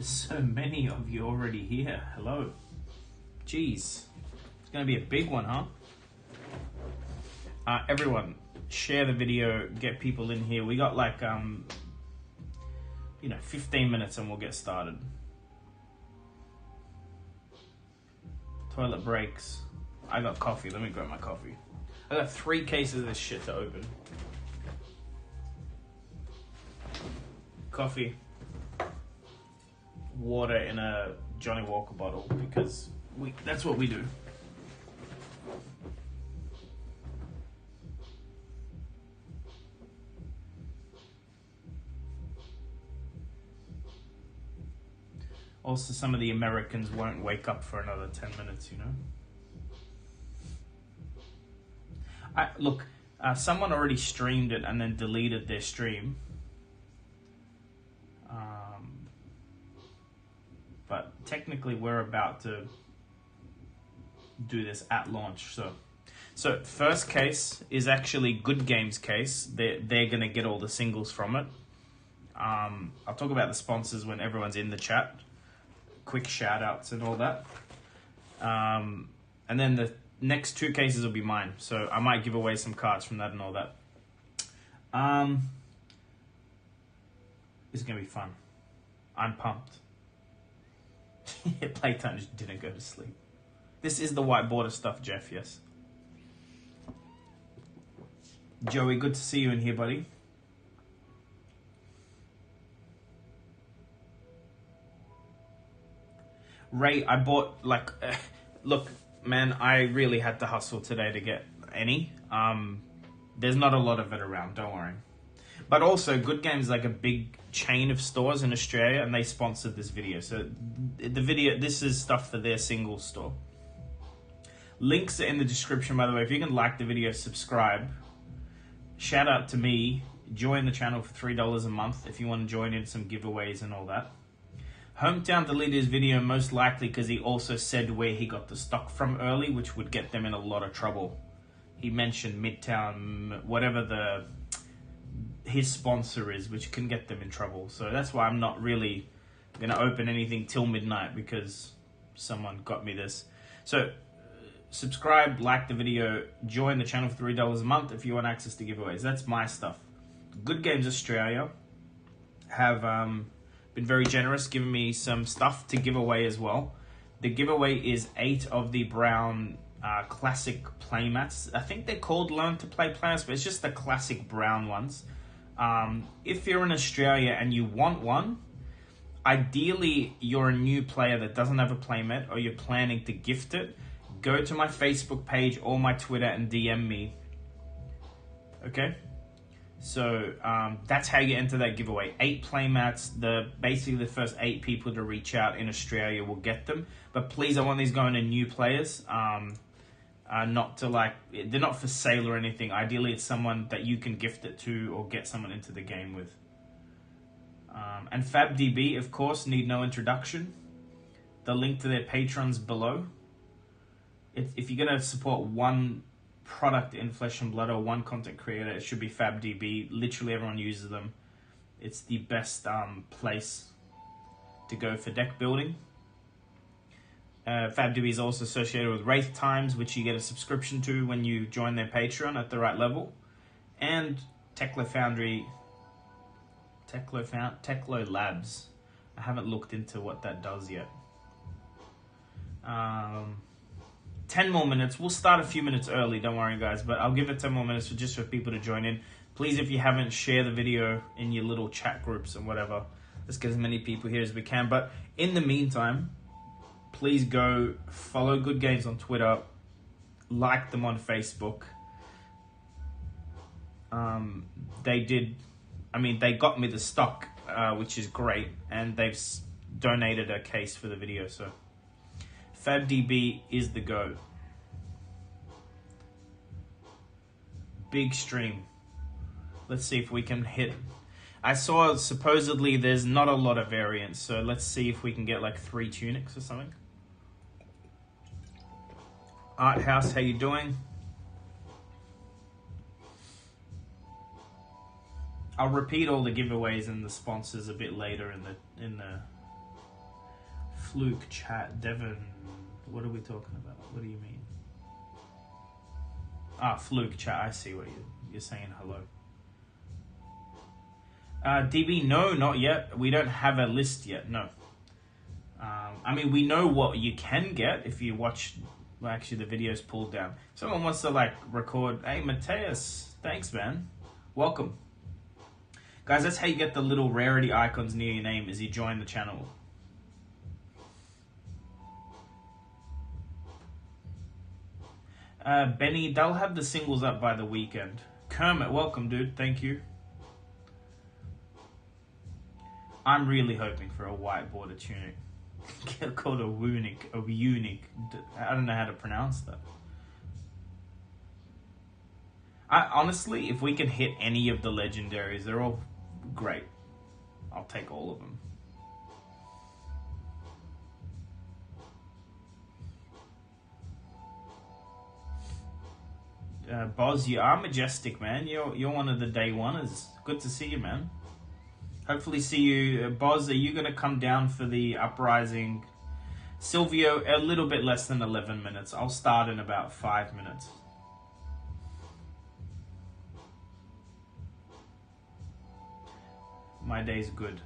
There's so many of you already here. Hello. Jeez. It's going to be a big one, huh? Everyone, share the video, get people in here. We got like, 15 minutes and we'll get started. Toilet breaks. I got coffee. Let me grab my coffee. I got 3 cases of this shit to open. Coffee. Water in a Johnny Walker bottle because that's what we do. Also, some of the Americans won't wake up for another 10 minutes, you know? Look, someone already streamed it and then deleted their stream. But technically, we're about to do this at launch. So first case is actually Good Games case. They're going to get all the singles from it. I'll talk about the sponsors when everyone's in the chat. Quick shout outs and all that. And then the next 2 cases will be mine. So I might give away some cards from that and all that. This is going to be fun. I'm pumped. Playtime just didn't go to sleep. This is the white border stuff, Jeff, yes. Joey, good to see you in here, buddy. Ray, I bought look, man, I really had to hustle today to get any. There's not a lot of it around, don't worry. But also, Good Games is like a big chain of stores in Australia, and they sponsored this video. So this is stuff for their single store. Links are in the description, by the way. If you can like the video, subscribe. Shout out to me. Join the channel for $3 a month if you want to join in some giveaways and all that. Hometown deleted his video most likely because he also said where he got the stock from early, which would get them in a lot of trouble. He mentioned Midtown, whatever his sponsor is, which can get them in trouble. So that's why I'm not really going to open anything till midnight, because someone got me this. So subscribe, like the video, join the channel for $3 a month if you want access to giveaways. That's my stuff. Good Games Australia have been very generous, giving me some stuff to give away as well. The giveaway is 8 of the brown classic playmats. I think they're called Learn to Play playmats, but it's just the classic brown ones. If you're in Australia and you want one, ideally you're a new player that doesn't have a playmat, or you're planning to gift it, go to my Facebook page or my Twitter and DM me. Okay? So that's how you enter that giveaway. 8 playmats. Basically the first 8 people to reach out in Australia will get them. But please, I want these going to new players. Not to they're not for sale or anything. Ideally, it's someone that you can gift it to or get someone into the game with. And FABDB, of course, need no introduction. The link to their patrons below. If you're going to support one product in Flesh and Blood or one content creator, it should be FABDB. Literally everyone uses them. It's the best place to go for deck building. FABDB is also associated with Wraith Times, which you get a subscription to when you join their Patreon at the right level. And Techlo Labs. I haven't looked into what that does yet. 10 more minutes. We'll start a few minutes early, don't worry guys, but I'll give it 10 more minutes just for people to join in. Please, if you haven't, share the video in your little chat groups and whatever. Let's get as many people here as we can. But in the meantime, please go follow Good Games on Twitter, like them on Facebook. They got me the stock, which is great, and they've donated a case for the video, so FABDB is the go. Big stream. Let's see if we can hit. I saw supposedly there's not a lot of variants, so let's see if we can get like 3 tunics or something. Art House, how you doing? I'll repeat all the giveaways and the sponsors a bit later in the Fluke chat. Devon, what are we talking about? What do you mean? Ah, Fluke chat. I see what you're saying. Hello. DB, no, not yet. We don't have a list yet. No. I mean, we know what you can get if you watch. Well, actually, the video's pulled down. Someone wants to like record. Hey, Mateus, thanks, man. Welcome, guys. That's how you get the little rarity icons near your name as you join the channel. Benny, they'll have the singles up by the weekend. Kermit, welcome, dude. Thank you. I'm really hoping for a white border tunic. Get called a wunic, a eunuch. I don't know how to pronounce that. Honestly, if we can hit any of the legendaries, they're all great. I'll take all of them. Boz, you are majestic, man. You're one of the day oneers. Good to see you, man. Hopefully see you. Boz, are you going to come down for the uprising? Silvio, a little bit less than 11 minutes. I'll start in about 5 minutes. My day's good.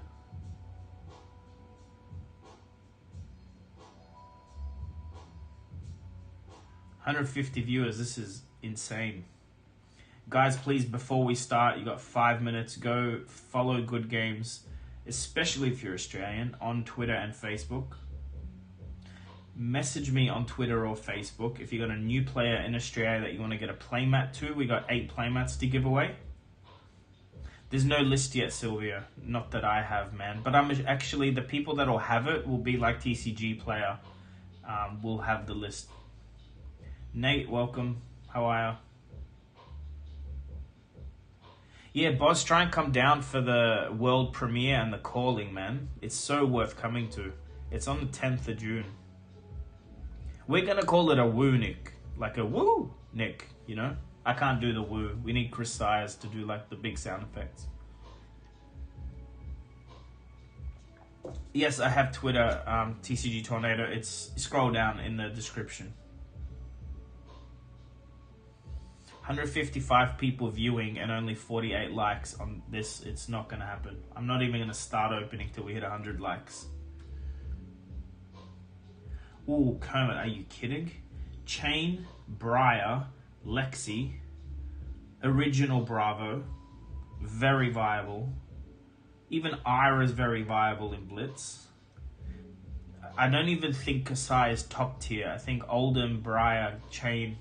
150 viewers. This is insane. Guys, please, before we start, you got 5 minutes. Go follow Good Games, especially if you're Australian, on Twitter and Facebook. Message me on Twitter or Facebook if you got a new player in Australia that you want to get a playmat to. We got 8 playmats to give away. There's no list yet, Sylvia. Not that I have, man. But I'm actually, the people that will have it will be like TCG player. Will have the list. Nate, welcome. How are you? Yeah, Boz, try and come down for the world premiere and the calling, man. It's so worth coming to. It's on the 10th of June. We're going to call it a woo Nick. Like a woo Nick, you know? I can't do the woo. We need Chris Sires to do like the big sound effects. Yes, I have Twitter, TCG Tornado. It's scroll down in the description. 155 people viewing and only 48 likes on this. It's not going to happen. I'm not even going to start opening till we hit 100 likes. Ooh, Kermit, are you kidding? Chain, Briar, Lexi, Original Bravo, very viable. Even Ira's very viable in Blitz. I don't even think Kasai is top tier. I think Oldham, Briar, Chain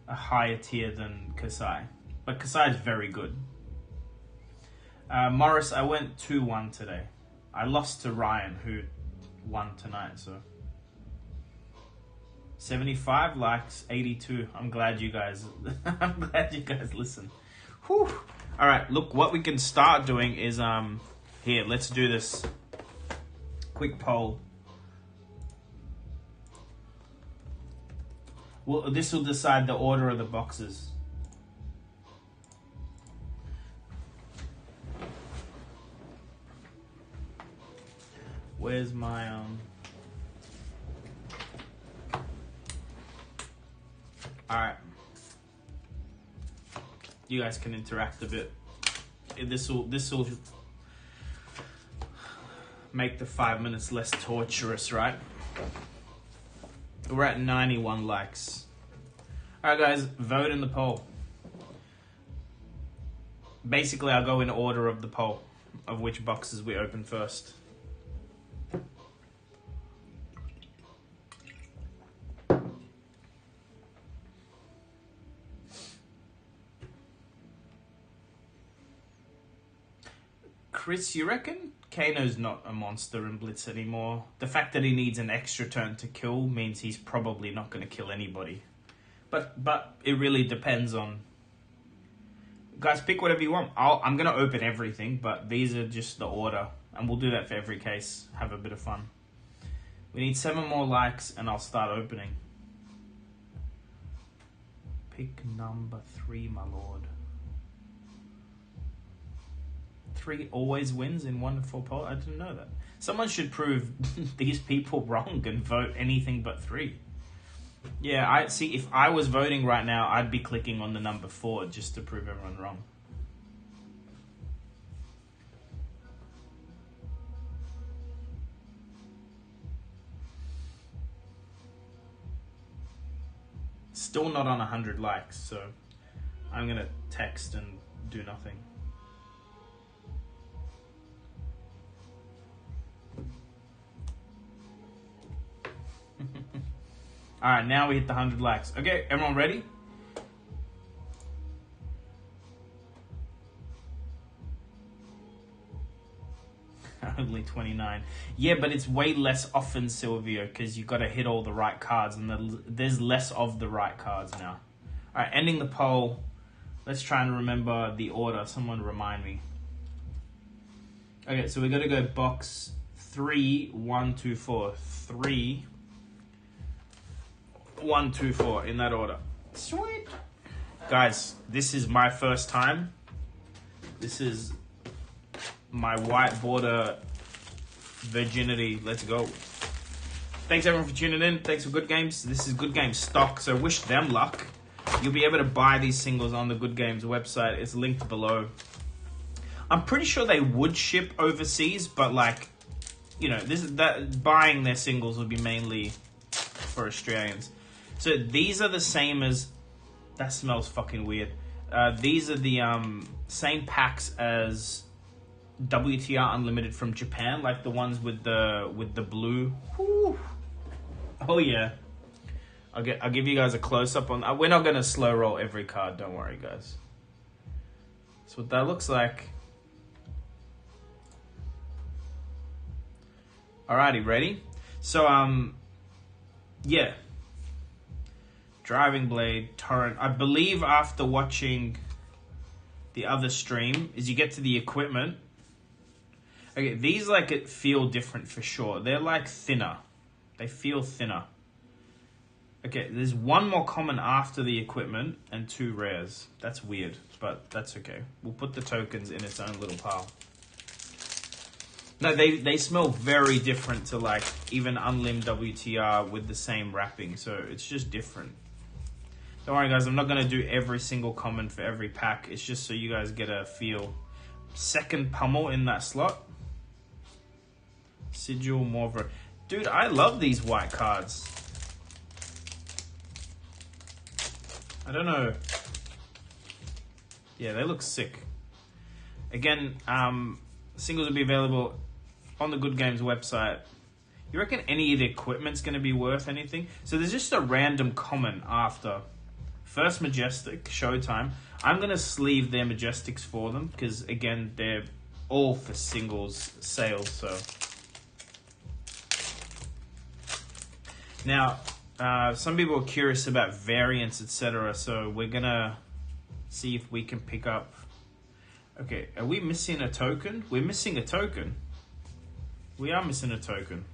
a higher tier than Kasai. But Kasai is very good. Morris, I went 2-1 today. I lost to Ryan, who won tonight, so. 75 likes, 82. I'm glad you guys listen. Whew. All right, look, what we can start doing is, here, let's do this. Quick poll. Well, this will decide the order of the boxes. Where's my Alright. You guys can interact a bit. This will make the 5 minutes less torturous, right? We're at 91 likes. Alright guys, vote in the poll. Basically, I'll go in order of the poll of which boxes we open first. Chris, you reckon Kano's not a monster in Blitz anymore? The fact that he needs an extra turn to kill means he's probably not going to kill anybody. But it really depends on... Guys, pick whatever you want. I'm going to open everything, but these are just the order. And we'll do that for every case. Have a bit of fun. We need 7 more likes and I'll start opening. Pick number 3, my lord. 3 always wins in 1 to 4 poll? I didn't know that. Someone should prove these people wrong and vote anything but 3. Yeah, I see. If I was voting right now, I'd be clicking on the number 4 just to prove everyone wrong. Still not on 100 likes, so I'm gonna text and do nothing. All right, now we hit the 100 likes. Okay, everyone ready? Only 29. Yeah, but it's way less often, Silvio, because you got to hit all the right cards, and there's less of the right cards now. All right, ending the poll. Let's try and remember the order. Someone remind me. Okay, so we got to go box 3, 1, 2, 4. 3, 1, 2, 4 in that order. Sweet. Guys, this is my first time. This is my white border virginity. Let's go. Thanks everyone for tuning in. Thanks for Good Games. This is Good Games stock, so wish them luck. You'll be able to buy these singles on the Good Games website. It's linked below. I'm pretty sure they would ship overseas, but like, you know, buying their singles would be mainly for Australians. So these are the same as, that smells fucking weird. These are the same packs as WTR Unlimited from Japan, like the ones with the blue. Whew. Oh yeah. I'll give you guys a close up on. We're not gonna slow roll every card. Don't worry, guys. That's what that looks like. Alrighty, ready? So yeah. Driving Blade, Torrent. I believe after watching the other stream, is you get to the equipment. Okay, these like it feel different for sure. They're like thinner. They feel thinner. Okay, there's one more common after the equipment and 2 rares. That's weird, but that's okay. We'll put the tokens in its own little pile. No, they smell very different to like even Unlim WTR with the same wrapping, so it's just different. Don't worry guys, I'm not going to do every single comment for every pack. It's just so you guys get a feel. Second pummel in that slot. Sigil, Morver. Dude, I love these white cards. I don't know. Yeah, they look sick. Again, singles will be available on the Good Games website. You reckon any of the equipment's going to be worth anything? So there's just a random common after. First Majestic, Showtime. I'm going to sleeve their Majestics for them because, again, they're all for singles sales. So now, some people are curious about variants, etc. So we're going to see if we can pick up. Okay, are we missing a token? We're missing a token. We are missing a token.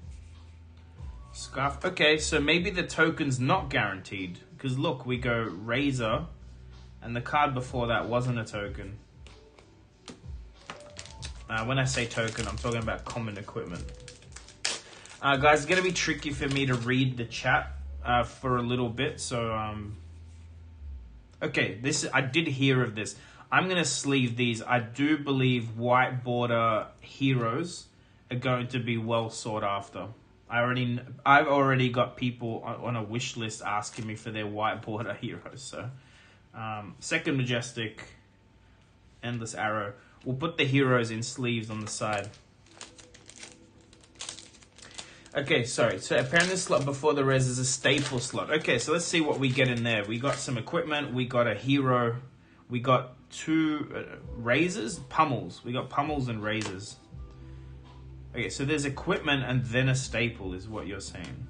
Scarf. Okay, so maybe the token's not guaranteed. Because look, we go Razor, and the card before that wasn't a token. When I say token, I'm talking about common equipment. Guys, it's going to be tricky for me to read the chat for a little bit. So, okay, I did hear of this. I'm going to sleeve these. I do believe white border heroes are going to be well sought after. I've already got people on a wish list asking me for their white border heroes. So, second Majestic, Endless Arrow. We'll put the heroes in sleeves on the side. Okay, sorry. So apparently the slot before the res is a staple slot. Okay, so let's see what we get in there. We got some equipment. We got a hero. We got 2 razors, pummels. We got pummels and razors. Okay, so there's equipment and then a staple is what you're saying.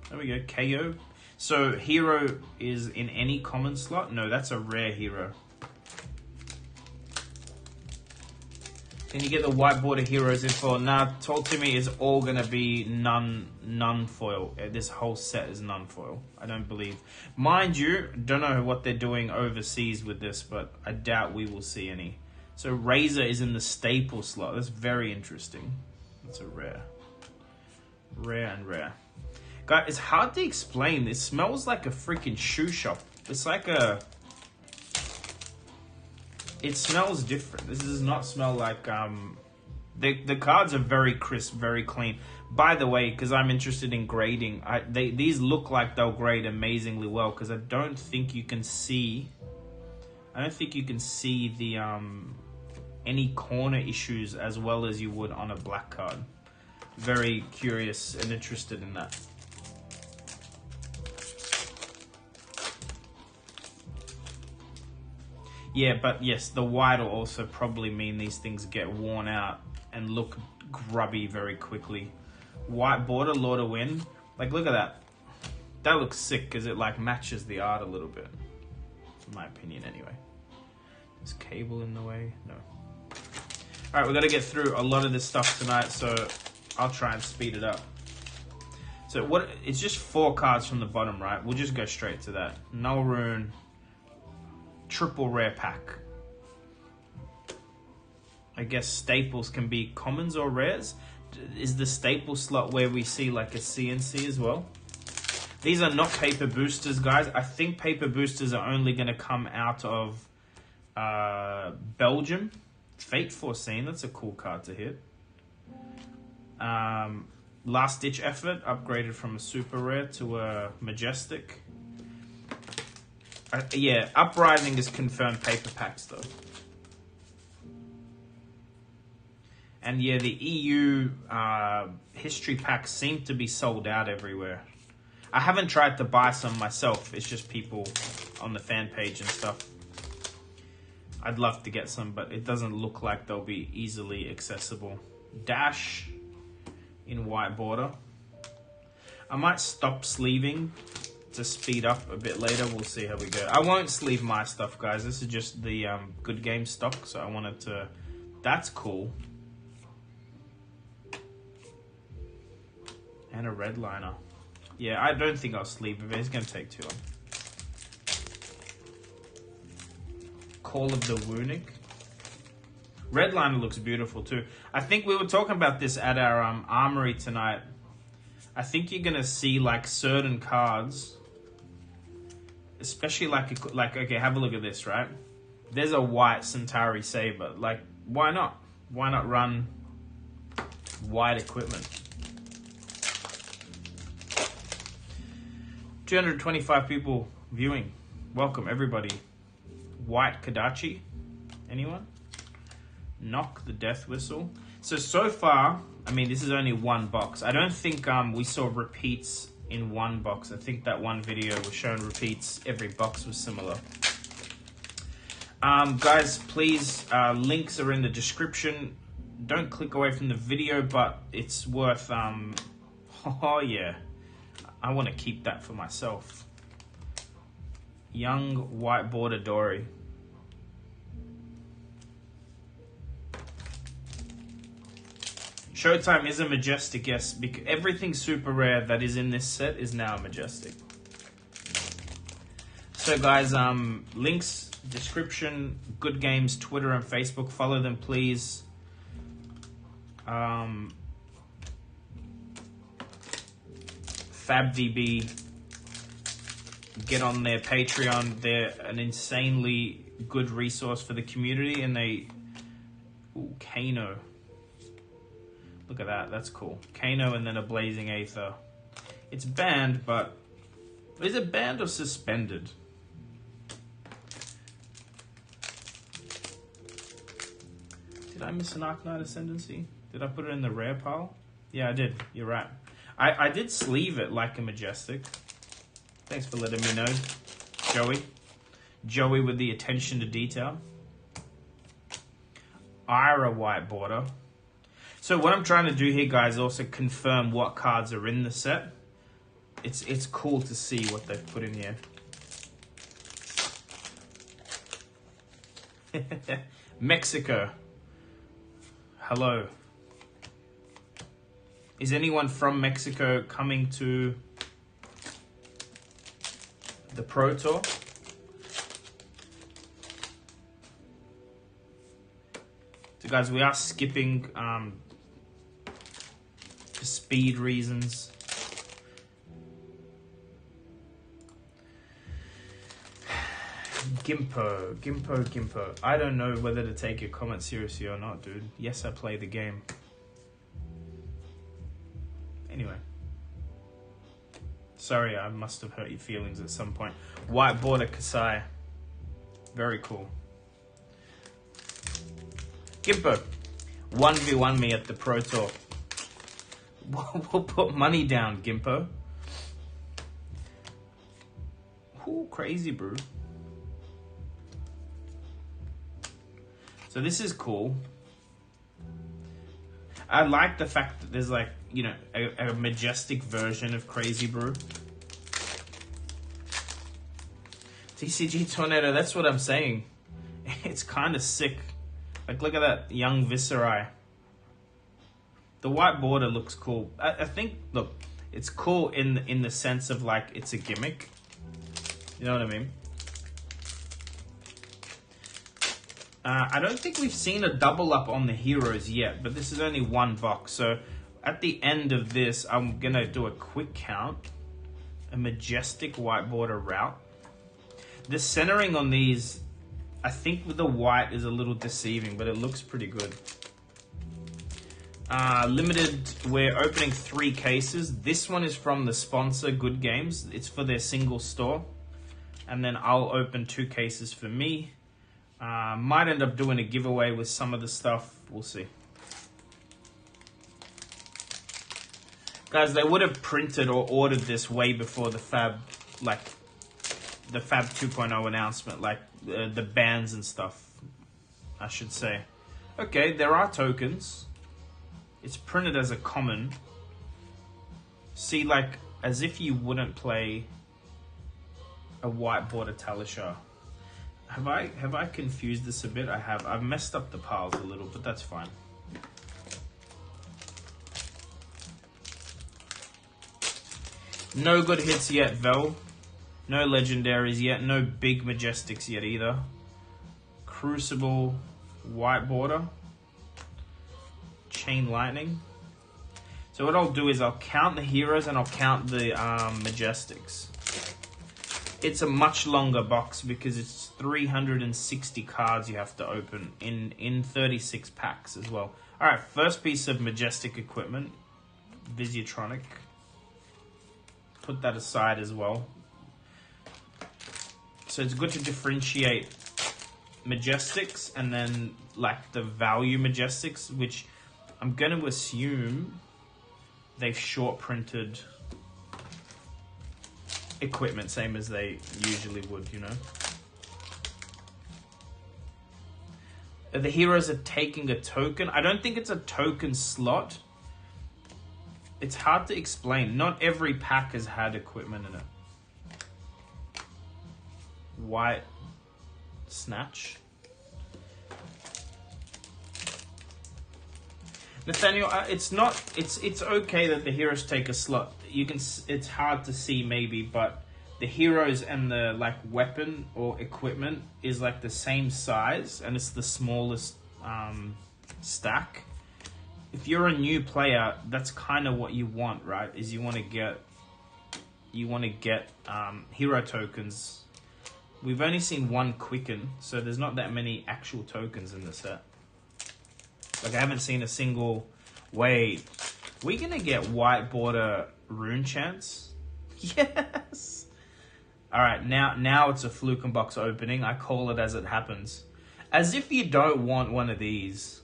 There we go, KO. So hero is in any common slot? No, that's a rare hero. Can you get the white border heroes in foil? Nah, told to me is all gonna be none foil. This whole set is none foil. I don't believe. Mind you, don't know what they're doing overseas with this, but I doubt we will see any. So Razor is in the staple slot. That's very interesting. That's a rare. Rare and rare. Guys, it's hard to explain. It smells like a freaking shoe shop. It's like a... It smells different. This does not smell like... The cards are very crisp, very clean. By the way, because I'm interested in grading, these look like they'll grade amazingly well, because I don't think you can see... I don't think you can see the any corner issues as well as you would on a black card. Very curious and interested in that. Yeah, but yes, the white will also probably mean these things get worn out and look grubby very quickly. White border, Lord of Wind. Like, look at that. That looks sick because it like matches the art a little bit. In my opinion, anyway. Is cable in the way? No. Alright, we've got to get through a lot of this stuff tonight, so I'll try and speed it up. So what? It's just 4 cards from the bottom, right? We'll just go straight to that. Null Rune. Triple rare pack. I guess staples can be commons or rares. Is the staple slot where we see like a CNC as well? These are not paper boosters, guys. I think paper boosters are only going to come out of Belgium. Fate Foreseen, that's a cool card to hit. Last Ditch Effort, upgraded from a super rare to a majestic. Yeah, Uprising is confirmed paper packs though. And yeah, the EU history packs seem to be sold out everywhere. I haven't tried to buy some myself. It's just people on the fan page and stuff. I'd love to get some, but it doesn't look like they'll be easily accessible. Dash in white border. I might stop sleeving to speed up a bit later. We'll see how we go. I won't sleeve my stuff, guys. This is just the good game stock, so I wanted to... That's cool. And a red liner. Yeah, I don't think I'll sleeve it. It's going to take too long. Call of the Wunic. Red liner looks beautiful too. I think we were talking about this at our armory tonight. I think you're going to see like certain cards... Especially like okay, have a look at this, right? There's a white Centauri Saber. Like, why not? Why not run white equipment? 225 people viewing. Welcome, everybody. White Kadachi. Anyone? Knock the Death Whistle. So far, I mean, this is only one box. I don't think we saw repeats in one box. I think that one video was showing repeats. Every box was similar. Guys, please, links are in the description. Don't click away from the video, but it's worth, oh yeah. I want to keep that for myself. Young white border Dory. Showtime is a majestic, yes. Because everything super rare that is in this set is now a majestic. So guys, links, description, Good Games, Twitter and Facebook. Follow them, please. FABDB. Get on their Patreon. They're an insanely good resource for the community. And they... Ooh, Kano. Look at that, that's cool. Kano and then a Blazing Aether. It's banned, but... Is it banned or suspended? Did I miss an Arknight Ascendancy? Did I put it in the rare pile? Yeah, I did. You're right. I did sleeve it like a majestic. Thanks for letting me know, Joey. Joey with the attention to detail. Ira white border. So what I'm trying to do here, guys, is also confirm what cards are in the set. It's cool to see what they've put in here. Mexico. Hello. Is anyone from Mexico coming to the Pro Tour? So guys, we are skipping for speed reasons. Gimpo. I don't know whether to take your comment seriously or not, dude. Yes, I play the game. Anyway. Sorry, I must have hurt your feelings at some point. White border Kasai. Very cool. Gimpo. 1v1 me at the Pro Tour. We'll put money down, Gimpo. Ooh, crazy, bro. So this is cool. I like the fact that there's like, you know, a majestic version of Crazy Brew. TCG Tornado, that's what I'm saying. It's kind of sick. Like, look at that young Viserai. The white border looks cool. I think, look, it's cool in the sense of like, it's a gimmick. You know what I mean? I don't think we've seen a double up on the heroes yet, but this is only one box. So at the end of this, I'm going to do a quick count. A majestic white border route. The centering on these, I think with the white is a little deceiving, but it looks pretty good. Limited, we're opening 3 cases. This one is from the sponsor, Good Games. It's for their single store. And then I'll open 2 cases for me. Might end up doing a giveaway with some of the stuff. We'll see. Guys, they would have printed or ordered this way before the Fab, like the Fab 2.0 announcement, like the bands and stuff, I should say. Okay, there are tokens. It's printed as a common. See, like, as if you wouldn't play a white border Talishar. Have I confused this a bit? I have. I've messed up the piles a little, but that's fine. No good hits yet, Vel. No legendaries yet. No big majestics yet either. Crucible, white border. Chain lightning. So what I'll do is I'll count the heroes and I'll count the majestics. It's a much longer box because it's 360 cards you have to open in 36 packs as well. Alright, first piece of majestic equipment. Visitronic. Put that aside as well. So it's good to differentiate majestics and then like the value majestics, which I'm going to assume they've short printed equipment, same as they usually would, you know. The heroes are taking a token. I don't think it's a token slot. It's hard to explain. Not every pack has had equipment in it. White snatch. Nathaniel, it's okay that the heroes take a slot. It's hard to see maybe, but the heroes and the like weapon or equipment is like the same size and it's the smallest stack. If you're a new player, that's kind of what you want, right? Is you want to get hero tokens. We've only seen one Quicken, so there's not that many actual tokens in the set. Like, I haven't seen a single... Wait, we're going to get white border rune chance? Yes! Alright, now it's a Fluke and box opening. I call it as it happens. As if you don't want one of these.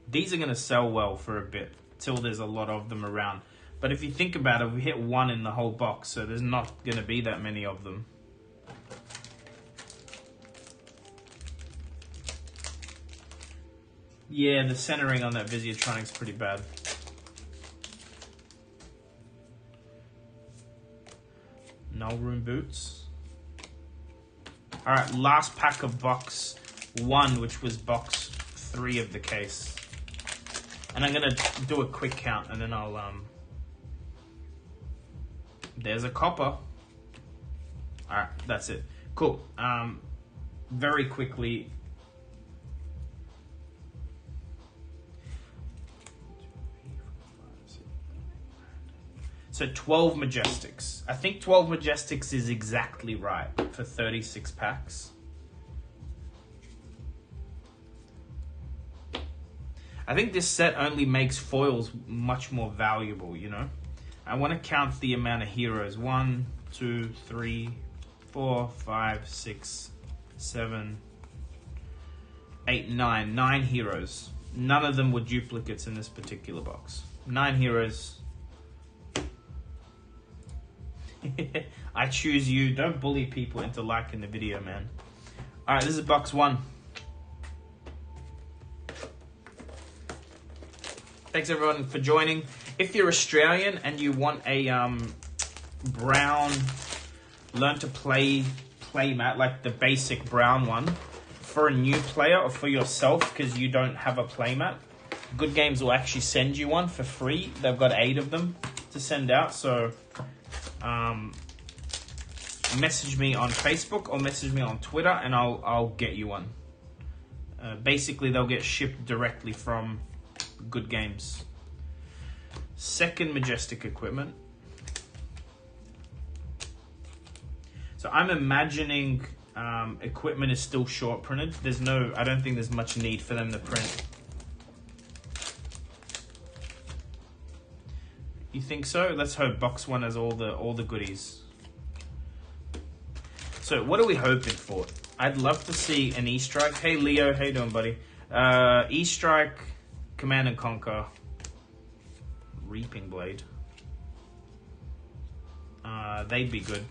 These are going to sell well for a bit, till there's a lot of them around. But if you think about it, we hit one in the whole box, so there's not going to be that many of them. Yeah, the centering on that Visitronic's pretty bad. Null Rune Boots. Alright, last pack of box 1, which was box 3 of the case. And I'm going to do a quick count, and then I'll... There's a copper. Alright, that's it. Cool. Very quickly, So 12 Majestics. I think 12 Majestics is exactly right for 36 packs. I think this set only makes foils much more valuable, you know? I want to count the amount of heroes. 1, 2, 3, 4, 5, 6, 7, 8, 9. 9 heroes. None of them were duplicates in this particular box. 9 heroes. I choose you. Don't bully people into liking the video, man. Alright, this is box 1. Thanks everyone for joining. If you're Australian and you want a brown learn to play playmat, like the basic brown one, for a new player or for yourself because you don't have a playmat, Good Games will actually send you one for free. They've got 8 of them to send out, so message me on Facebook or message me on Twitter and I'll get you one. Basically, they'll get shipped directly from Good Games. Second Majestic equipment. So I'm imagining equipment is still short printed. I don't think there's much need for them to print. You think so? Let's hope box 1 has all the goodies. So what are we hoping for? I'd love to see an E-Strike. Hey Leo, how you doing, buddy? E-Strike, Command and Conquer, Reaping Blade. They'd be good.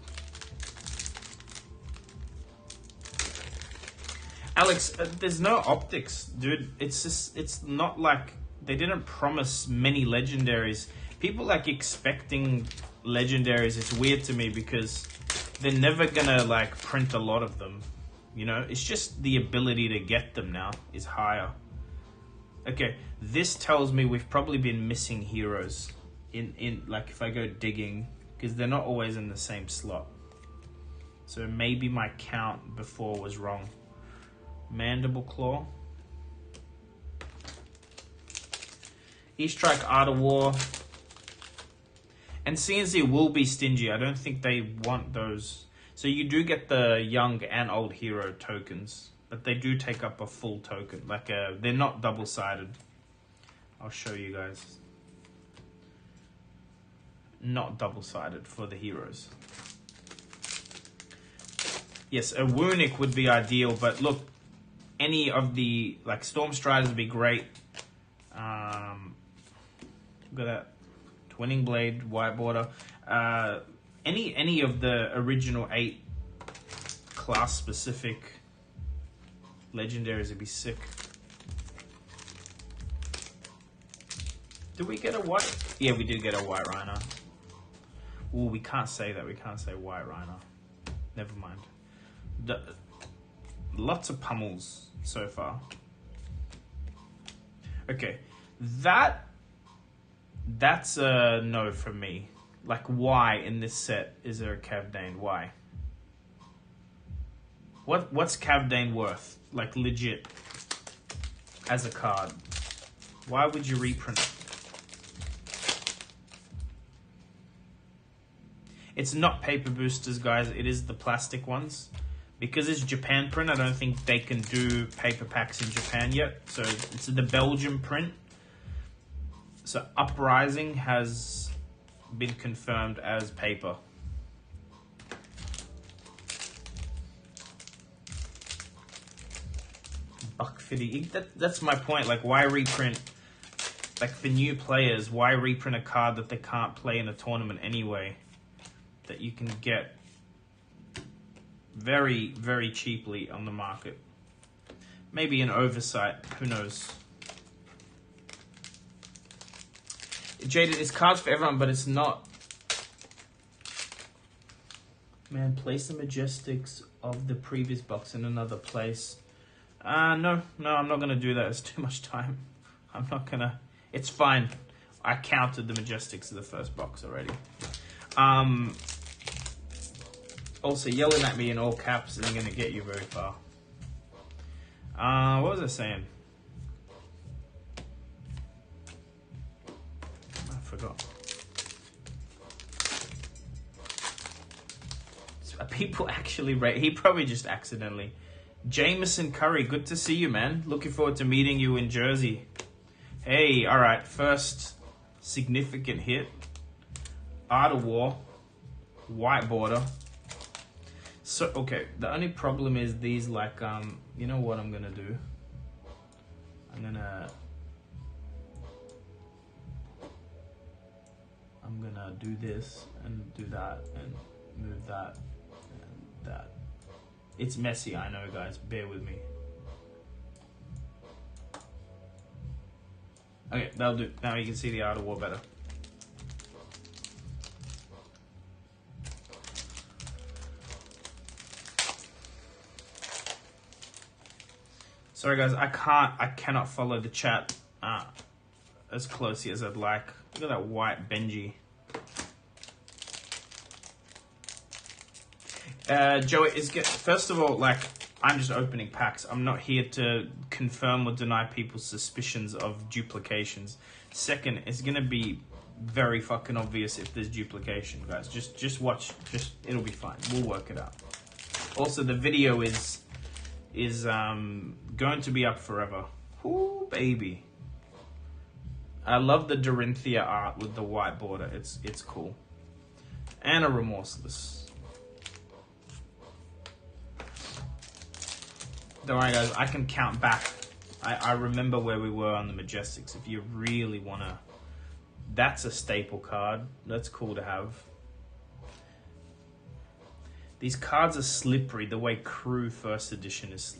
Alex, there's no optics, dude. It's not like they didn't promise many legendaries. People like expecting legendaries. It's weird to me because they're never gonna like print a lot of them. You know, it's just the ability to get them now is higher. Okay, this tells me we've probably been missing heroes in like if I go digging, because they're not always in the same slot. So maybe my count before was wrong. Mandible Claw, E-Strike, Art of War, and CNC will be stingy. I don't think they want those. So you do get the young and old hero tokens, but they do take up a full token. Like they're not double-sided. I'll show you guys. Not double-sided for the heroes. Yes, a Wunic would be ideal, but look, any of the like Storm Striders would be great. Look at that, Twinning Blade, White Border. Any of the original 8 class specific legendaries would be sick. Did we get a white? Yeah, we did get a White Rhino. Ooh, we can't say that. We can't say White Rhino. Never mind. Lots of pummels so far. Okay, that's a no from me. Like, why in this set is there a Cavdane? Why? What's Cavdane worth? Like, legit, as a card. Why would you reprint it? It's not paper boosters, guys. It is the plastic ones. Because it's Japan print, I don't think they can do paper packs in Japan yet. So it's the Belgium print. So Uprising has been confirmed as paper. Buck 50. That's my point. Like, why reprint? Like, for new players, why reprint a card that they can't play in a tournament anyway? That you can get very, very cheaply on the market. Maybe an oversight, who knows. Jaded, it's cards for everyone, but it's not. Man, place the Majestics of the previous box in another place. No, I'm not going to do that. It's too much time. I'm not going to. It's fine. I counted the Majestics of the first box already. Also, yelling at me in all caps isn't going to get you very far. What was I saying? I forgot. People actually rate. He probably just accidentally. Jameson Curry, good to see you, man. Looking forward to meeting you in Jersey. Hey, all right. First significant hit. Art of War. White border. So, okay. The only problem is these, like, you know what I'm going to do? I'm going to do this and do that and move that and that. It's messy, I know, guys. Bear with me. Okay, that'll do. Now you can see the Art of War better. Sorry, guys. I cannot follow the chat as closely as I'd like. Look at that white Benji. Joey, first of all, like, I'm just opening packs. I'm not here to confirm or deny people's suspicions of duplications. Second, it's gonna be very fucking obvious if there's duplication, guys. Just watch. It'll be fine. We'll work it out. Also, the video is going to be up forever. Ooh, baby. I love the Dorinthia art with the white border. It's cool. And a Remorseless. Don't worry, guys. I can count back. I remember where we were on the Majestics. If you really want to... That's a staple card. That's cool to have. These cards are slippery. The way Crew First Edition is...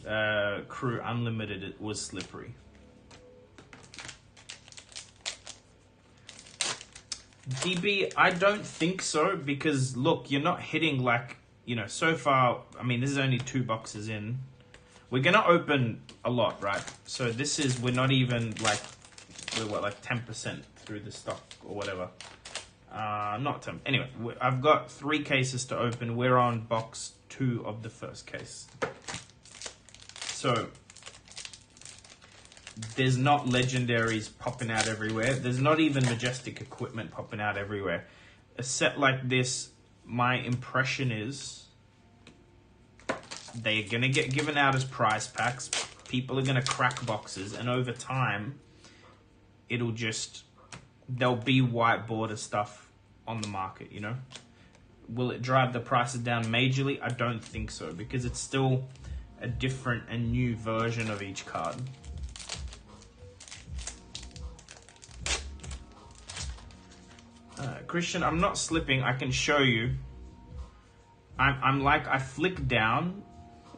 Crew Unlimited it was slippery. DB, I don't think so. Because, look, you're not hitting, like... You know, so far... I mean, this is only 2 boxes in. We're going to open a lot, right? So this is, we're not even like, we're what, like 10% through the stock or whatever. Not 10. Anyway, I've got 3 cases to open. We're on box 2 of the first case. So there's not legendaries popping out everywhere. There's not even Majestic equipment popping out everywhere. A set like this, my impression is... They're going to get given out as prize packs. People are going to crack boxes. And over time, it'll just... There'll be white border stuff on the market, you know? Will it drive the prices down majorly? I don't think so. Because it's still a different and new version of each card. Christian, I'm not slipping. I can show you. I'm like, I flick down...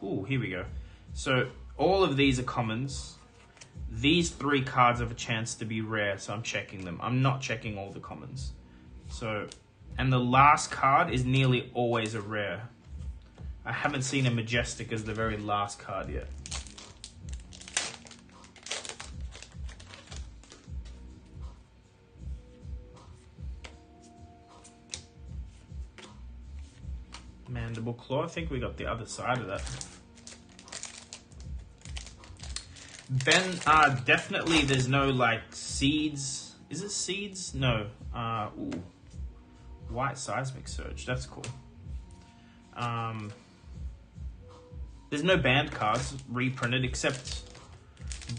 Ooh, here we go. So all of these are commons. These 3 cards have a chance to be rare, so I'm checking them. I'm not checking all the commons. So, and the last card is nearly always a rare. I haven't seen a Majestic as the very last card yet. Mandible Claw. I think we got the other side of that. Ben, definitely there's no, like, seeds. Is it seeds? No. Ooh. White Seismic Surge. That's cool. There's no banned cards reprinted except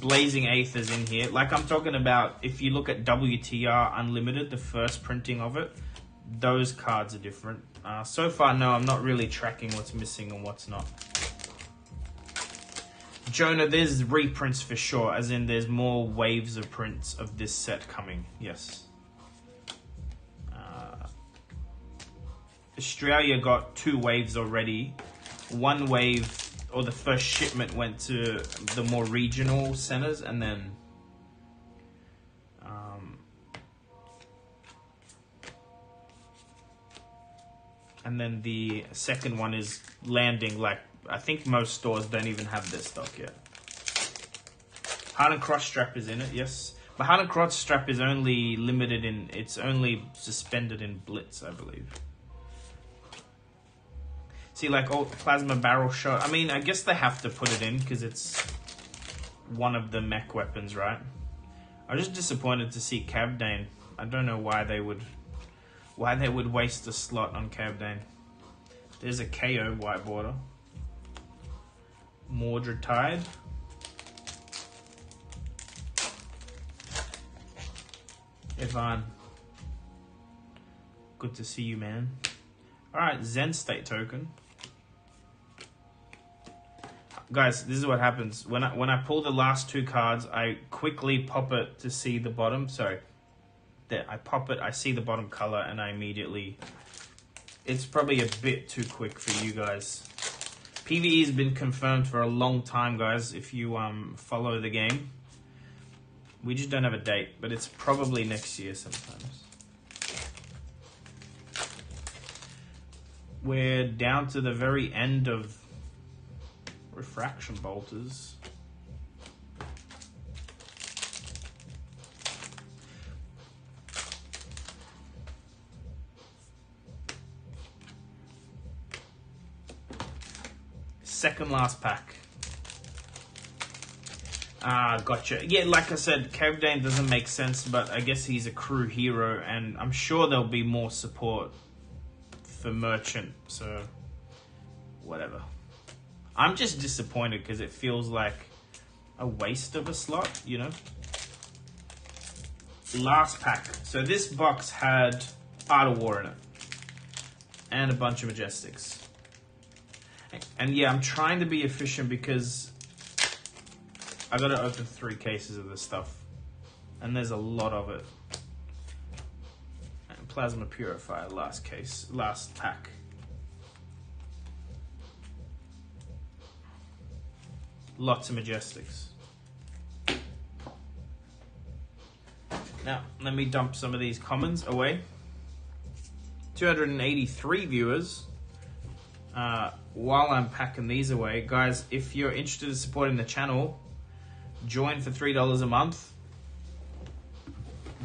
Blazing Aether's in here. Like, I'm talking about, if you look at WTR Unlimited, the first printing of it, those cards are different. So far, no, I'm not really tracking what's missing and what's not. Jonah, there's reprints for sure, as in there's more waves of prints of this set coming, yes. Australia got 2 waves already. 1 wave, or the first shipment went to the more regional centers, and then... and then the second one is landing, like, I think most stores don't even have this stock yet. Heart and Cross Strap is in it, yes. But Heart and Cross Strap is only limited in, it's only suspended in Blitz, I believe. See, like, all Plasma Barrel Shot. I mean, I guess they have to put it in because it's one of the mech weapons, right? I was just disappointed to see Cabdane. I don't know why they would waste a slot on Cabdane. There's a KO white border. Mordred Tide. Ivan. Good to see you, man. Alright, Zen State token. Guys, this is what happens. When I pull the last two cards, I quickly pop it to see the bottom. Sorry. There, I pop it, I see the bottom color, and I immediately... It's probably a bit too quick for you guys. PvE has been confirmed for a long time, guys, if you follow the game. We just don't have a date, but it's probably next year sometimes. We're down to the very end of refraction bolters. Second last pack. Gotcha. Yeah, like I said, Cavdane doesn't make sense, but I guess he's a crew hero, and I'm sure there'll be more support for Merchant, so whatever. I'm just disappointed because it feels like a waste of a slot, you know? Last pack. So this box had Art of War in it, and a bunch of Majestics. And yeah, I'm trying to be efficient because I gotta open 3 cases of this stuff, and there's a lot of it. And Plasma Purifier, last case, last pack. Lots of Majestics. Now, let me dump some of these commons away. 283 viewers. While I'm packing these away, guys, if you're interested in supporting the channel, join for $3 a month.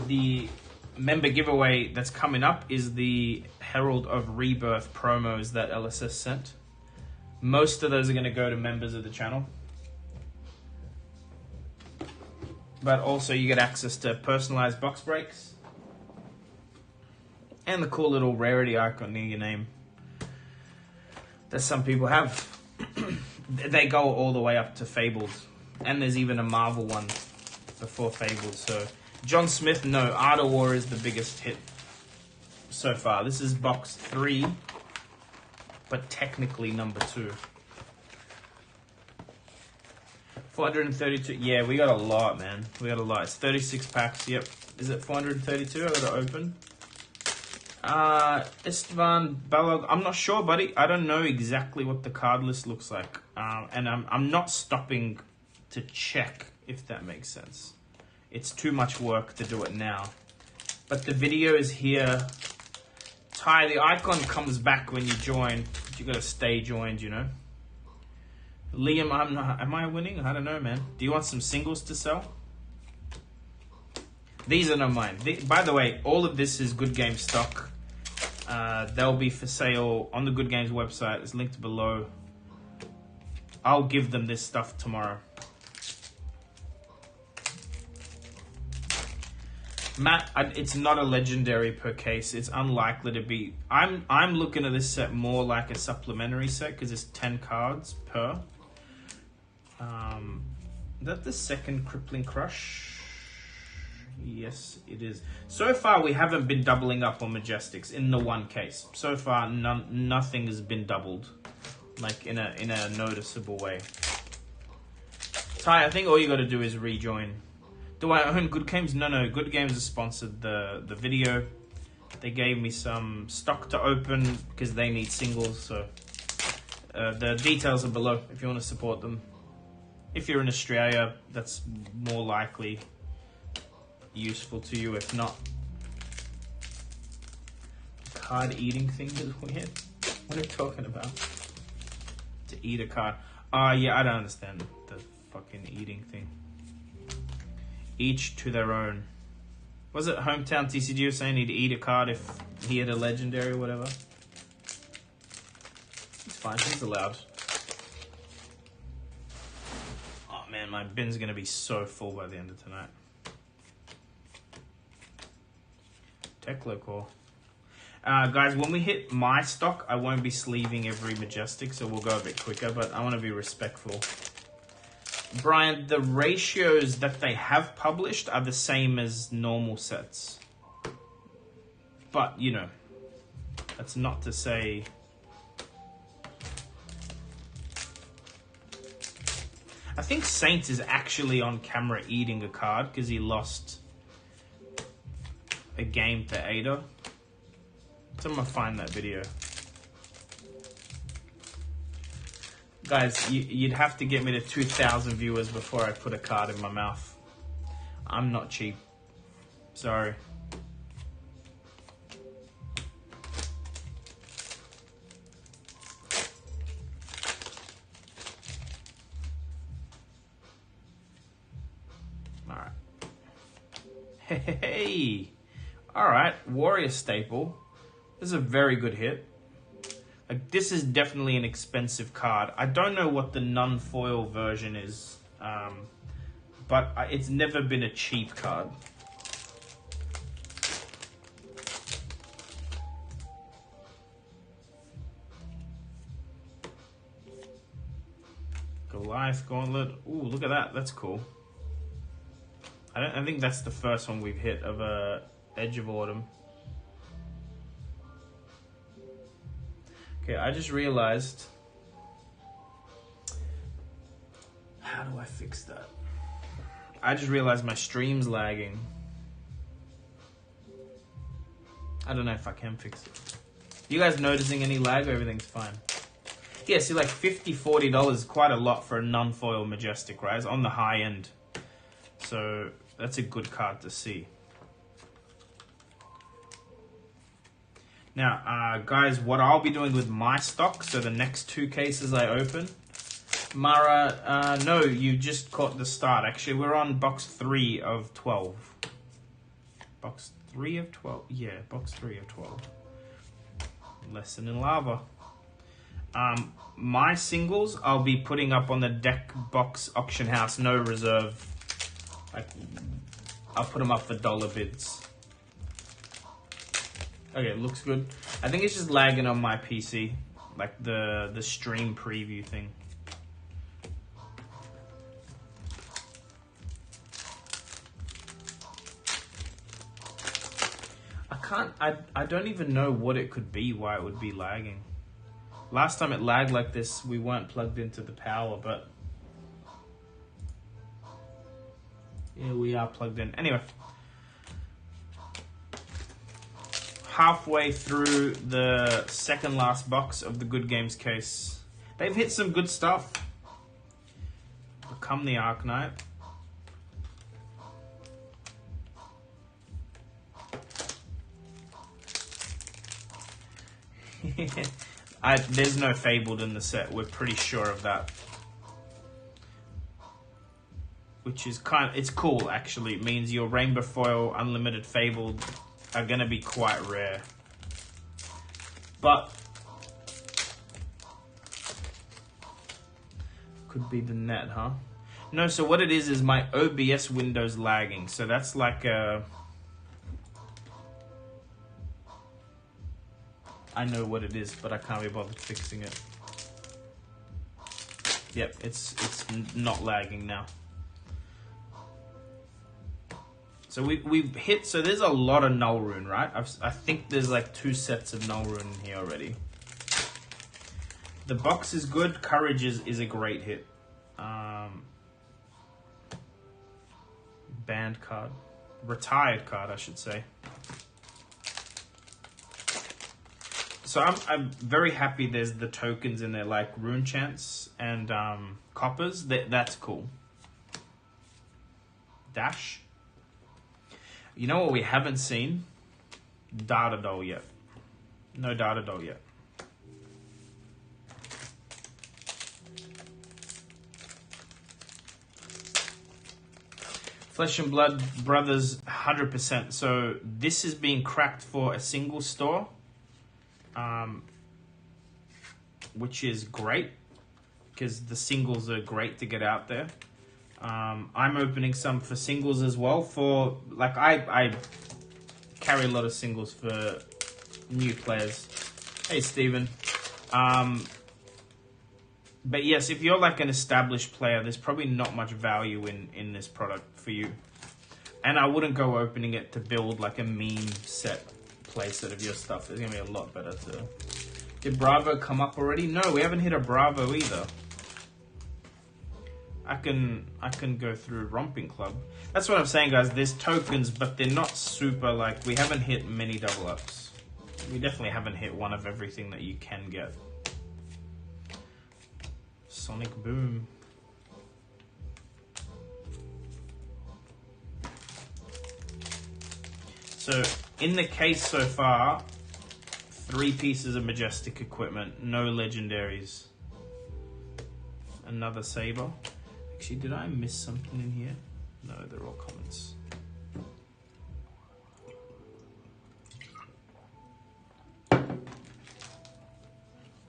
The member giveaway that's coming up is the Herald of Rebirth promos that LSS sent. Most of those are going to go to members of the channel. But also you get access to personalized box breaks and the cool little rarity icon near your name that some people have. They go all the way up to Fabled, and there's even a Marvel one before Fabled. So John Smith, no, Art of War is the biggest hit so far. This is box 3, but technically number 2. 432. Yeah, we got a lot, man. We got a lot. It's 36 packs. Yep. Is it 432? I gotta open. Esteban Balog. I'm not sure, buddy. I don't know exactly what the card list looks like. And I'm not stopping to check, if that makes sense. It's too much work to do it now. But the video is here. Ty, the icon comes back when you join. But you gotta stay joined, you know. Liam, am I winning? I don't know, man. Do you want some singles to sell? These are not mine. By the way, all of this is Good Game stock. They'll be for sale on the Good Games website. It's linked below. I'll give them this stuff tomorrow. Matt, it's not a legendary per case. It's unlikely to be. I'm looking at this set more like a supplementary set because it's 10 cards per. Is that the second Crippling Crush? Yes, it is. So far, we haven't been doubling up on Majestics in the one case. So far, nothing has been doubled, like in a noticeable way. Ty, I think all you got to do is rejoin. Do I own Good Games? No. Good Games has sponsored the video. They gave me some stock to open because they need singles. So the details are below if you want to support them. If you're in Australia, that's more likely useful to you. If not, card eating thing is weird. What are you talking about? To eat a card? Yeah, I don't understand the fucking eating thing. Each to their own. Was it Hometown TCG was saying he'd eat a card if he had a legendary or whatever? It's fine, he's allowed. Oh man, my bin's gonna be so full by the end of tonight. Techlo Core. Guys, when we hit my stock, I won't be sleeving every Majestic, so we'll go a bit quicker, but I want to be respectful. Brian, the ratios that they have published are the same as normal sets. But, you know, that's not to say... I think Saints is actually on camera eating a card because he lost a game to Ada. So I'm gonna find that video. Guys, you'd have to get me to 2,000 viewers before I put a card in my mouth. I'm not cheap. Sorry. Alright. Hey! Alright, Warrior Staple. This is a very good hit. Like, this is definitely an expensive card. I don't know what the non-foil version is, but it's never been a cheap card. Goliath Gauntlet. Ooh, look at that. That's cool. I think that's the first one we've hit of Edge of Autumn. Okay, I just realized. How do I fix that? I just realized my stream's lagging. I don't know if I can fix it. You guys noticing any lag or everything's fine? Yeah, see, like $50, $40 is quite a lot for a non-foil Majestic, right? It's on the high end. So that's a good card to see. Now, guys, what I'll be doing with my stock, so the next two cases I open. Mara, no, you just caught the start. Actually, we're on box 3 of 12. Box 3 of 12? Yeah, box 3 of 12. Lesson in Lava. My singles, I'll be putting up on the deck box auction house, no reserve. Like, I'll put them up for dollar bids. Okay, looks good. I think it's just lagging on my PC, like the stream preview thing. I don't even know what it could be, why it would be lagging. Last time it lagged like this, we weren't plugged into the power, but yeah, we are plugged in. Anyway. Halfway through the second last box of the Good Games case. They've hit some good stuff. Become the Arknight. There's no Fabled in the set. We're pretty sure of that. Which is it's cool actually. It means your Rainbow Foil Unlimited Fabled are going to be quite rare. But could be the net, huh? No, so what it is my OBS window's lagging. So that's like a... I know what it is, but I can't be bothered fixing it. Yep, it's not lagging now. So we've hit, so there's a lot of Null Rune, right? I think there's like 2 sets of Null Rune in here already. The box is good. Courage is a great hit. Banned card. Retired card, I should say. So I'm very happy there's the tokens in there, like Rune Chants and Coppers. That's cool. Dash. You know what we haven't seen? Data Doll yet. No Data Doll yet. Flesh and Blood Brothers, 100%. So this is being cracked for a single store, which is great because the singles are great to get out there. I'm opening some for singles as well. For like I carry a lot of singles for new players. Hey, Steven. But yes, if you're like an established player, there's probably not much value in this product for you. And I wouldn't go opening it to build like a meme set playset of your stuff. It's going to be a lot better to... Did Bravo come up already? No, we haven't hit a Bravo either. I can go through Romping Club. That's what I'm saying, guys. There's tokens, but they're not super like... We haven't hit many double ups. We definitely haven't hit one of everything that you can get. Sonic Boom. So, in the case so far, 3 pieces of Majestic equipment, no legendaries. Another Saber. Actually, did I miss something in here? No, they're all commons.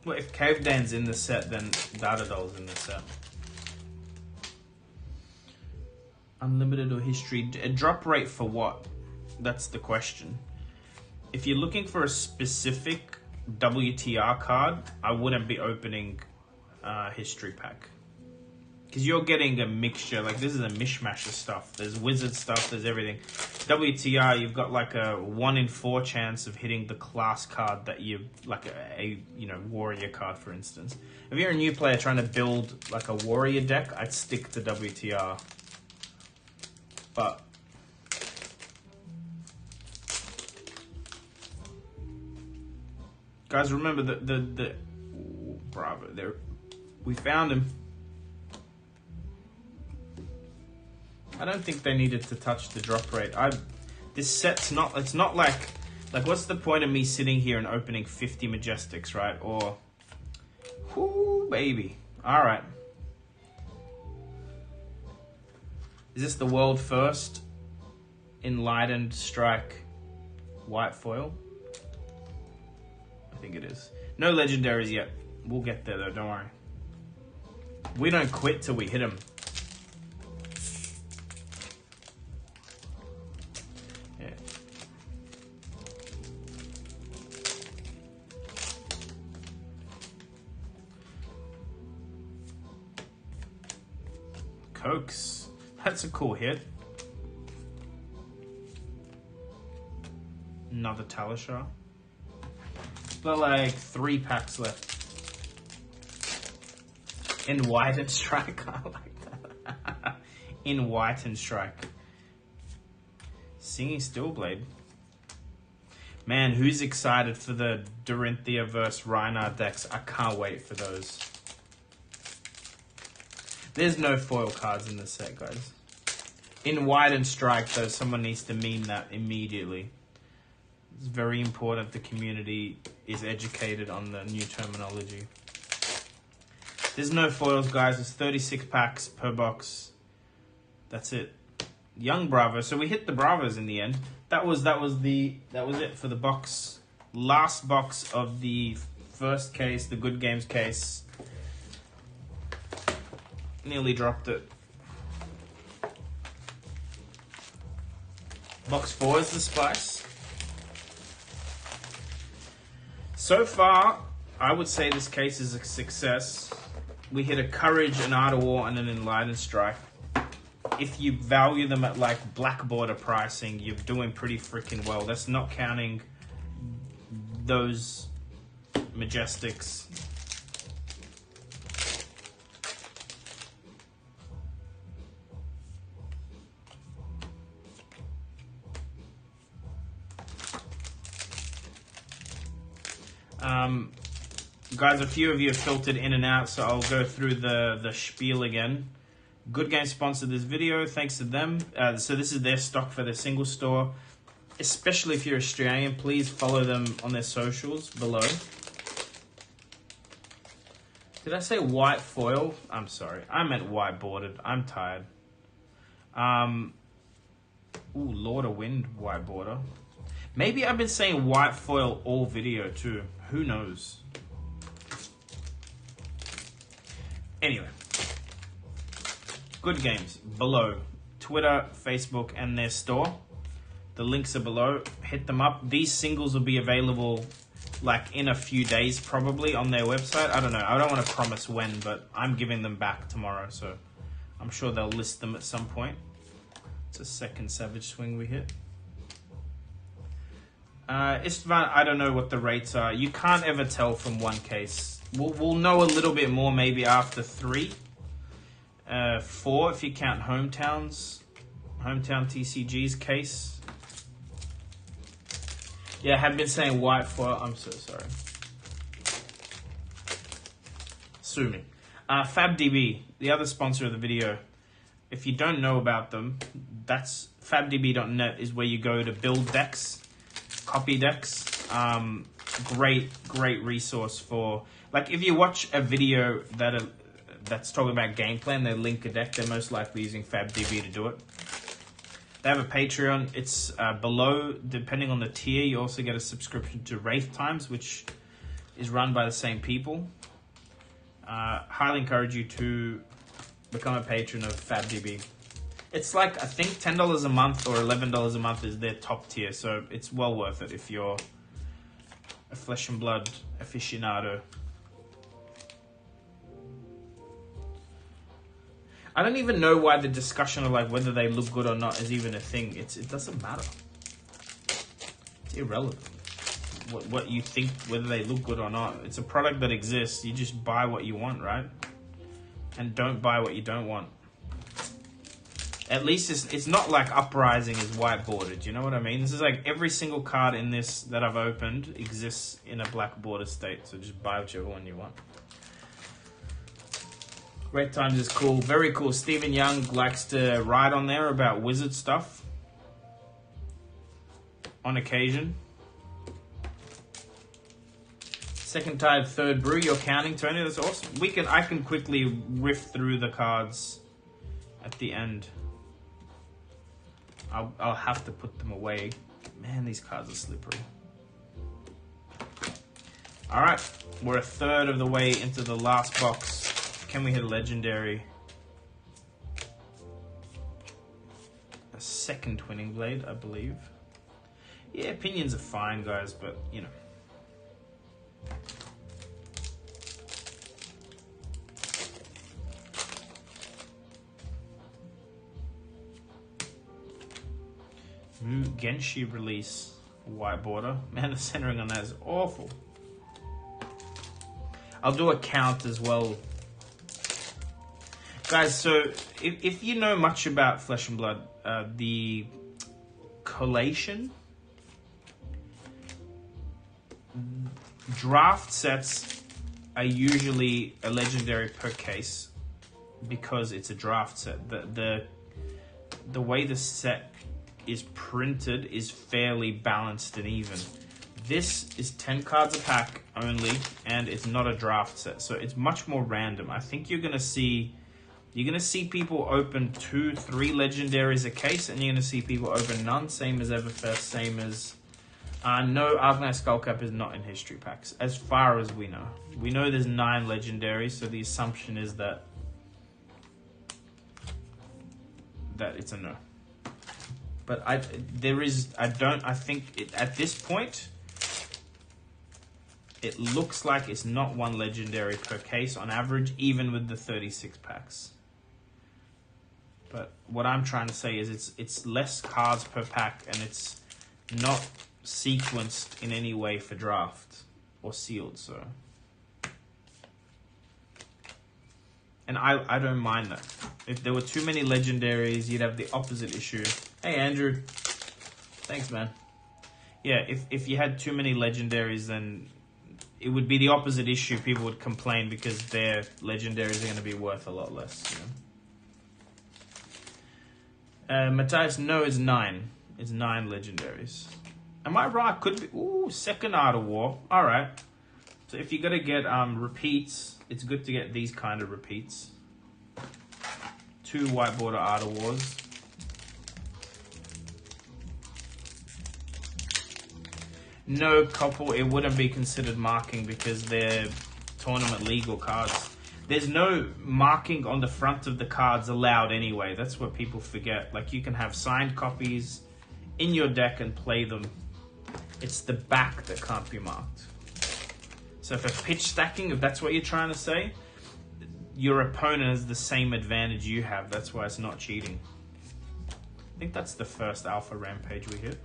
Well, if Cave Dan's in the set, then Datadol's in the set. Unlimited or history? A drop rate for what? That's the question. If you're looking for a specific WTR card, I wouldn't be opening history pack. Because you're getting a mixture, like this is a mishmash of stuff. There's wizard stuff, there's everything. WTR, you've got like a 1 in 4 chance of hitting the class card that you, like a you know, warrior card, for instance. If you're a new player trying to build like a warrior deck, I'd stick to WTR. But guys, remember the Bravo there. We found him. I don't think they needed to touch the drop rate. This set's not, it's not like what's the point of me sitting here and opening 50 Majestics, right? Or, whoo, baby. All right. Is this the world first Enlightened Strike white foil? I think it is. No legendaries yet. We'll get there though, don't worry. We don't quit till we hit them. Yeah. Cokes. That's a cool hit. Another Talishar. Got like 3 packs left. In white and strike, I like that. In white and strike. Singing Steelblade. Man, who's excited for the Dorinthia vs Reinhardt decks? I can't wait for those. There's no foil cards in the set, guys. In white and strike, though, someone needs to meme that immediately. It's very important the community is educated on the new terminology. There's no foils, guys. It's 36 packs per box. That's it. Young Bravo. So we hit the Bravos in the end. That was it for the box. Last box of the first case, the Good Games case. Nearly dropped it. Box 4 is the spice. So far, I would say this case is a success. We hit a Courage, an Art of War, and an Enlightened Strike. If you value them at like black border pricing, you're doing pretty freaking well. That's not counting those Majestics. Guys, a few of you have filtered in and out, so I'll go through the spiel again. Good Game sponsored this video, thanks to them. So this is their stock for their single store. Especially if you're Australian, please follow them on their socials below. Did I say white foil? I'm sorry, I meant white bordered. I'm tired. Ooh, Lord of Wind white border. Maybe I've been saying white foil all video too. Who knows? Anyway. Good Games below. Twitter, Facebook, and their store. The links are below. Hit them up. These singles will be available like in a few days probably on their website. I don't know. I don't want to promise when, but I'm giving them back tomorrow, so I'm sure they'll list them at some point. It's a second Savage Swing we hit. Istvan, I don't know what the rates are. You can't ever tell from one case. We'll know a little bit more maybe after 3. 4 if you count Hometown TCG's case. Yeah, I have been saying white foil. I'm so sorry. Sue me. FABDB, the other sponsor of the video. If you don't know about them, that's FABDB.net is where you go to build decks, copy decks. Great resource for, like, if you watch a video that's talking about gameplay and they link a deck, they're most likely using FABDB to do it. They have a Patreon. It's below, depending on the tier. You also get a subscription to Wraith Times, which is run by the same people. Highly encourage you to become a patron of FABDB. It's like, I think $10 a month or $11 a month is their top tier, so it's well worth it if you're a Flesh and Blood aficionado. I don't even know why the discussion of like whether they look good or not is even a thing. It doesn't matter. It's irrelevant. What you think, whether they look good or not. It's a product that exists. You just buy what you want, right? And don't buy what you don't want. At least it's not like Uprising is white bordered. You know what I mean? This is like every single card in this that I've opened exists in a black border state. So just buy whichever one you want. Great Times is cool. Very cool. Stephen Young likes to write on there about wizard stuff. On occasion. Second Tide, third brew. You're counting, Tony. That's awesome. I can quickly riff through the cards at the end. I'll have to put them away. Man, these cards are slippery. All right, we're a third of the way into the last box. Can we hit a legendary? A second Twinning Blade, I believe. Yeah, opinions are fine, guys, but you know. Genshi release, white border. Man, the centering on that is awful. I'll do a count as well. Guys, so if you know much about Flesh and Blood, the collation, draft sets are usually a legendary per case because it's a draft set. The way the set is printed is fairly balanced and even. This is 10 cards a pack only, and it's not a draft set, so it's much more random. I think you're gonna see people open 2-3 legendaries a case, and you're gonna see people open none. Same as Everfest, same as no, Arcanite Skullcap is not in history packs, as far as we know. We know there's 9 legendaries, so the assumption is that it's a no. But I think at this point, it looks like it's not 1 legendary per case on average, even with the 36 packs. But what I'm trying to say is it's less cards per pack, and it's not sequenced in any way for draft or sealed, so. And I don't mind that. If there were too many legendaries, you'd have the opposite issue. Hey, Andrew. Thanks, man. Yeah, if you had too many legendaries, then it would be the opposite issue. People would complain because their legendaries are going to be worth a lot less. You know? Matthias, no, it's 9. It's 9 legendaries. Am I right? Could be. Ooh, second Art of War. All right. So if you got to get repeats, it's good to get these kind of repeats. 2 white border Art of Wars. No, couple, it wouldn't be considered marking because they're tournament legal cards. There's no marking on the front of the cards allowed anyway. That's what people forget. Like, you can have signed copies in your deck and play them. It's the back that can't be marked. So for pitch stacking, if that's what you're trying to say, your opponent has the same advantage you have. That's why it's not cheating. I think that's the first alpha rampage we hit.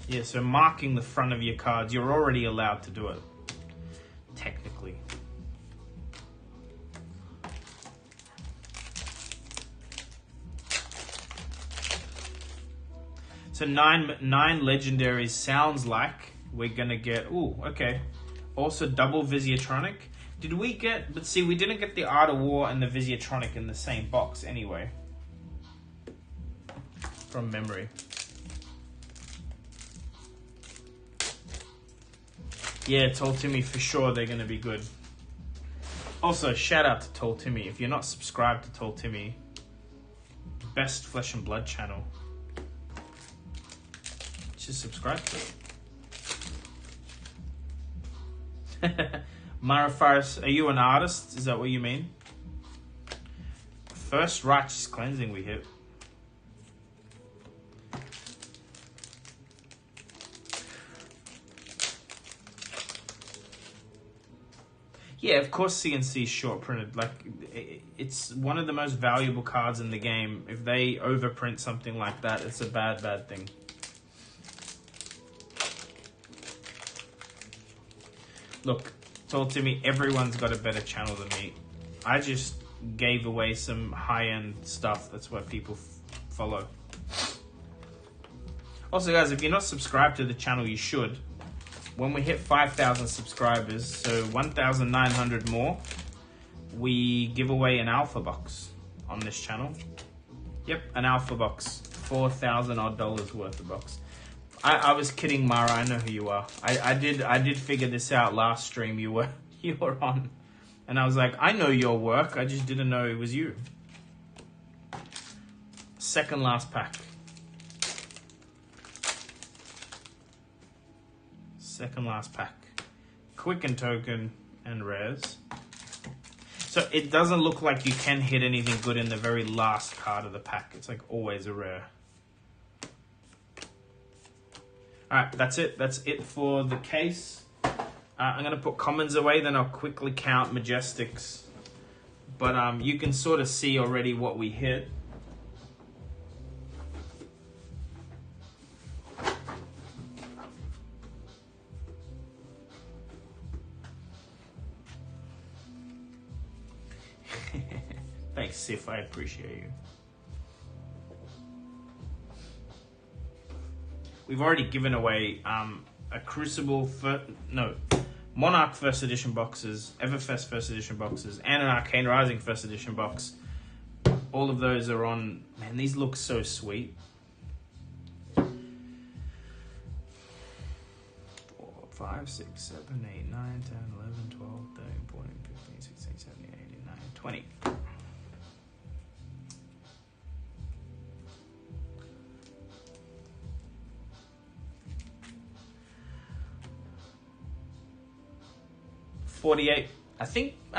Yeah, so marking the front of your cards, you're already allowed to do it, technically. So nine legendaries sounds like we're gonna get, ooh, okay. Also double Visiatronic. Did we get, but see, we didn't get the Art of War and the Visiatronic in the same box anyway. From memory. Yeah, Tall Timmy, for sure they're gonna be good. Also, shout out to Tall Timmy. If you're not subscribed to Tall Timmy, best Flesh and Blood channel. Just subscribe to it. Mara Faris, are you an artist? Is that what you mean? First Righteous Cleansing we hit. Yeah, of course CNC is short printed. Like, it's one of the most valuable cards in the game. If they overprint something like that, it's a bad thing. Look, Tall Timmy, everyone's got a better channel than me. I just gave away some high-end stuff. That's what people follow. Also, guys, if you're not subscribed to the channel, you should. When we hit 5,000 subscribers, so 1,900 more, we give away an alpha box on this channel. Yep, an alpha box. $4,000 odd worth of box. I was kidding, Mara. I know who you are. I did figure this out last stream you were on, and I was like, I know your work. I just didn't know it was you. Second last pack. Second last pack. Quicken token and rares. So it doesn't look like you can hit anything good in the very last card of the pack. It's like always a rare. Alright, that's it. That's it for the case. I'm going to put commons away, then I'll quickly count Majestics. But you can sort of see already what we hit. Thanks, Sif. I appreciate you. We've already given away a Crucible, Monarch First Edition boxes, Everfest First Edition boxes, and an Arcane Rising First Edition box. All of those are on. Man, these look so sweet. 4, 5, 6, 7, 8, 9, 10, 11, 12, 13, 14, 15, 16, 17, 18, 19, 20. $48. I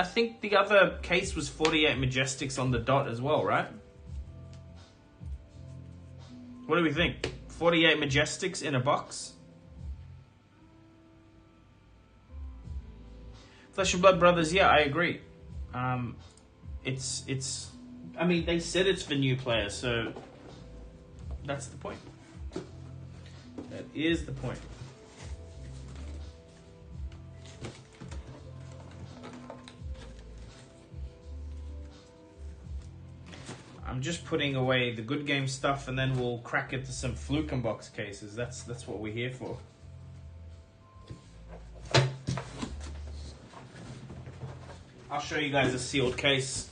think the other case was 48 Majestics on the dot as well, right? What do we think? 48 Majestics in a box? Flesh and Blood Brothers, yeah, I agree. It's I mean, they said it's for new players, so that's the point. That is the point. I'm just putting away the good game stuff, and then we'll crack into some Fluke and box cases. That's what we're here for. I'll show you guys a sealed case.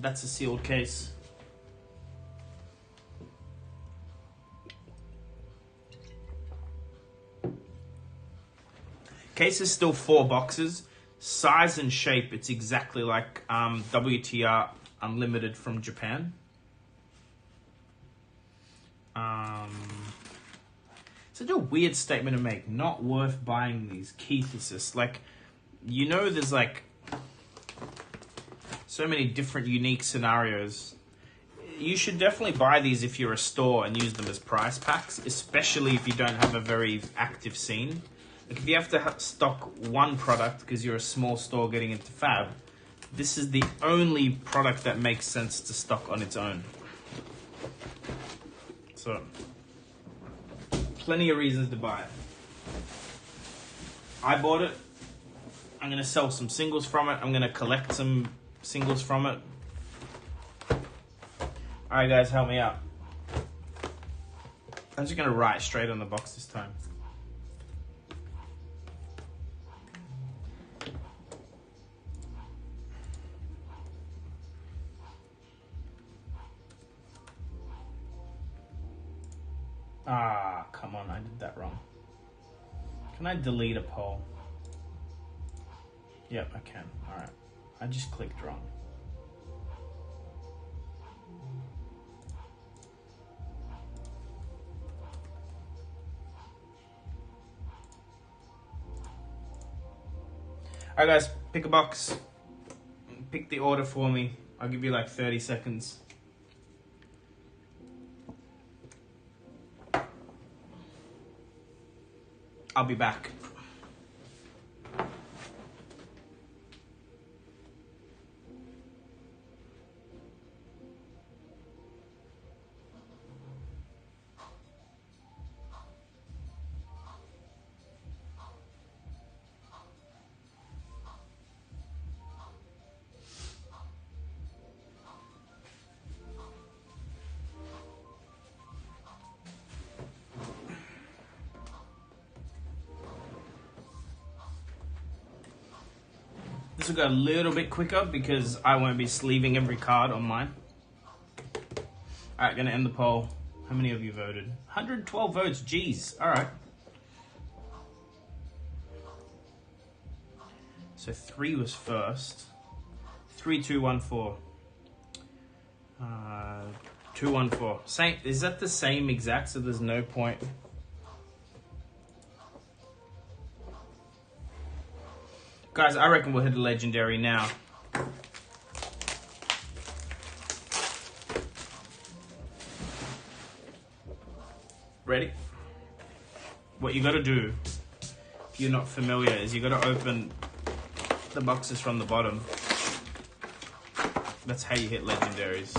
That's a sealed case. Case is still 4 boxes. Size and shape, it's exactly like WTR Unlimited from Japan. Such a weird statement to make. Not worth buying these. Keith is just like, you know, there's like So many different unique scenarios. You should definitely buy these if you're a store and use them as prize packs, especially if you don't have a very active scene. Like if you have to stock one product because you're a small store getting into Fab, this is the only product that makes sense to stock on its own. So, plenty of reasons to buy it. I bought it. I'm going to sell some singles from it. I'm going to collect some singles from it. Alright guys, help me out. I'm just going to write straight on the box this time. Ah, come on, I did that wrong. Can I delete a poll? Yep, I can. Alright. I just clicked wrong. Alright guys, pick a box. Pick the order for me. I'll give you like 30 seconds. I'll be back. This will go a little bit quicker because I won't be sleeving every card on mine. Alright, gonna end the poll. How many of you voted? 112 votes, jeez. Alright. So 3 was first. 3, 2, 1, 4. 2, 1, 4. Same, is that the same exact, so there's no point? Guys, I reckon we'll hit a legendary now. Ready? What you gotta do, if you're not familiar, is you gotta open the boxes from the bottom. That's how you hit legendaries.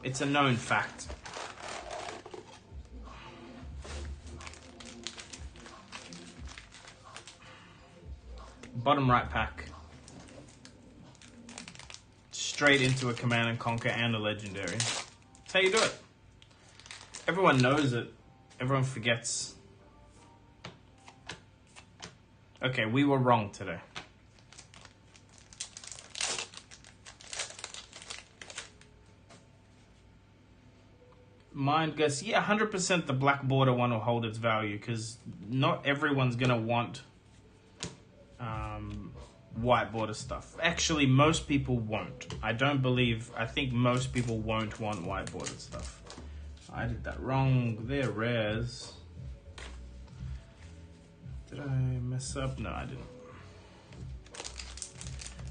It's a known fact. Bottom right pack. Straight into a Command and Conquer and a legendary. That's how you do it. Everyone knows it. Everyone forgets. Okay, we were wrong today. Mine goes, yeah, 100% the black border one will hold its value because not everyone's going to want white border stuff. Actually, most people won't. I think most people won't want white border stuff. I did that wrong. They're rares. Did I mess up? No, I didn't.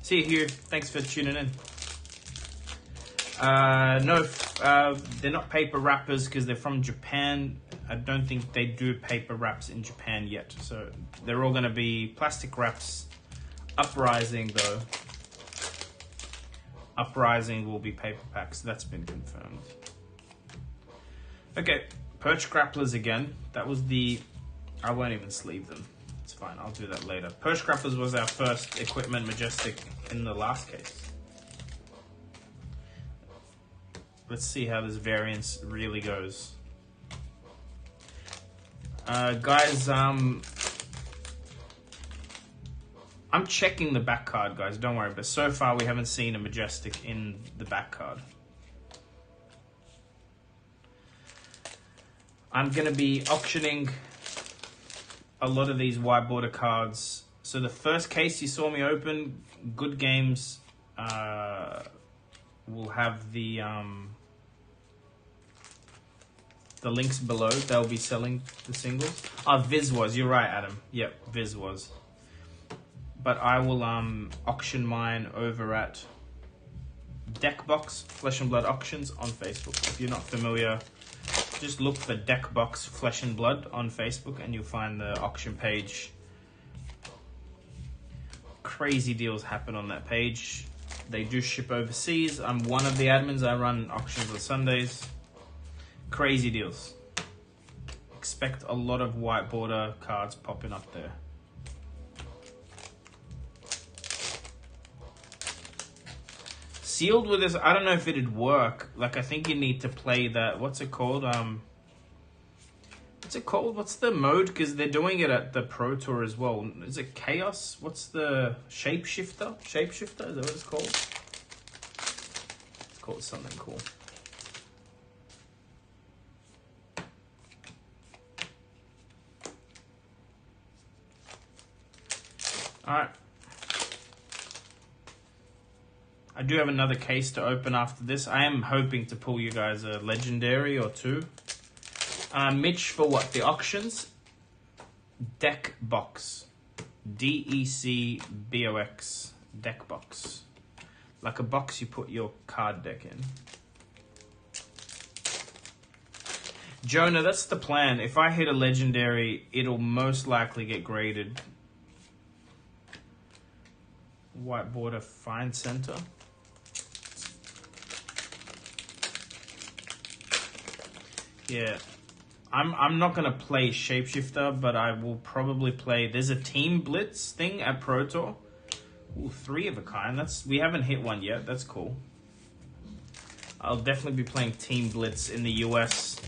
See you here. Thanks for tuning in. No, they're not paper wrappers because they're from Japan. I don't think they do paper wraps in Japan yet. So they're all going to be plastic wraps. Uprising, though. Uprising will be paper packs. That's been confirmed. Okay, Perch Grapplers again. That was the... I won't even sleeve them. It's fine, I'll do that later. Perch Grapplers was our first equipment majestic in the last case. Let's see how this variance really goes. Guys, I'm checking the back card, guys. Don't worry. But so far, we haven't seen a majestic in the back card. I'm going to be auctioning a lot of these white border cards. So the first case you saw me open, Good Games, will have the links below. They'll be selling the singles. Oh, Viz was. You're right, Adam. Yep, Viz was. but I will auction mine over at Deckbox Flesh and Blood Auctions on Facebook. If you're not familiar, just look for Deckbox Flesh and Blood on Facebook and you'll find the auction page. Crazy deals happen on that page. They do ship overseas. I'm one of the admins. I run auctions on Sundays. Crazy deals. Expect a lot of white border cards popping up there. Sealed with this, I don't know if it'd work. Like, I think you need to play that, what's it called? What's it called? What's the mode? Because they're doing it at the Pro Tour as well. Is it Chaos? What's the Shapeshifter? Shapeshifter? Is that what it's called? It's called something cool. Alright. I do have another case to open after this. I am hoping to pull you guys a legendary or two. Mitch, for what? The auctions? Deck box. DECBOX. Deck box. Like a box you put your card deck in. Jonah, that's the plan. If I hit a legendary, it'll most likely get graded. White border fine center. Yeah. I'm not gonna play Shapeshifter, but I will probably play. There's a Team Blitz thing at Pro Tour. Ooh, 3 of a kind. We haven't hit one yet. That's cool. I'll definitely be playing Team Blitz in the US.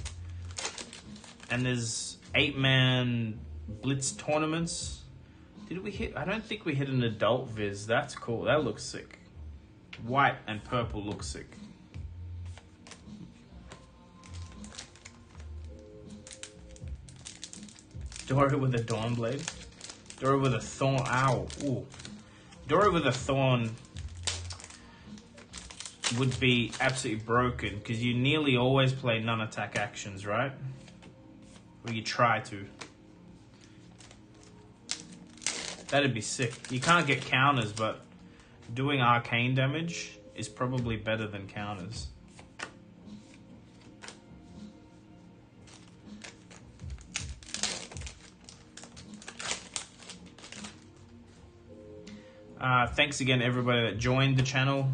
And there's 8-man Blitz tournaments. Did we hit? I don't think we hit an adult Viz. That's cool. That looks sick. White and purple looks sick. Dora with a Dawn Blade. Dora with a Thorn. Ow. Ooh. Dora with a Thorn would be absolutely broken because you nearly always play non-attack actions, right? Or you try to. That'd be sick. You can't get counters, but doing arcane damage is probably better than counters. Thanks again, everybody that joined the channel.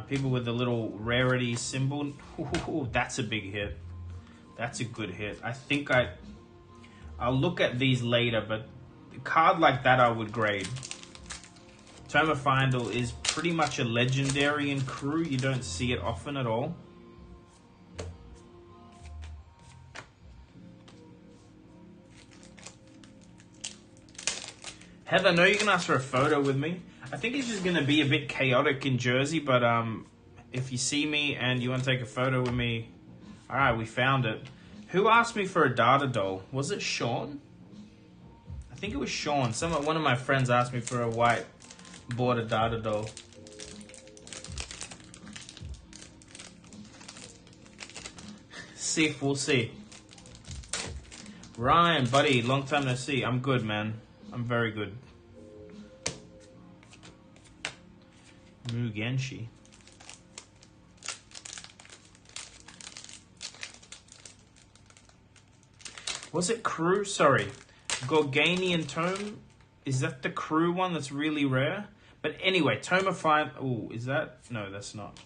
People with the little rarity symbol. Ooh, that's a big hit. That's a good hit. I think I'll look at these later, but a card like that I would grade. Tome of Findle is pretty much a legendary in crew. You don't see it often at all. Heather, I know you can ask for a photo with me. I think it's just going to be a bit chaotic in Jersey, but if you see me and you want to take a photo with me, all right, we found it. Who asked me for a data doll? Was it Sean? I think it was Sean. One of my friends asked me for a white border data doll. See, we'll see. Ryan, buddy, long time no see. I'm good, man. I'm very good. Mugenshi. Was it crew? Sorry. Gorganian Tome. Is that the crew one that's really rare? But anyway, Tome of Find... Oh, is that... No, that's not.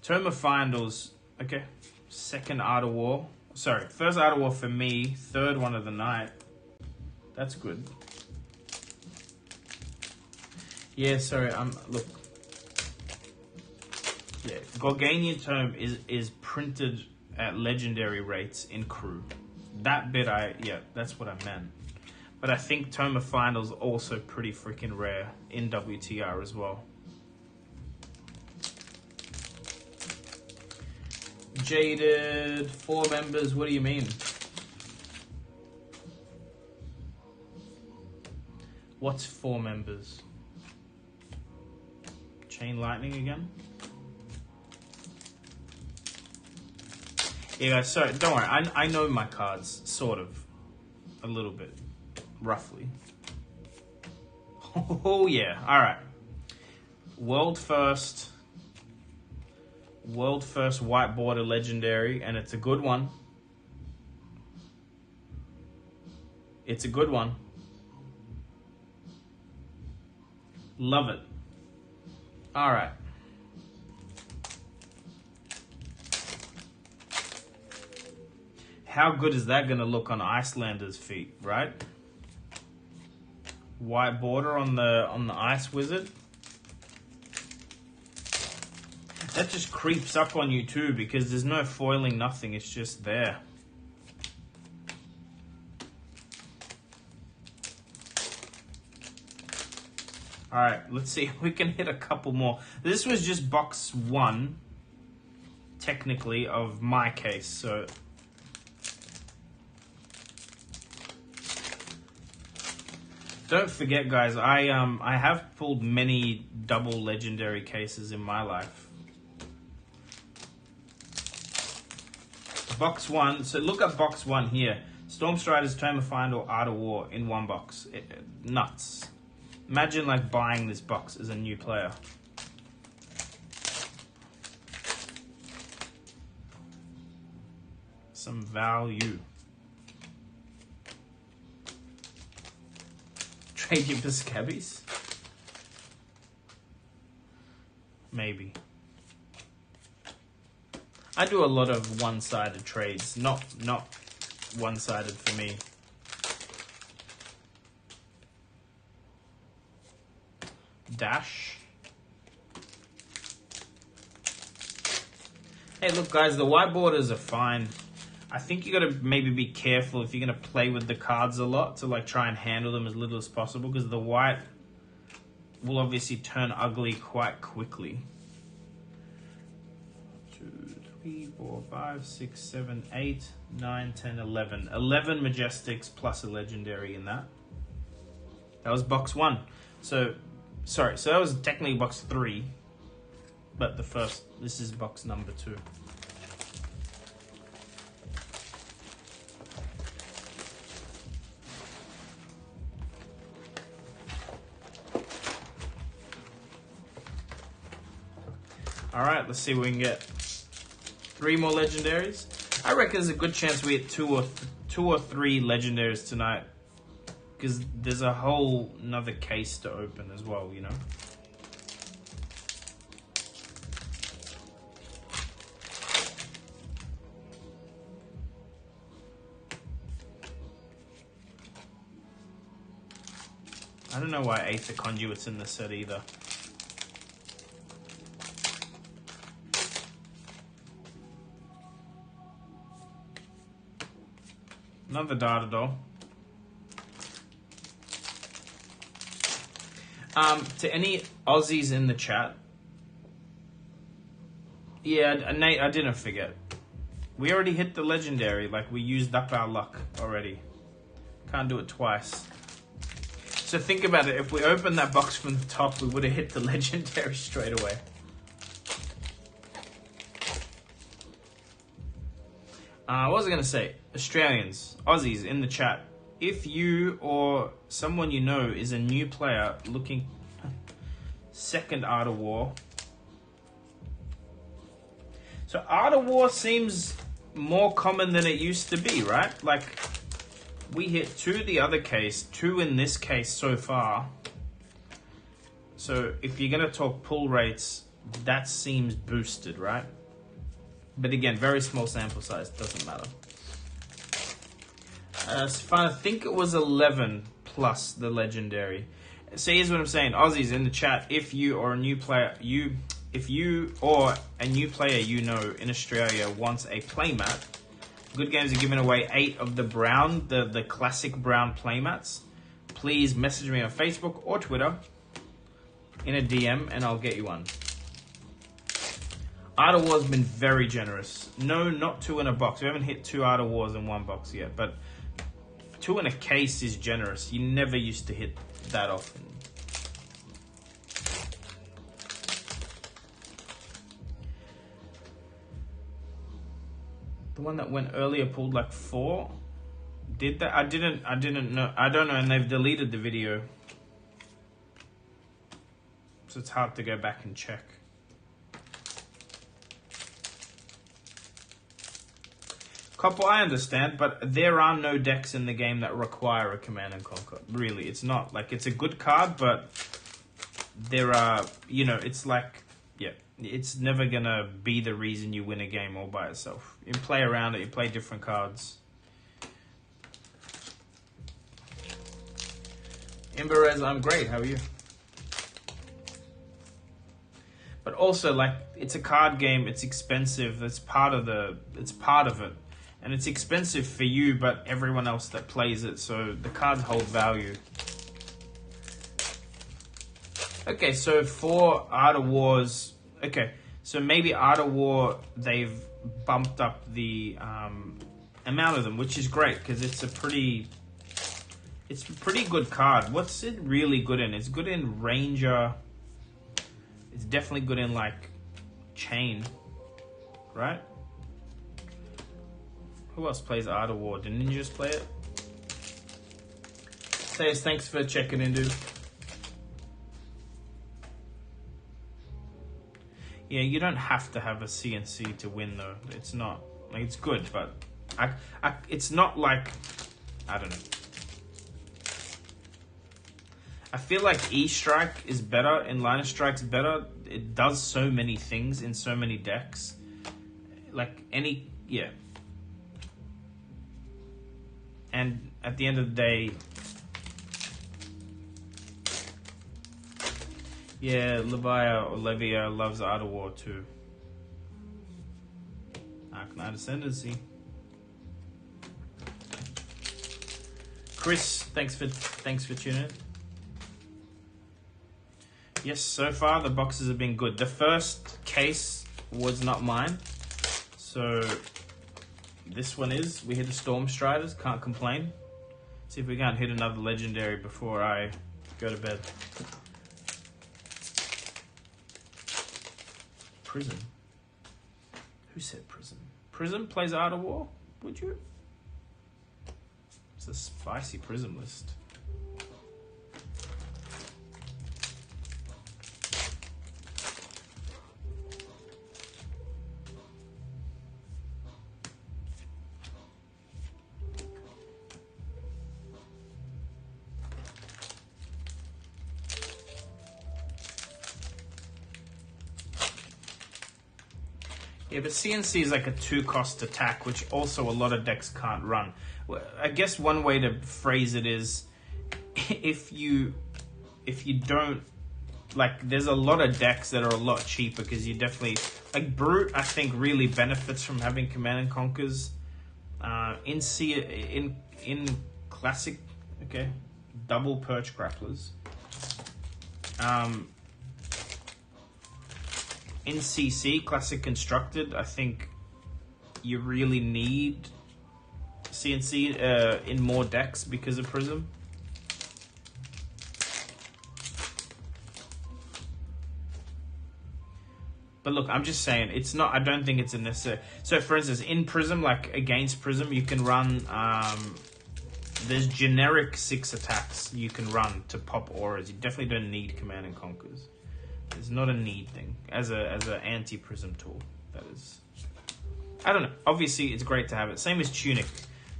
Tome of Findles. Okay. Second Art of War. Sorry. First Art of War for me. Third one of the night. That's good. Yeah, sorry. Look. Yeah. Gorganian Tome is printed at legendary rates in crew. That bit yeah, that's what I meant. But I think Tome of Findle's also pretty freaking rare in WTR as well. Jaded, 4 members, what do you mean? What's 4 members? Chain Lightning again? Yeah, guys, sorry, don't worry. I know my cards, sort of. A little bit. Roughly. Oh yeah, alright. World first white border legendary, and it's a good one. It's a good one. Love it. Alright. How good is that going to look on Icelander's feet, right? White border on the Ice Wizard. That just creeps up on you too, because there's no foiling, nothing. It's just there. Alright, let's see if we can hit a couple more. This was just box 1, technically, of my case, so... Don't forget, guys, I have pulled many double legendary cases in my life. Box 1, so look at box 1 here. Stormstrider's Tome of Find or Art of War in one box. Nuts. Imagine like buying this box as a new player. Some value. Trade you for Scabbies? Maybe. I do a lot of one-sided trades, not one-sided for me. Dash. Hey, look, guys, the white borders are fine. I think you gotta maybe be careful if you're gonna play with the cards a lot to like try and handle them as little as possible, because the white will obviously turn ugly quite quickly. 2, 3, 4, 5, 6, 7, 8, 9, 10, 11. 11 Majestics plus a legendary in that. That was box 1. So, sorry, so that was technically box 3. But this is box number 2. Alright, let's see if we can get 3 more legendaries. I reckon there's a good chance we hit two or three legendaries tonight, because there's a whole another case to open as well, you know. I don't know why 8 are conduits in the set either. Another data doll. To any Aussies in the chat, yeah, Nate, I didn't forget. We already hit the legendary, like we used up our luck already. Can't do it twice. So think about it, if we opened that box from the top, we would have hit the legendary straight away. What was I going to say? Australians, Aussies in the chat. If you or someone you know is a new player looking second Art of War. So Art of War seems more common than it used to be, right? Like we hit 2 the other case, 2 in this case so far. So if you're going to talk pull rates, that seems boosted, right? But again, very small sample size, doesn't matter. So I think it was 11 plus the legendary. So here's what I'm saying, Aussies in the chat. If you or a new player, if you or a new player you know in Australia wants a playmat, Good Games are giving away 8 of the brown, the classic brown playmats. Please message me on Facebook or Twitter in a DM, and I'll get you one. Art of War's been very generous. No, not 2 in a box. We haven't hit 2 Art of Wars in one box yet, but 2 in a case is generous. You never used to hit that often. The one that went earlier pulled like 4. Did that? I didn't know. I don't know, and they've deleted the video. so it's hard to go back and check. Couple, I understand, but there are no decks in the game that require a Command and Conquer. Really, it's not. Like, it's a good card, but there are, you know, it's like, yeah, it's never gonna be the reason you win a game all by itself. You play around it, you play different cards. Imberez, I'm great, how are you? But also, like, it's a card game, it's expensive, it's part of it. And it's expensive for you, but everyone else that plays it, so the cards hold value. Okay, so for Art of Wars, okay, so maybe Art of War, they've bumped up the amount of them, which is great, because it's a pretty good card. What's it really good in? It's good in Ranger. It's definitely good in, like, Chain, right? Who else plays Art of War? Did Ninjas play it? Sayers, thanks for checking in, dude. Yeah, you don't have to have a CNC to win, though. It's not. Like, it's good, but it's not like, I don't know. I feel like E-Strike is better and Line of Strike's better. It does so many things in so many decks. Like, yeah. And at the end of the day, yeah, Olivia loves Art of War too. Arknight Ascendancy. Chris, thanks for tuning in. Yes, so far the boxes have been good. The first case was not mine, so this one is. We hit the Storm Striders, can't complain. See if we can't hit another legendary before I go to bed. Prism? Who said Prism? Prism plays Art of War? Would you? It's a spicy Prism list. Yeah, but CNC is like a 2-cost attack, which also a lot of decks can't run. Well, I guess one way to phrase it is, if you don't, like, there's a lot of decks that are a lot cheaper because you definitely, like, Brute, I think, really benefits from having Command and Conquers. In Classic, okay, double Perch Grapplers. In CC, Classic Constructed, I think you really need CNC in more decks because of Prism. But look, I'm just saying, it's not, I don't think it's a necessary. So for instance, in Prism, like against Prism, you can run, there's generic 6 attacks you can run to pop auras. You definitely don't need Command and Conquers. It's not a need thing as a anti-Prism tool. That is, I don't know. Obviously, it's great to have it. Same as Tunic.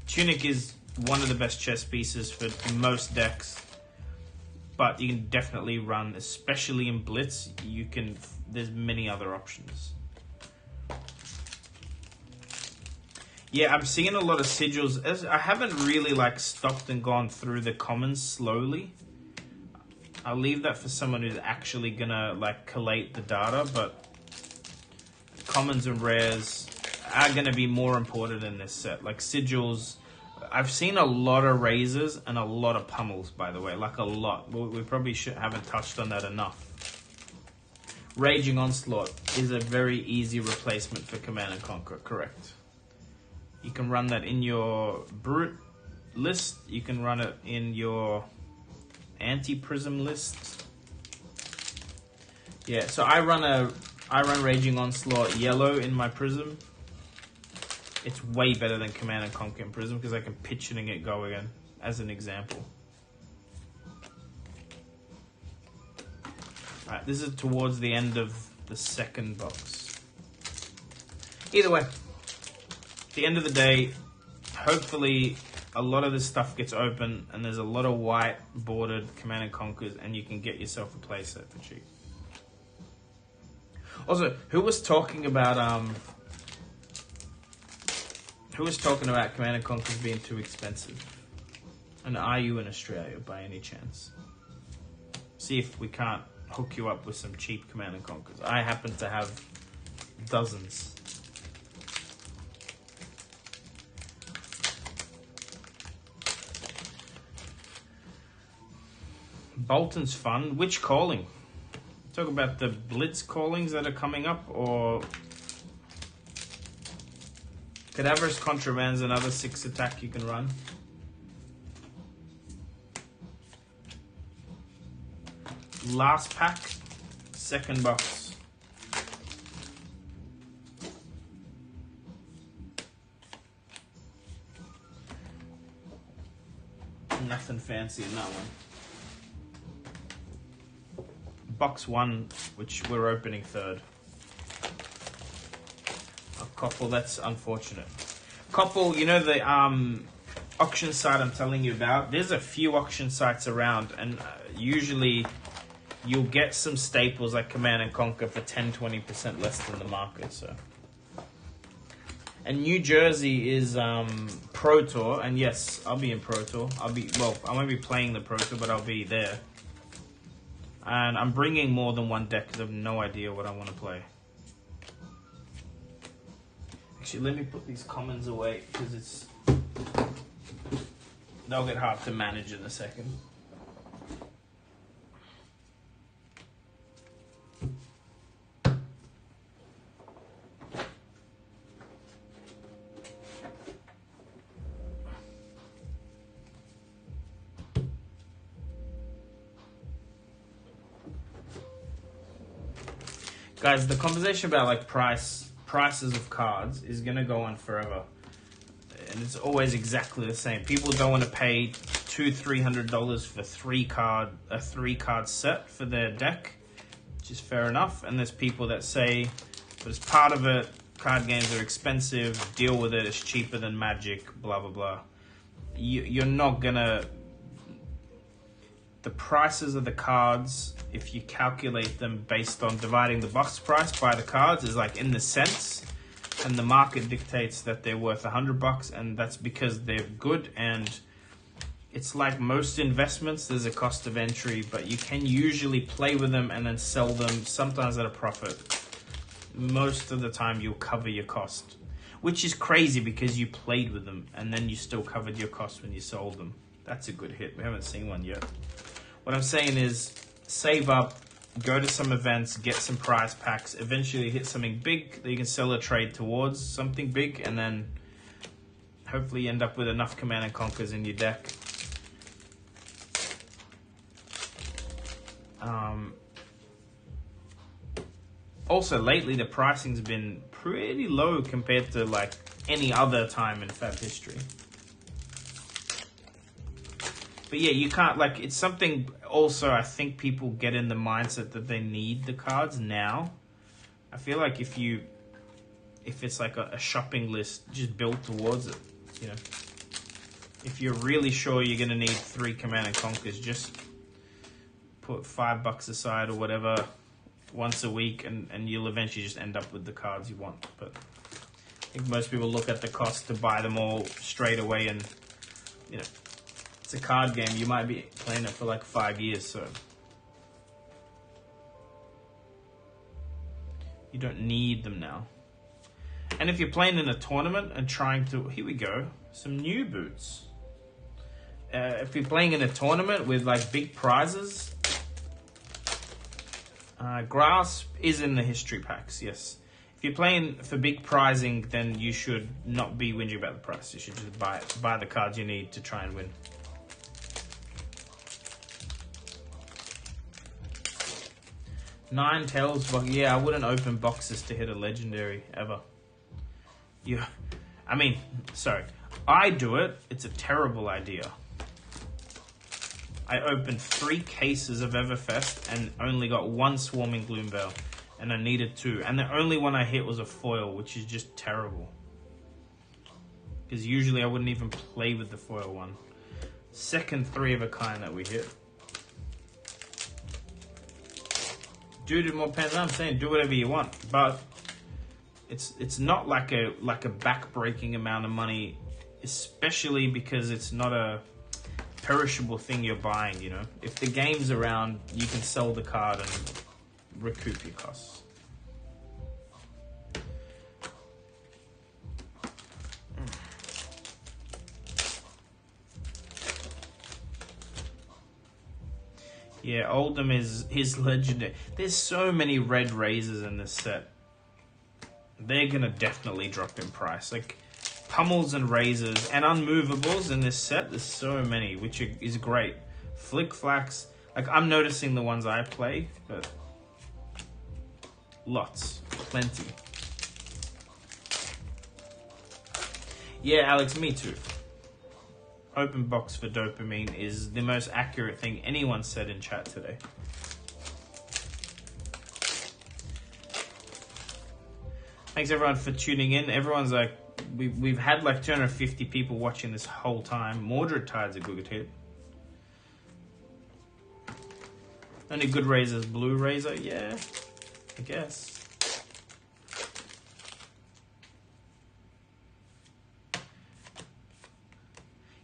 Tunic is one of the best chess pieces for most decks, but you can definitely run, especially in Blitz. You can. There's many other options. Yeah, I'm seeing a lot of sigils. I haven't really like stopped and gone through the commons slowly. I'll leave that for someone who's actually gonna like collate the data, but commons and rares are gonna be more important in this set. Like sigils, I've seen a lot of razors and a lot of pummels, by the way, like a lot. We probably haven't touched on that enough. Raging Onslaught is a very easy replacement for Command and Conquer, correct? You can run that in your Brute list, you can run it in your anti-Prism list. Yeah, so I run Raging Onslaught yellow in my Prism. It's way better than Command and Conquer in Prism because I can pitch it and get go again, as an example. Alright, this is towards the end of the second box. Either way, at the end of the day, hopefully a lot of this stuff gets open and there's a lot of white bordered Command & Conquers and you can get yourself a playset for cheap. Also, who was talking about Command & Conquers being too expensive? And are you in Australia by any chance? See if we can't hook you up with some cheap Command & Conquers. I happen to have dozens. Bolton's fun. Which calling? Talk about the blitz callings that are coming up, or Cadaverous Contraband's another 6 attack you can run. Last pack, second box. Nothing fancy in that one. Box 1, which we're opening third. A couple, that's unfortunate. Couple, you know the auction site I'm telling you about? There's a few auction sites around, and usually you'll get some staples like Command & Conquer for 10-20% less than the market. So, and New Jersey is Pro Tour, and yes, I'll be in Pro Tour. I won't be playing the Pro Tour, but I'll be there. And I'm bringing more than one deck because I have no idea what I want to play. Actually, let me put these commons away because they'll get hard to manage in a second. Guys, the conversation about like prices of cards is gonna go on forever, and it's always exactly the same. People don't want to pay $200-300 for a 3-card set for their deck, which is fair enough. And there's people that say, but as part of it, card games are expensive. Deal with it. It's cheaper than Magic. Blah blah blah. You're not gonna. The prices of the cards, if you calculate them based on dividing the box price by the cards, is like in the cents, and the market dictates that they're worth $100, and that's because they're good. And it's like most investments, there's a cost of entry, but you can usually play with them and then sell them, sometimes at a profit. Most of the time you'll cover your cost, which is crazy because you played with them and then you still covered your cost when you sold them. That's a good hit. We haven't seen one yet. What I'm saying is save up, go to some events, get some prize packs, eventually hit something big that you can sell a trade towards something big, and then hopefully you end up with enough Command & Conquers in your deck. Also, lately the pricing's been pretty low compared to like any other time in Fab history. But yeah, you can't, like, it's something also I think people get in the mindset that they need the cards now. I feel like if it's like a shopping list, just build towards it, you know. If you're really sure you're going to need 3 Command & Conquers, just put $5 aside or whatever once a week, and you'll eventually just end up with the cards you want. But I think most people look at the cost to buy them all straight away, and, you know, it's a card game. You might be playing it for like 5 years, so you don't need them now. And if you're playing in a tournament and trying to, here we go, some new boots. If you're playing in a tournament with like big prizes, Grasp is in the history packs, yes. If you're playing for big prizing, then you should not be whinging about the price. You should just buy the cards you need to try and win. Nine Tails, but yeah, I wouldn't open boxes to hit a legendary ever. I do it. It's a terrible idea. I opened 3 cases of Everfest and only got 1 Swarming Gloomveil. And I needed 2. And the only one I hit was a foil, which is just terrible. Because usually I wouldn't even play with the foil one. Second 3 of a kind that we hit. Do more pens. I'm saying do whatever you want. But it's not like a back-breaking amount of money. Especially because it's not a perishable thing you're buying, you know. If the game's around, you can sell the card and recoup your costs. Yeah, Oldham is legendary. There's so many red razors in this set. They're gonna definitely drop in price. Like pummels and razors and unmovables in this set, there's so many, which is great. Flick Flacks, like I'm noticing the ones I play, but lots, plenty. Yeah, Alex, me too. Open box for dopamine is the most accurate thing anyone said in chat today. Thanks everyone for tuning in. Everyone's like, we've had like 250 people watching this whole time. Mordred Tide's a good hit. Only good razors, blue razor, yeah, I guess.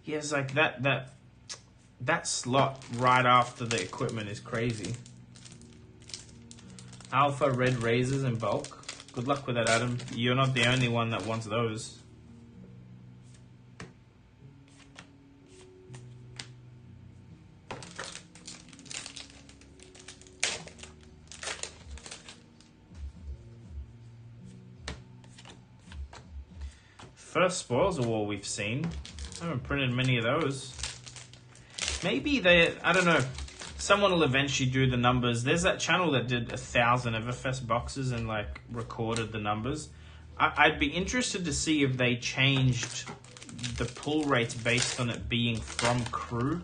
Yeah, it's like that slot right after the equipment is crazy. Alpha red razors in bulk. Good luck with that, Adam. You're not the only one that wants those. First Spoils War we've seen. I haven't printed many of those. Maybe I don't know. Someone will eventually do the numbers. There's that channel that did 1,000 Everfest boxes and like recorded the numbers. I'd be interested to see if they changed the pull rates based on it being from crew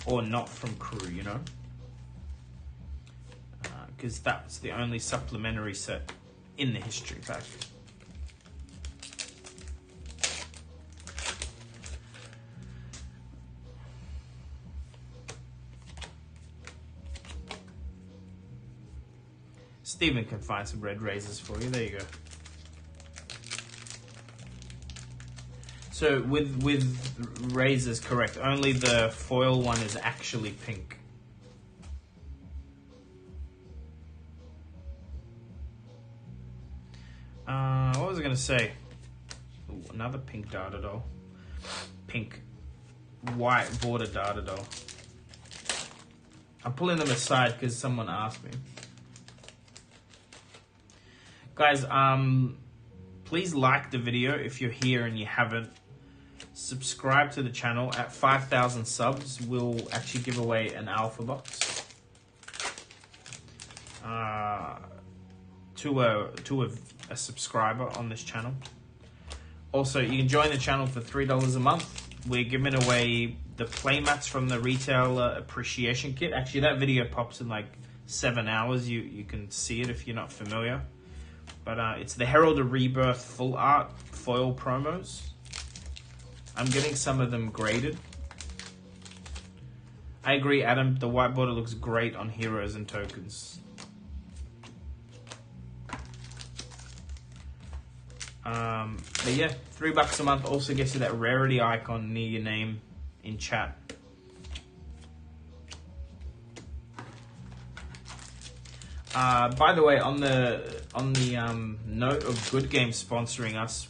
or not from crew, you know? Because that's the only supplementary set in the history pack. Steven can find some red razors for you. There you go. So with razors, correct. Only the foil one is actually pink. What was I gonna say? Ooh, another pink Data Doll. Pink, white border Data Doll. I'm pulling them aside because someone asked me. Guys, please like the video if you're here and you haven't. Subscribe to the channel. At 5,000 subs, we'll actually give away an alpha box to a subscriber on this channel. Also, you can join the channel for $3 a month. We're giving away the playmats from the retail appreciation kit. Actually, that video pops in like 7 hours. You can see it if you're not familiar. But it's the Herald of Rebirth full art foil promos. I'm getting some of them graded. I agree, Adam. The white border looks great on heroes and tokens. But yeah, $3 a month also gets you that rarity icon near your name in chat. By the way, on the note of Good Games sponsoring us,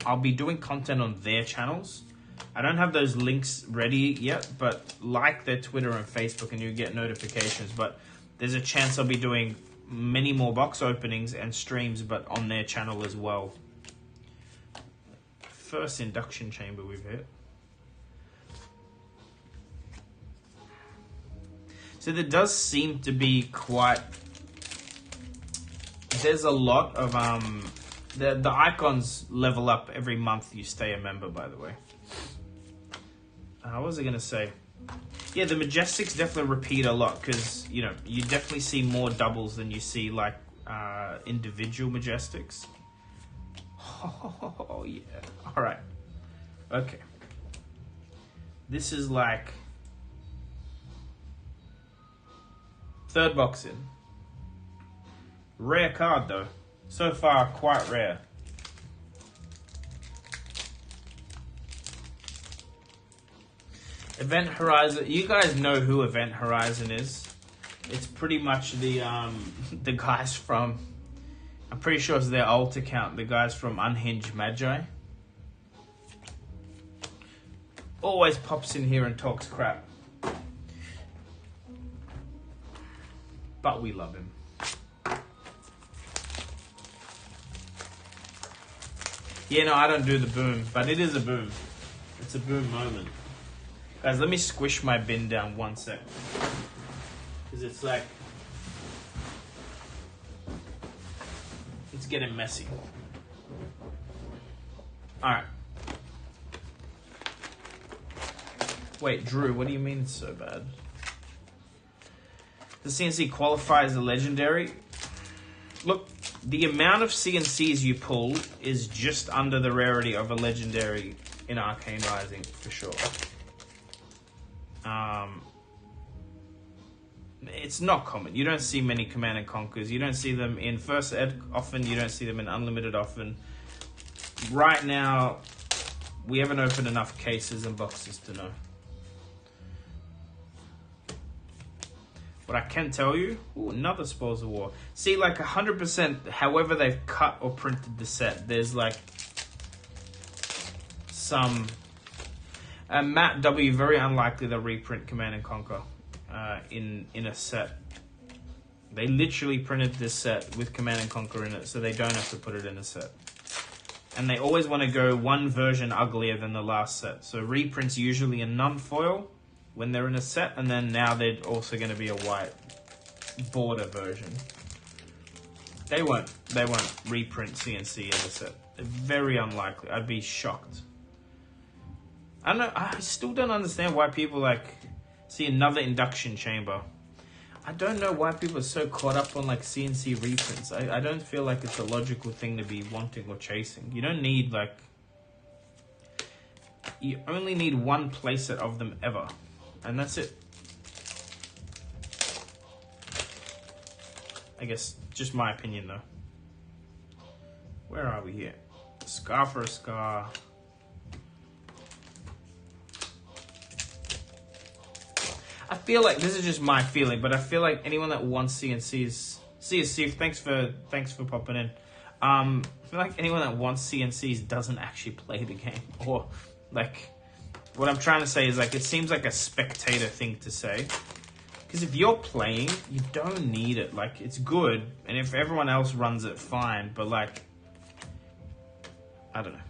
I'll be doing content on their channels. I don't have those links ready yet, but like their Twitter and Facebook and you get notifications. But there's a chance I'll be doing many more box openings and streams, but on their channel as well. First induction chamber we've hit. So there does seem to be quite... There's a lot of... The icons level up every month you stay a member, by the way. What was I gonna say? Yeah, the Majestics definitely repeat a lot because, you know, you definitely see more doubles than you see, like, individual Majestics. Oh, yeah. Alright. Okay. This is like... third box in. Rare card, though. So far, quite rare. Event Horizon. You guys know who Event Horizon is. It's pretty much the guys from... I'm pretty sure it's their alt account. The guys from Unhinged Magi. Always pops in here and talks crap. But we love him. Yeah, no, I don't do the boom. But it is a boom. It's a boom moment. Guys, let me squish my bin down 1 sec. Because it's like... it's getting messy. Alright. Wait, Drew, what do you mean it's so bad? The CNC qualifies a legendary. Look, the amount of CNCs you pull is just under the rarity of a legendary in Arcane Rising, for sure. It's not common. You don't see many Command and Conquers. You don't see them in First Ed often. You don't see them in Unlimited often. Right now, we haven't opened enough cases and boxes to know. But I can tell you, ooh, another Spoils of War. See, like 100%, however they've cut or printed the set, there's like some... Matt W, very unlikely they'll reprint Command and Conquer in a set. They literally printed this set with Command and Conquer in it, so they don't have to put it in a set. And they always want to go one version uglier than the last set. So reprints usually a non-foil when they're in a set, and then now they're also going to be a white border version. They won't reprint CNC in a set. They're very unlikely. I'd be shocked. I don't know. I still don't understand why people like see another induction chamber. I don't know why people are so caught up on like CNC reprints. I don't feel like it's a logical thing to be wanting or chasing. You don't need like... you only need one playset of them ever. And that's it. I guess, just my opinion though. Where are we here? Scar for a scar. I feel like, this is just my feeling, but I feel like anyone that wants CNCs... See you, Steve. Thanks for popping in. I feel like anyone that wants CNCs doesn't actually play the game. Or, like... what I'm trying to say is, like, it seems like a spectator thing to say. Because if you're playing, you don't need it. Like, it's good, and if everyone else runs it, fine. But, like... I don't know.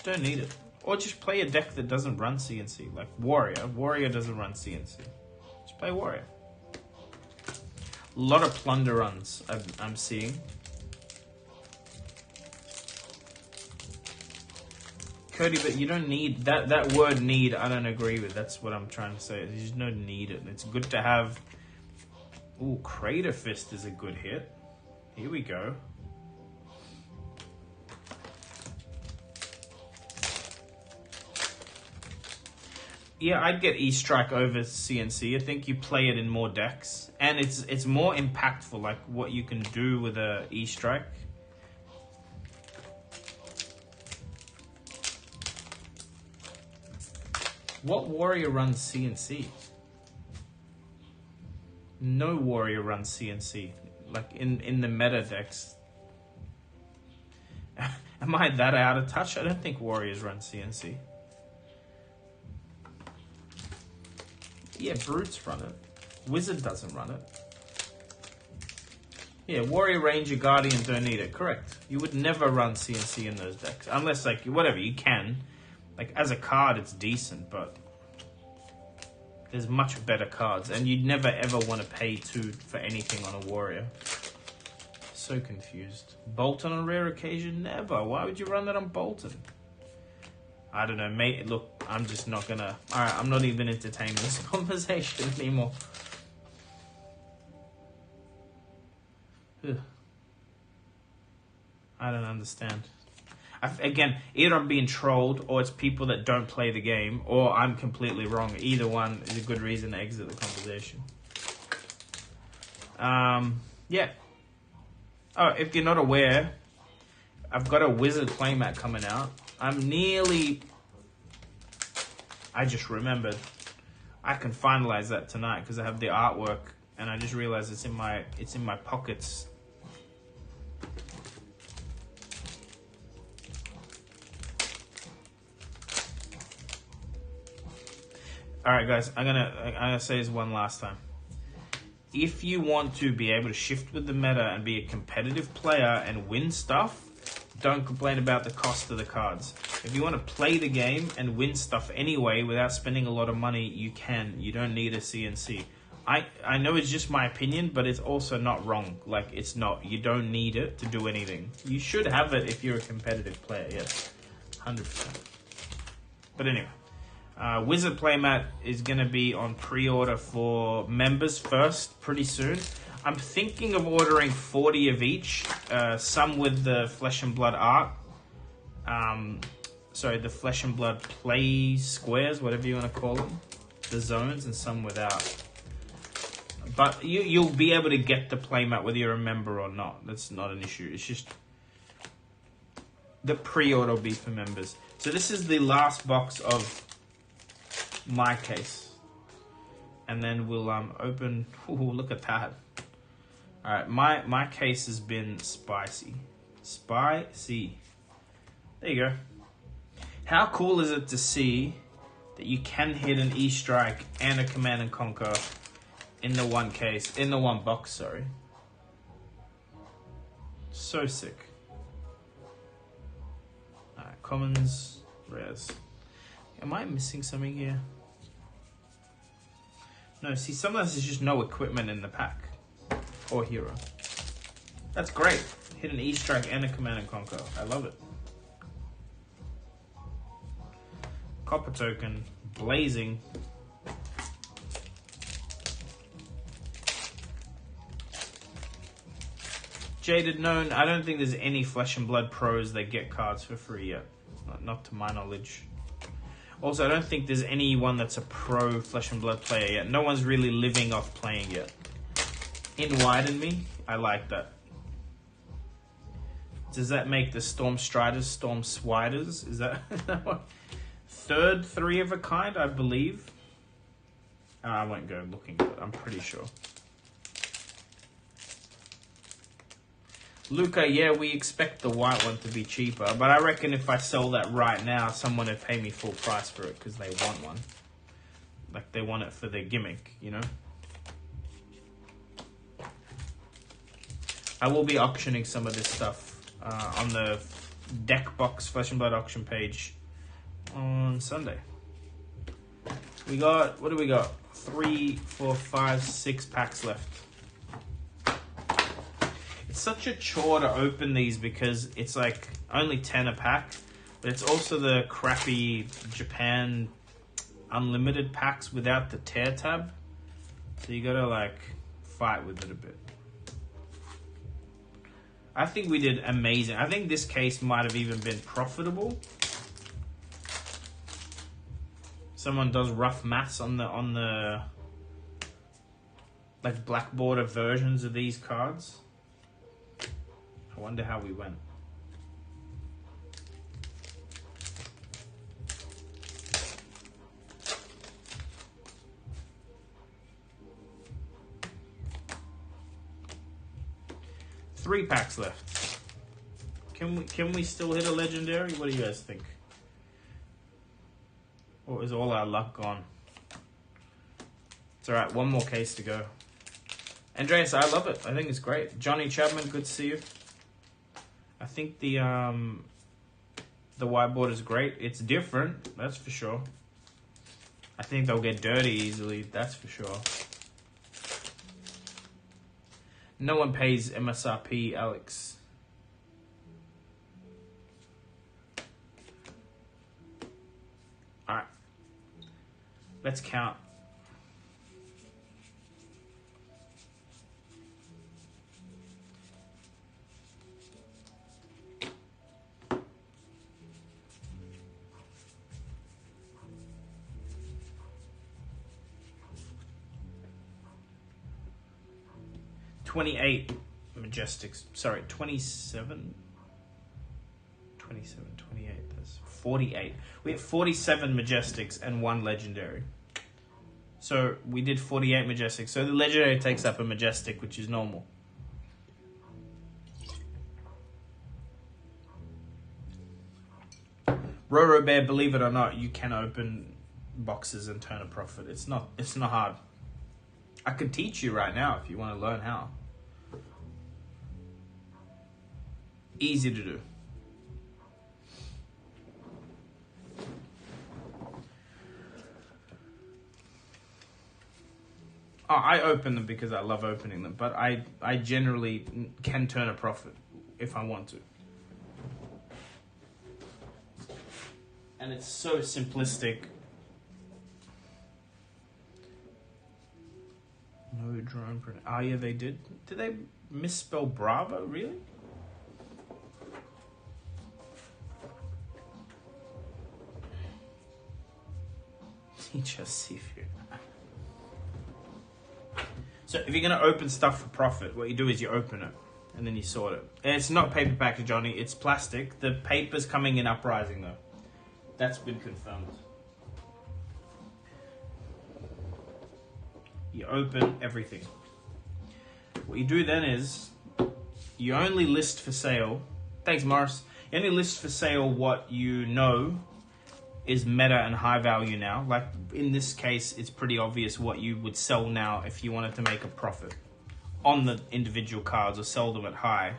Don't need it. Or just play a deck that doesn't run CNC, like Warrior. Warrior doesn't run CNC. Just play Warrior. A lot of plunder runs I'm seeing. Cody, but you don't need that word need. I don't agree with. That's what I'm trying to say. You just don't need it. It's good to have. Ooh, Crater Fist is a good hit. Here we go. Yeah, I'd get E-Strike over CNC. I think you play it in more decks. And it's more impactful, like what you can do with a E-Strike. What warrior runs CNC? No warrior runs CNC. Like in the meta decks. Am I that out of touch? I don't think warriors run CNC. Yeah, Brutes run it. Wizard doesn't run it. Yeah, Warrior, Ranger, Guardian don't need it. Correct. You would never run CNC in those decks. Unless, like, whatever, you can. Like, as a card, it's decent, but... there's much better cards. And you'd never, ever want to pay 2 for anything on a Warrior. so confused. Bolton on rare occasion? Never. Why would you run that on Bolton? I don't know, mate. Look, I'm just not gonna... Alright, I'm not even entertaining this conversation anymore. Ugh. I don't understand. Again, either I'm being trolled or it's people that don't play the game or I'm completely wrong. Either one is a good reason to exit the conversation. Yeah. Oh, if you're not aware, I've got a Wizard Playmat coming out. I'm nearly... I just remembered. I can finalize that tonight because I have the artwork and I just realized it's in my pockets. Alright guys, I'm gonna say this one last time. If you want to be able to shift with the meta and be a competitive player and win stuff, don't complain about the cost of the cards. If you want to play the game and win stuff anyway without spending a lot of money, you can. You don't need a CNC. I know it's just my opinion, but it's also not wrong. Like, it's not. You don't need it to do anything. You should have it if you're a competitive player, yes. 100%. But anyway. Wizard Playmat is going to be on pre-order for members first pretty soon. I'm thinking of ordering 40 of each, some with the Flesh and Blood art. Sorry, the Flesh and Blood play squares, whatever you want to call them. The zones, and some without. But you'll be able to get the Playmat whether you're a member or not. That's not an issue. It's just the pre-order will be for members. So this is the last box of my case, and then we'll open. Ooh, look at that! All right, my case has been spicy. There you go. How cool is it to see that you can hit an E-Strike and a Command and Conquer in the one case, in the one box? Sorry, so sick. All right, commons, rares. Am I missing something here? No, see, sometimes there's just no equipment in the pack. Or hero. That's great. Hit an E-Strike and a Command and Conquer. I love it. Copper token. Blazing. Jaded Known. I don't think there's any Flesh and Blood pros that get cards for free yet. Not to my knowledge. Also, I don't think there's anyone that's a pro Flesh and Blood player yet. No one's really living off playing yet. In Widen Me, I like that. Does that make the Storm Striders Storm Swiders? Is that what? Third 3 of a kind, I believe. I won't go looking, but I'm pretty sure. Luca, yeah, we expect the white one to be cheaper, but I reckon if I sell that right now, someone would pay me full price for it because they want one. Like, they want it for their gimmick, you know? I will be auctioning some of this stuff on the Deck Box Flesh and Blood auction page on Sunday. We got, what do we got? 3, 4, 5, 6 packs left. It's such a chore to open these because it's like only 10 a pack, but it's also the crappy Japan unlimited packs without the tear tab. So you gotta like fight with it a bit. I think we did amazing. I think this case might have even been profitable. Someone does rough maths on the like black border versions of these cards. I wonder how we went. Three packs left. Can we still hit a legendary? What do you guys think? Or is all our luck gone? It's alright, one more case to go. Andreas, I love it. I think it's great. Johnny Chapman, good to see you. I think the whiteboard is great. It's different, that's for sure. I think they'll get dirty easily, that's for sure. No one pays MSRP, Alex. Alright. Let's count. $28 Majestics. Sorry, 27? 27, 28. That's 48. We have 47 Majestics and 1 Legendary. So we did 48 Majestics. So the Legendary takes up a Majestic, which is normal. Roro Bear, believe it or not, you can open boxes and turn a profit. It's not hard. I could teach you right now if you want to learn how. Easy to do. Oh, I open them because I love opening them, but I generally can turn a profit if I want to. And it's so simplistic. No drone print. Oh yeah, they did. Did they misspell Bravo? Really? Teacher Sifu. So if you're gonna open stuff for profit, what you do is you open it and then you sort it. And it's not paper package, Johnny. It's plastic. The paper's coming in uprising though. That's been confirmed. You open everything. What you do then is you only list for sale. Thanks, Morris. You only list for sale what you know is meta and high value now. Like in this case, it's pretty obvious what you would sell now if you wanted to make a profit on the individual cards or sell them at high.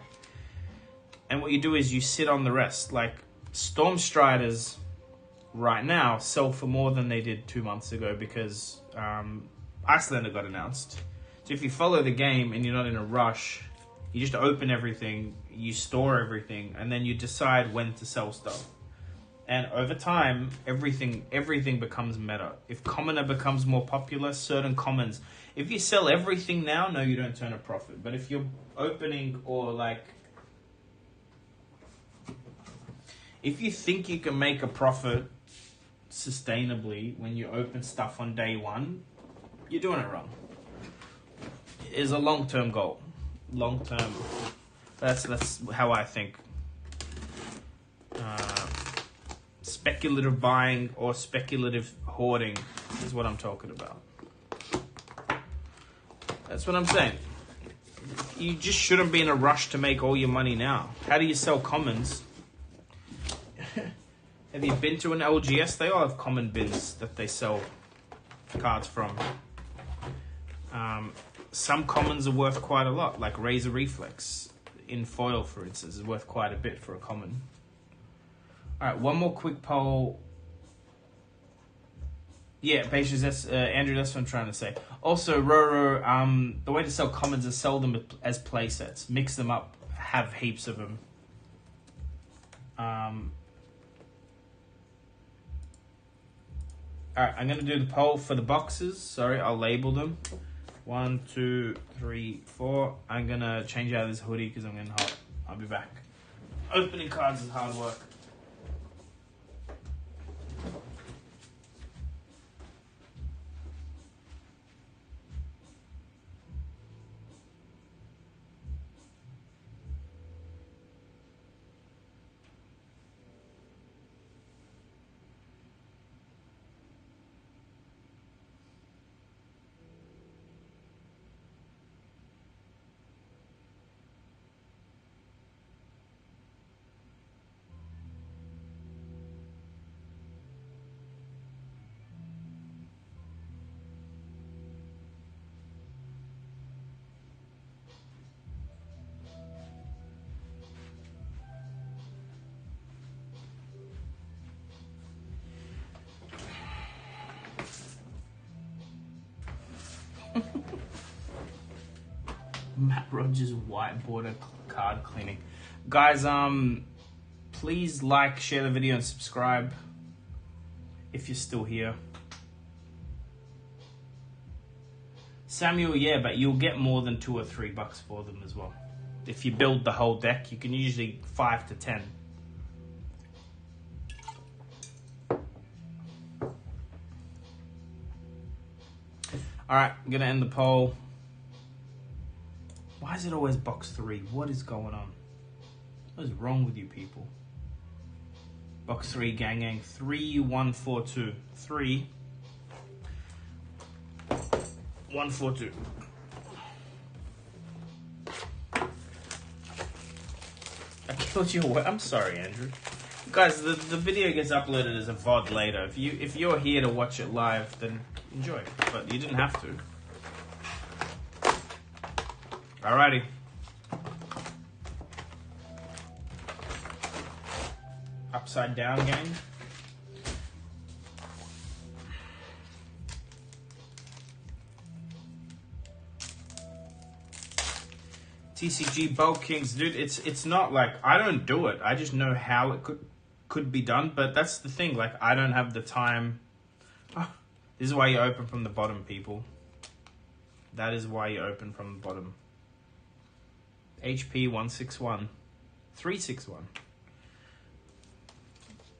And what you do is you sit on the rest. Like Storm Striders right now sell for more than they did 2 months ago because Icelander got announced. So if you follow the game and you're not in a rush, you just open everything, you store everything, and then you decide when to sell stuff. And over time, everything becomes meta. If commoner becomes more popular, certain commons. If you sell everything now, no, you don't turn a profit. But if you're opening or like, if you think you can make a profit sustainably when you open stuff on day one, you're doing it wrong. It's a long-term goal. Long-term. That's how I think. Speculative buying or speculative hoarding is what I'm talking about. That's what I'm saying. You just shouldn't be in a rush to make all your money now. How do you sell commons? Have you been to an LGS? They all have common bins that they sell cards from. Some commons are worth quite a lot, like Razor Reflex in foil, for instance, is worth quite a bit for a common. All right, one more quick poll. Yeah, patience. That's Andrew. That's what I'm trying to say. Also, Roro, the way to sell commons is sell them as play sets. Mix them up. Have heaps of them. All right, I'm gonna do the poll for the boxes. Sorry, I'll label them. 1, 2, 3, 4. I'm gonna change out this hoodie because I'm getting hot. I'll be back. Opening cards is hard work. Matt Rogers white border card cleaning. Guys, please like, share the video, and subscribe if you're still here. Samuel, yeah, but you'll get more than $2 or $3 for them as well. If you build the whole deck, you can usually 5 to 10. Alright, I'm gonna end the poll. Why is it always box 3? What is going on? What is wrong with you people? Box 3, gang. 3, 1, 4, 2. 3, 1, 4, 2. I killed your way. I'm sorry, Andrew. Guys, the video gets uploaded as a VOD later. If you're here to watch it live, then enjoy. But you didn't have to. Alrighty. Upside down game. TCG Bulk Kings, dude, it's not like I don't do it. I just know how it could be done, but that's the thing, like I don't have the time. Oh, this is why you open from the bottom, people. That is why you open from the bottom. HP 161. 361.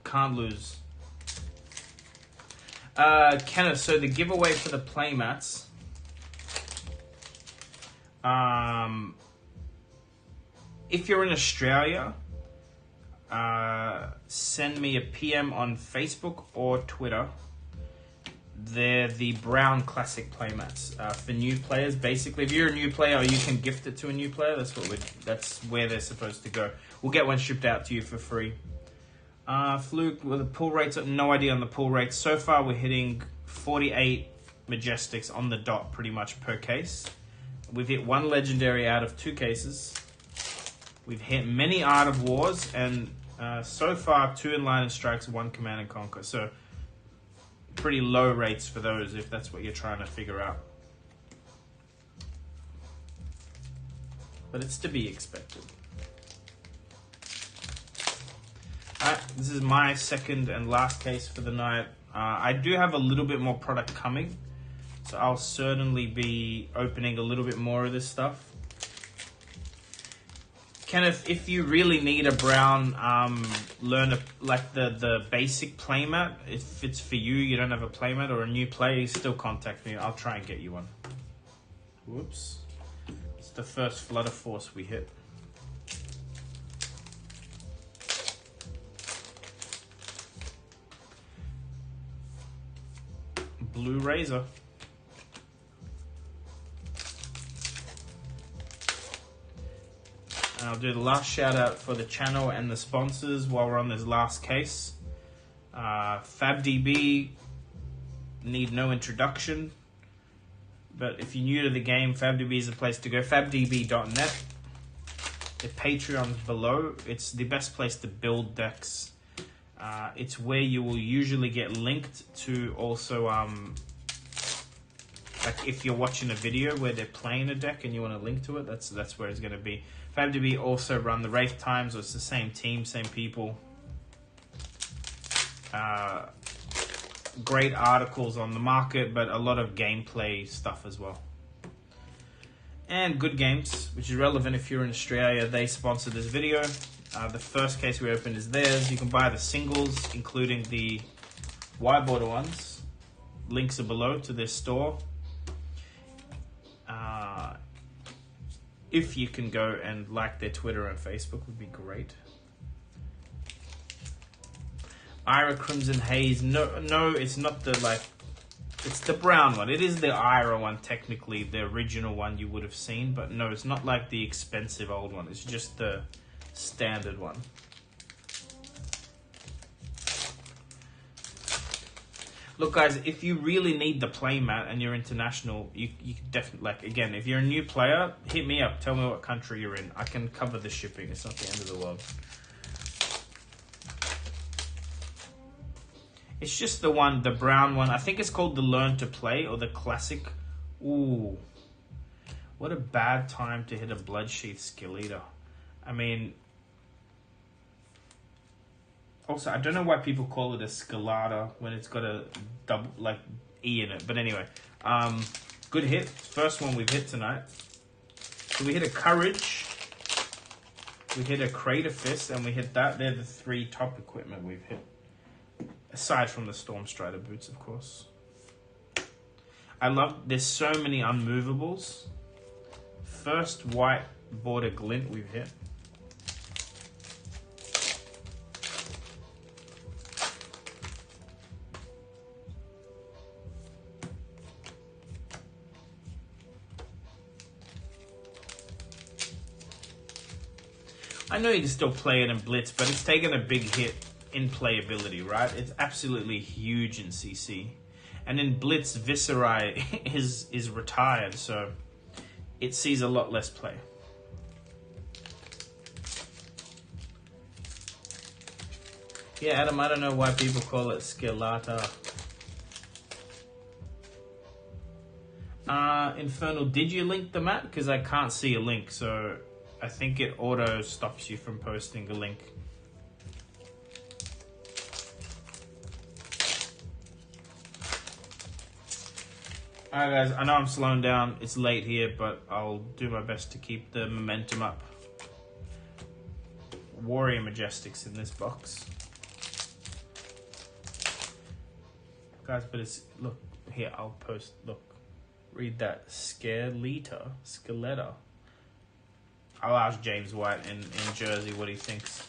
Can't lose. Kenneth, so the giveaway for the playmats. If you're in Australia, send me a PM on Facebook or Twitter. They're the brown classic playmats for new players. Basically, if you're a new player, you can gift it to a new player. That's where they're supposed to go. We'll get one shipped out to you for free. Fluke, with the pull rates, no idea on the pull rates. So far, we're hitting 48 Majestics on the dot pretty much per case. We've hit 1 legendary out of 2 cases. We've hit many Art of Wars, and so far 2 Enlightened Strikes, 1 Command and Conquer. So pretty low rates for those if that's what you're trying to figure out. But it's to be expected. Alright, this is my second and last case for the night. I do have a little bit more product coming, so I'll certainly be opening a little bit more of this stuff. Kenneth, if you really need a brown, like the basic playmat, if it's for you, you don't have a playmat or a new player, still contact me. I'll try and get you one. Whoops. It's the first Flutter Force we hit. Blue Razor. And I'll do the last shout out for the channel and the sponsors while we're on this last case. FABDB, need no introduction. But if you're new to the game, FABDB is the place to go. FABDB.net. The Patreon's below. It's the best place to build decks. It's where you will usually get linked to also, like if you're watching a video where they're playing a deck and you want to link to it, that's where it's going to be. FABDB also run the Wraith Times, so it's the same team, same people. Great articles on the market, but a lot of gameplay stuff as well. And Good Games, which is relevant if you're in Australia. They sponsor this video. The first case we opened is theirs. You can buy the singles, including the white border ones. Links are below to their store. If you can go and like their Twitter and Facebook, would be great. Ira Crimson Haze. No, it's not the it's the brown one. It is the Ira one, technically, the original one you would have seen, but no, it's not like the expensive old one. It's just the standard one. Look, guys, if you really need the playmat and you're international, you can definitely, like, again, if you're a new player, hit me up. Tell me what country you're in. I can cover the shipping. It's not the end of the world. It's just the one, the brown one. I think it's called the Learn to Play or the Classic. Ooh. What a bad time to hit a Bloodsheath Skill Eater. I mean, also, I don't know why people call it a Scalata when it's got a double, like, E in it. But anyway, good hit. First one we've hit tonight. So we hit a Courage, we hit a Crater Fist, and we hit that. They're the 3 top equipment we've hit. Aside from the Storm Strider boots, of course. I love, there's so many unmovables. First white border glint we've hit. I know you can still play it in Blitz, but it's taken a big hit in playability, right? It's absolutely huge in CC. And in Blitz, Viserai is retired, so it sees a lot less play. Yeah, Adam, I don't know why people call it Scalata. Infernal, did you link the map? Because I can't see a link, so I think it auto stops you from posting a link. Alright guys, I know I'm slowing down, it's late here, but I'll do my best to keep the momentum up. Warrior Majestics in this box. Guys, but it's, look, here, I'll post, look, read that, Scaleta. I'll ask James White in Jersey what he thinks.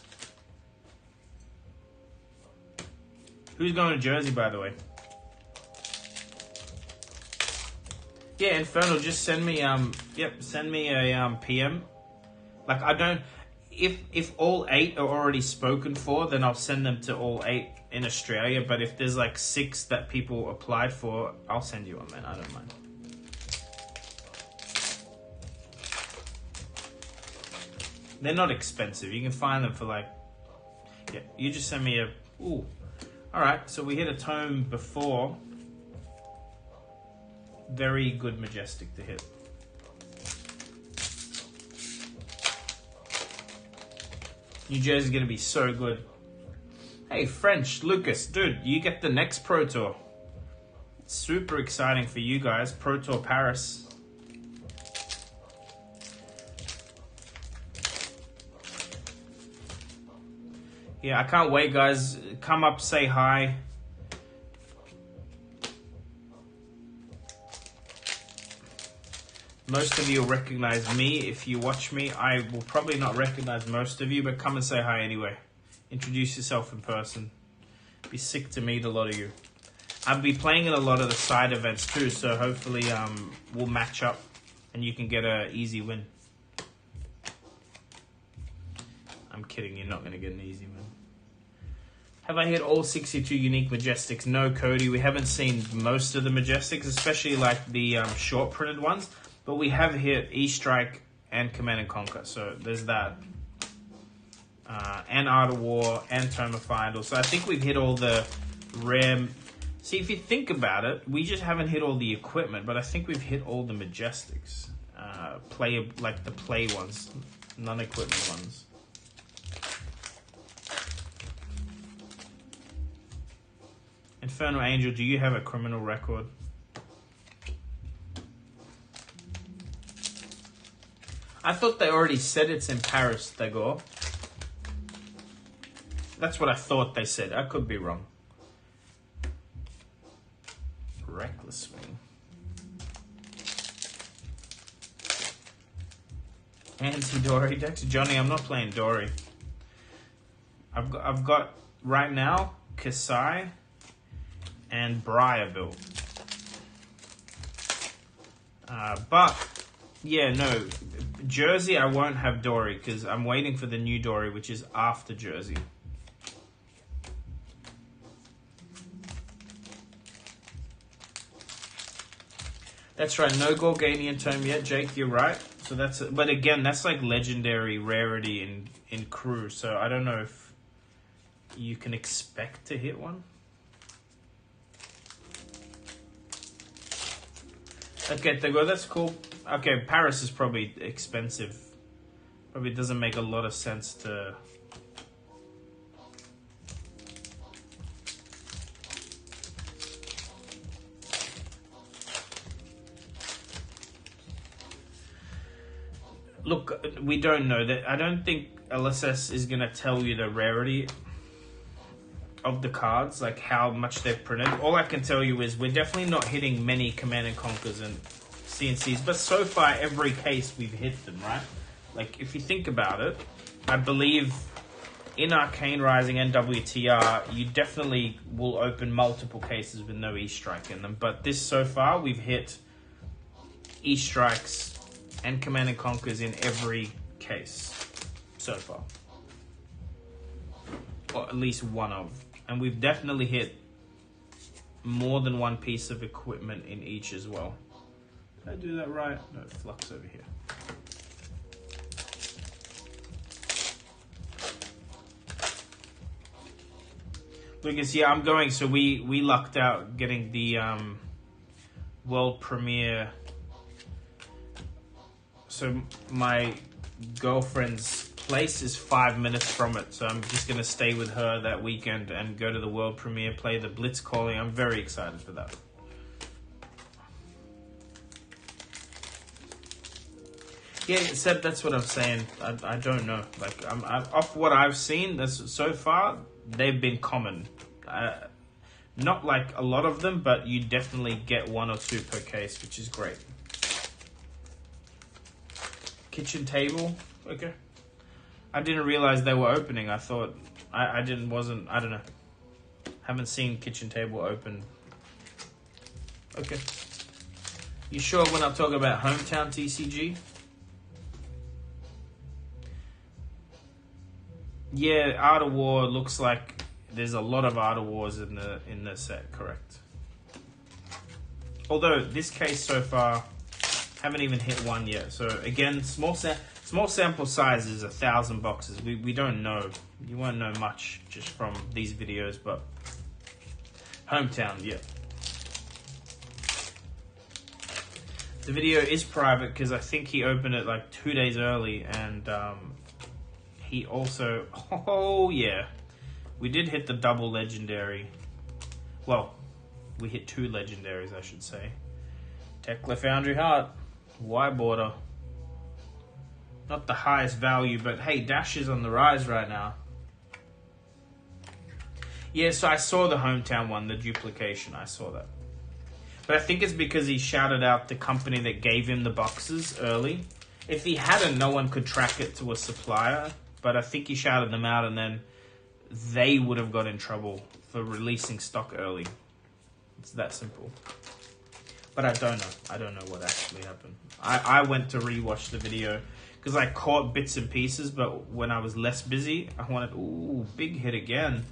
Who's going to Jersey, by the way? Yeah, Infernal, just send me send me a PM. Like, I don't, if all 8 are already spoken for, then I'll send them to all 8 in Australia. But if there's like 6 that people applied for, I'll send you one, man. I don't mind. They're not expensive. You can find them for like, yeah, you just send me a, ooh. All right, so we hit a tome before. Very good Majestic to hit. New Jersey's gonna be so good. Hey, French, Lucas, dude, you get the next Pro Tour. It's super exciting for you guys. Pro Tour Paris. Yeah, I can't wait, guys. Come up, say hi. Most of you will recognize me if you watch me. I will probably not recognize most of you, but come and say hi anyway. Introduce yourself in person. Be sick to meet a lot of you. I'll be playing in a lot of the side events too, so hopefully we'll match up and you can get an easy win. I'm kidding, you're not going to get an easy win. Have I hit all 62 unique Majestics? No, Cody. We haven't seen most of the Majestics, especially like the short printed ones. But we have hit E-Strike and Command and Conquer, so there's that. And Art of War and Tome of Findle. So I think we've hit all the rare... See, if you think about it, we just haven't hit all the equipment, but I think we've hit all the Majestics. Like the play ones, non-equipment ones. Infernal Angel, do you have a criminal record? I thought they already said it's in Paris, Dagor. That's what I thought they said. I could be wrong. Reckless Swing. Anti-Dory decks. Johnny, I'm not playing Dory. I've got right now Kasai and Briar built. But yeah, no, Jersey I won't have Dory because I'm waiting for the new Dory, which is after Jersey. That's right, no Gorganian Tome yet, Jake, you're right. So that's, but again, that's like legendary rarity in crew, so I don't know if you can expect to hit one. Okay, Tego, that's cool. Okay, Paris is probably expensive. Probably doesn't make a lot of sense to... Look, we don't know that. I don't think LSS is going to tell you the rarity of the cards, like how much they've printed. All I can tell you is we're definitely not hitting many Command & Conquers and CNCs, but so far every case we've hit them, right? Like, if you think about it, I believe in Arcane Rising and WTR, you definitely will open multiple cases with no E-Strike in them. But this, so far, we've hit E-Strikes and Command & Conquers in every case so far. Or at least one of. And we've definitely hit more than one piece of equipment in each as well. Did I do that right? No, Flux over here. Lucas, yeah, I'm going. So we lucked out getting the world premiere. So my girlfriend's place is 5 minutes from it, so I'm just going to stay with her that weekend and go to the world premiere, play the Blitz calling. I'm very excited for that. Yeah, Seb, that's what I'm saying. I don't know. Like, off what I've seen, that's so far, they've been common. Not like a lot of them, but you definitely get one or two per case, which is great. Kitchen table, okay. I didn't realize they were opening. I thought I don't know. Haven't seen kitchen table open. Okay. You sure we're not talking about Hometown TCG? Yeah, Art of War looks like there's a lot of Art of Wars in the set, correct? Although this case so far haven't even hit one yet. So again, small sample size is 1,000 boxes. We don't know. You won't know much just from these videos, but Hometown, yeah. The video is private because I think he opened it like 2 days early, and he also, oh yeah, we did hit the double legendary. Well, we hit 2 legendaries, I should say. Tekla Foundry Heart, Y border. Not the highest value, but hey, Dash is on the rise right now. Yeah, so I saw the Hometown one, the duplication, I saw that. But I think it's because he shouted out the company that gave him the boxes early. If he hadn't, no one could track it to a supplier. But I think he shouted them out, and then they would have got in trouble for releasing stock early. It's that simple. But I don't know. I don't know what actually happened. I went to rewatch the video because I caught bits and pieces, but when I was less busy, I wanted, ooh, big hit again.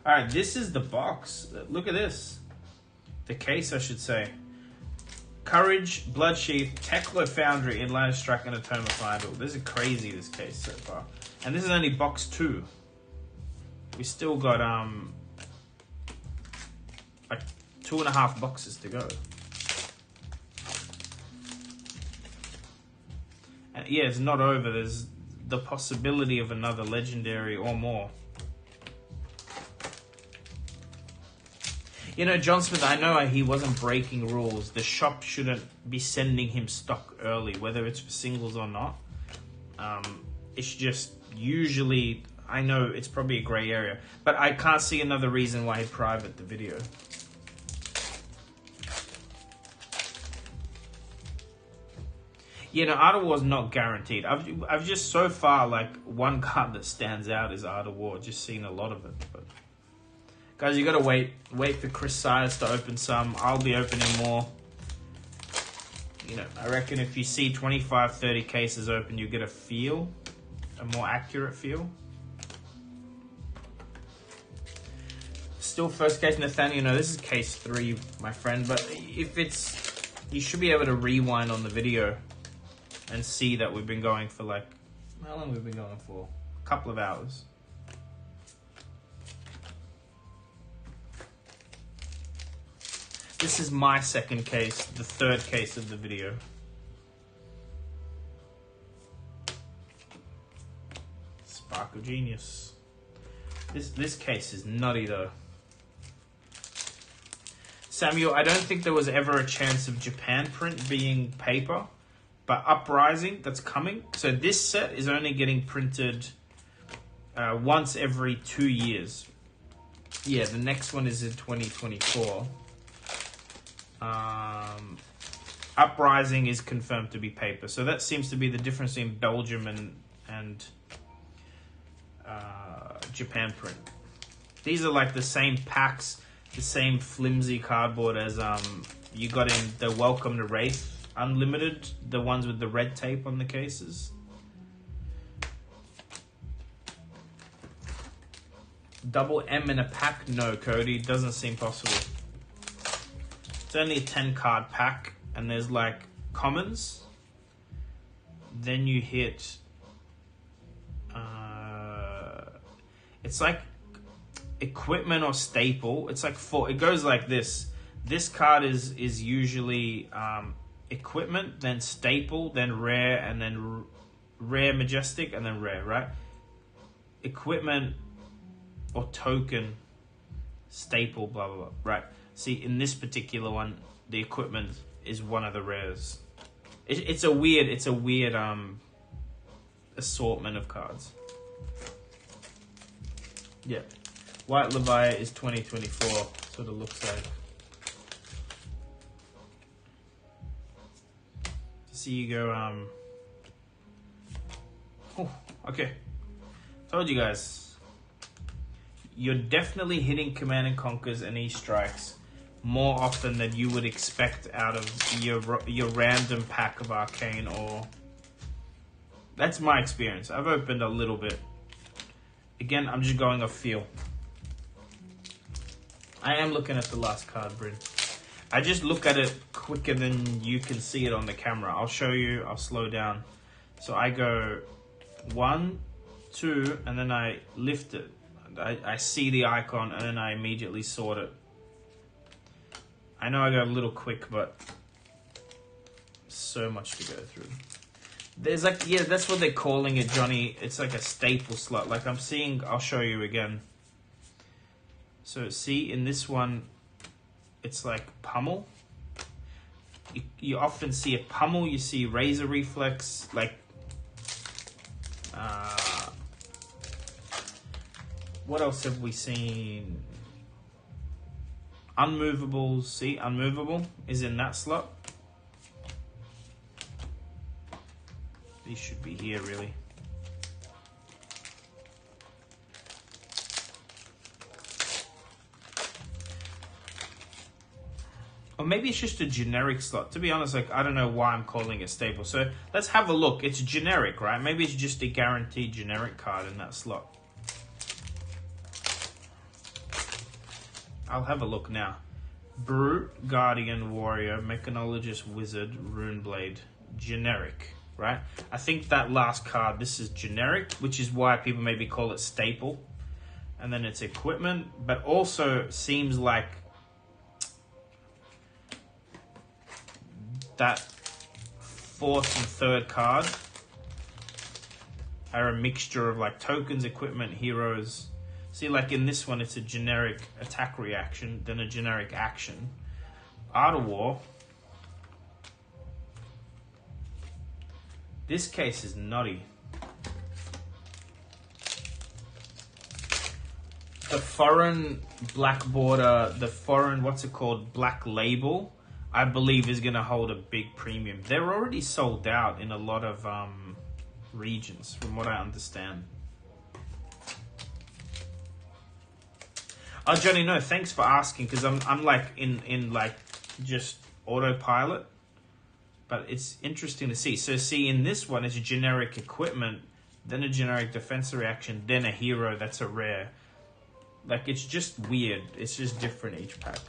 All right, this is the box. Look at this. The case, I should say. Courage, Bloodsheath, Tekla Foundry, Inliner Strike, and Atoma Final. This is crazy, this case so far. And this is only box 2. We still got like 2.5 boxes to go. And yeah, it's not over. There's the possibility of another legendary or more. You know, John Smith, I know he wasn't breaking rules. The shop shouldn't be sending him stock early, whether it's for singles or not. It's just usually, I know it's probably a grey area, but I can't see another reason why he'd private the video. You know, Art of War's not guaranteed. I've just so far, like, one card that stands out is Art of War. Just seen a lot of it, but guys, you gotta wait for Chris Sires to open some. I'll be opening more. You know, I reckon if you see 25, 30 cases open, you get a more accurate feel. Still first case, Nathaniel. No, this is case 3, my friend. But if it's, you should be able to rewind on the video and see that we've been going for like, how long have we been going for? A couple of hours. This is my second case, the third case of the video. Local genius. This case is nutty though. Samuel, I don't think there was ever a chance of Japan print being paper, but Uprising, that's coming. So this set is only getting printed once every 2 years. Yeah, the next one is in 2024. Uprising is confirmed to be paper. So that seems to be the difference in Belgium and Japan print. These are like the same packs, the same flimsy cardboard as you got in the Welcome to Wraith Unlimited, the ones with the red tape on the cases. Double M in a pack? No, Cody, doesn't seem possible. It's only a 10 card pack, and there's like commons. Then you hit it's like equipment or staple. It's like it goes like this. This card is usually equipment, then staple, then rare, and then rare majestic, and then rare, right? Equipment or token, staple, blah blah blah, right? See, in this particular one, the equipment is one of the rares. It's a weird assortment of cards. Yeah, White Leviah is 2024. Sort of looks like. See you go. Oh, okay. Told you guys. You're definitely hitting Command and Conquers and E-Strikes more often than you would expect out of your random pack of Arcane, or that's my experience. I've opened a little bit. Again, I'm just going off feel. I am looking at the last card, Bryn. I just look at it quicker than you can see it on the camera. I'll show you. I'll slow down. So I go 1, 2, and then I lift it. I see the icon, and then I immediately sort it. I know I go a little quick, but so much to go through. There's like, yeah, that's what they're calling it, Johnny. It's like a staple slot. Like I'm seeing, I'll show you again. So see, in this one, it's like pummel. You often see a pummel, you see razor reflex, like what else have we seen? Unmovables. See, unmovable is in that slot. These should be here, really. Or maybe it's just a generic slot. To be honest, like, I don't know why I'm calling it staple. So let's have a look. It's generic, right? Maybe it's just a guaranteed generic card in that slot. I'll have a look now. Brute, Guardian, Warrior, Mechanologist, Wizard, Runeblade. Generic, right? I think that last card, this is generic, which is why people maybe call it staple. And then it's equipment, but also seems like that fourth and third card are a mixture of like tokens, equipment, heroes. See, like in this one, it's a generic attack reaction, then a generic action. Art of War. This case is nutty. The foreign black border, the foreign, what's it called, black label, I believe is going to hold a big premium. They're already sold out in a lot of regions, from what I understand. Oh, Johnny, no, thanks for asking, because I'm like in like just autopilot. But it's interesting to see. So see, in this one, it's a generic equipment, then a generic defense reaction, then a hero that's a rare. Like, it's just weird. It's just different each pack.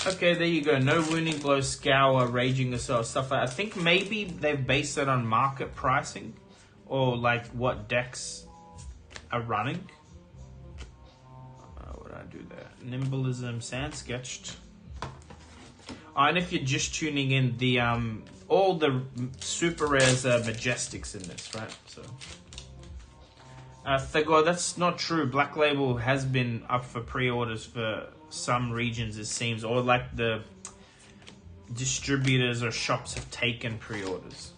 Okay, there you go. No Wounding Blow, Scour, Raging Assault, stuff like that. I think maybe they've based it on market pricing or like what decks are running. What did I do there? Nimblism, Sand Sketched. Oh, and if you're just tuning in, the all the super rares are Majestics in this, right? So, Thagor, that's not true. Black Label has been up for pre-orders for some regions, it seems, or like the distributors or shops have taken pre-orders.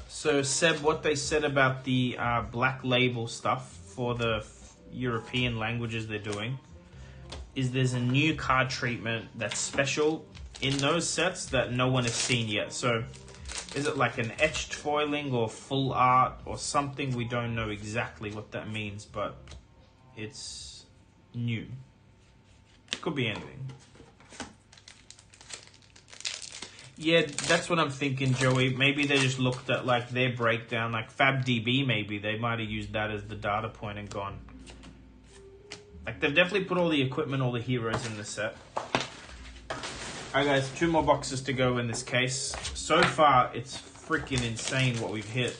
So Seb, what they said about the Black Label stuff for the European languages they're doing is there's a new card treatment that's special in those sets that no one has seen yet. So is it like an etched foiling or full art or something? We don't know exactly what that means, but it's new. Could be anything. Yeah, that's what I'm thinking, Joey. Maybe they just looked at like their breakdown, like FABDB maybe. They might have used that as the data point and gone. Like they've definitely put all the equipment, all the heroes in the set. Alright guys, 2 more boxes to go in this case. So far, it's freaking insane what we've hit.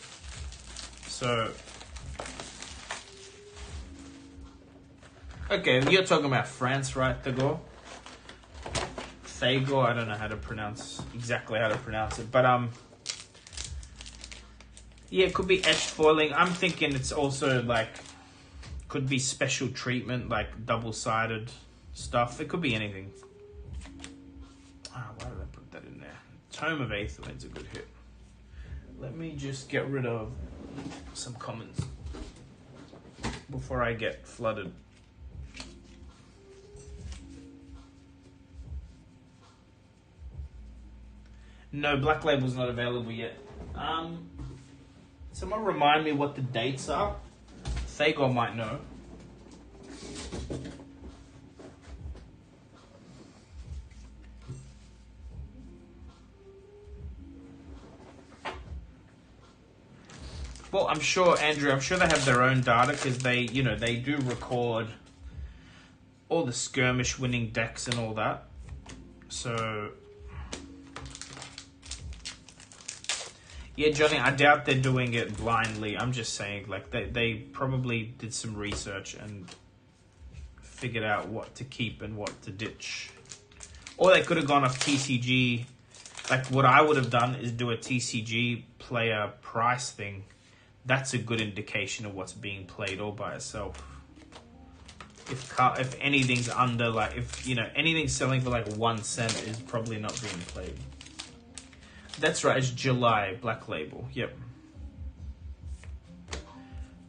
So... okay, you're talking about France, right, Thagor? Thagor, I don't know how to pronounce it, but yeah, it could be etched foiling. I'm thinking it's also like could be special treatment, like double-sided stuff. It could be anything. Why did I put that in there? Tome of Aetherlane's a good hit. Let me just get rid of some commons before I get flooded. No, Black Label's not available yet. Someone remind me what the dates are. Thagor might know. Well, I'm sure, Andrew, I'm sure they have their own data because they, you know, they do record all the skirmish winning decks and all that. So... yeah, Johnny, I doubt they're doing it blindly. I'm just saying, like, they probably did some research and figured out what to keep and what to ditch. Or they could have gone off TCG. Like, what I would have done is do a TCG player price thing. That's a good indication of what's being played all by itself. If anything's under, like, if, you know, anything's selling for, like, 1 cent is probably not being played. That's right, it's July, Black Label, yep.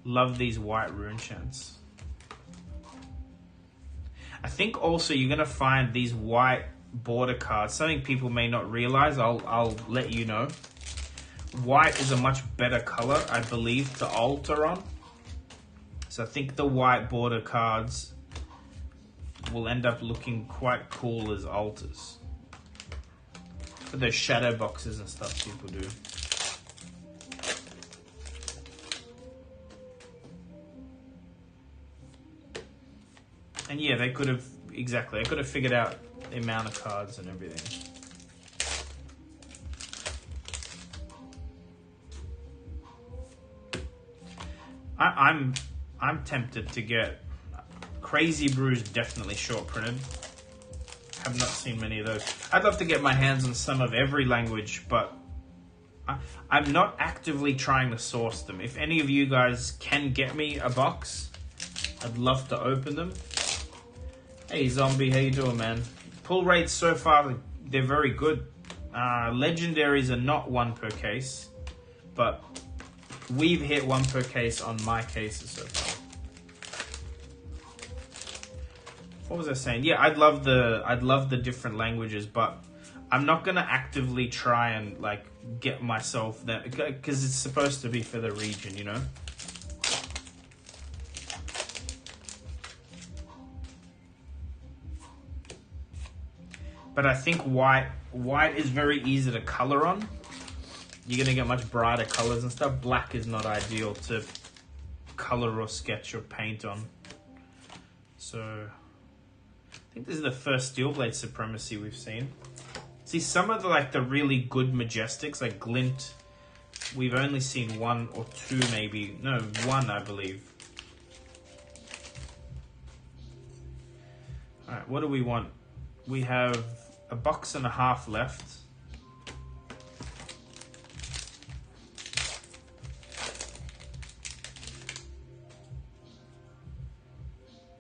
Love these white rune chants. I think also you're going to find these white border cards, something people may not realize, I'll let you know. White is a much better color, I believe, to alter on. So I think the white border cards will end up looking quite cool as alters. For those shadow boxes and stuff people do. And yeah, they could have, exactly, they could have figured out the amount of cards and everything. I'm tempted to get Crazy Brews, definitely short printed. Have not seen many of those. I'd love to get my hands on some of every language, but I'm not actively trying to source them. If any of you guys can get me a box, I'd love to open them. Hey Zombie, how you doing, man? Pull rates so far, they're very good. Legendaries are not 1 per case, but we've hit 1 per case on my cases so far. What was I saying? Yeah, I'd love the different languages, but I'm not gonna actively try and like get myself there because it's supposed to be for the region, you know. But I think white is very easy to color on. You're gonna get much brighter colors and stuff. Black is not ideal to color or sketch or paint on. So I think this is the first Steelblade Supremacy we've seen. See, some of the really good Majestics, like Glint, we've only seen 1 or 2 maybe. No, 1 I believe. Alright, what do we want? We have a box and a half left.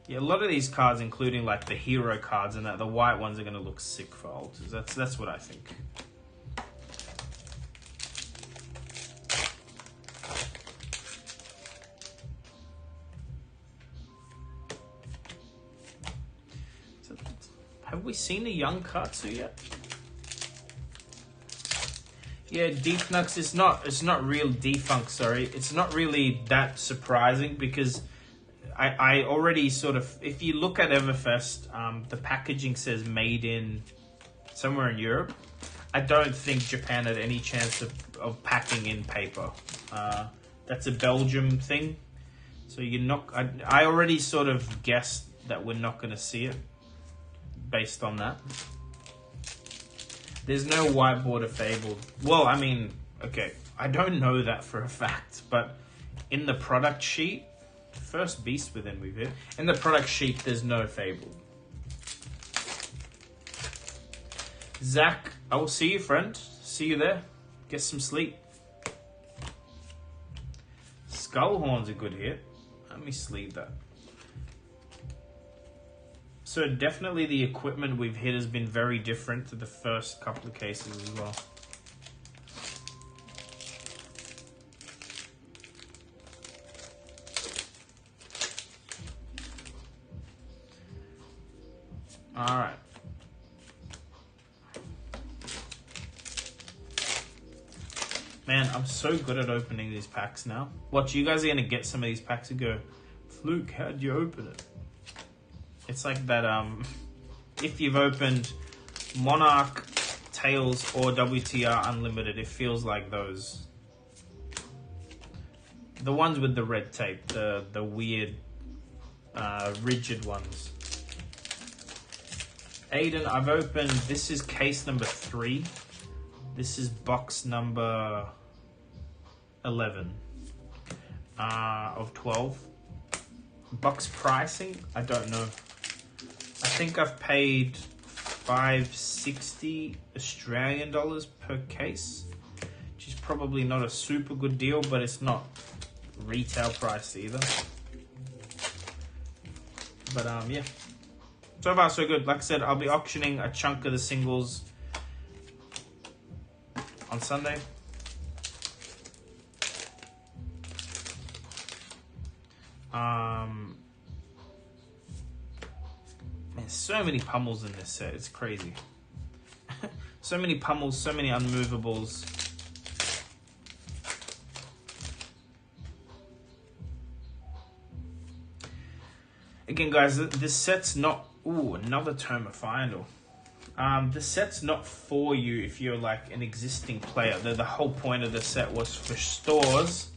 Yeah, a lot of these cards, including like the hero cards and that, the white ones are going to look sick for alters. That's what I think. So, have we seen a young Katsu yet? Yeah, Defnux is not. It's not real defunct. Sorry, it's not really that surprising because I already sort of, if you look at Everfest, the packaging says made in somewhere in Europe. I don't think Japan had any chance of packing in paper. That's a Belgium thing. So you're not, I already sort of guessed that we're not going to see it based on that. There's no whiteboard of Fabled. Well, I mean, okay, I don't know that for a fact, but in the product sheet, first beast within we've hit. In the product sheet, there's no Fabled. Zach, I will see you, friend. See you there. Get some sleep. Skullhorn's a good hit. Let me sleeve that. So definitely the equipment we've hit has been very different to the first couple of cases as well. Alright. Man, I'm so good at opening these packs now. Watch, you guys are going to get some of these packs and go, Fluke, how'd you open it? It's like that, if you've opened Monarch, Tails, or WTR Unlimited, it feels like those. The ones with the red tape, the weird, rigid ones. Aiden, I've opened, this is case number 3. This is box number 11 of 12. Box pricing, I don't know. I think I've paid $560 Australian per case, which is probably not a super good deal, but it's not retail price either. But yeah. So far, so good. Like I said, I'll be auctioning a chunk of the singles on Sunday. Man, so many pummels in this set. It's crazy. So many pummels, so many unmovables. Again, guys, this set's not... Ooh, another Toma Final. The set's not for you if you're like an existing player. The whole point of the set was for stores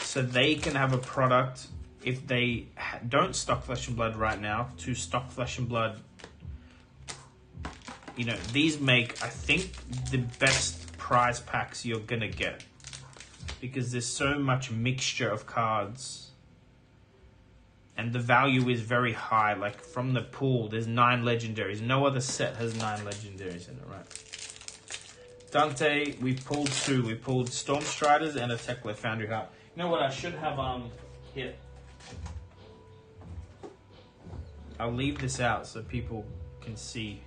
so they can have a product if they don't stock Flesh and Blood right now to stock Flesh and Blood. You know, these make, I think, the best prize packs you're gonna get because there's so much mixture of cards. And the value is very high. Like from the pool, there's 9 legendaries. No other set has 9 legendaries in it, right? Dante, we pulled 2. We pulled Stormstriders and a Tekla Foundry Heart. You know what? I should have here. I'll leave this out so people can see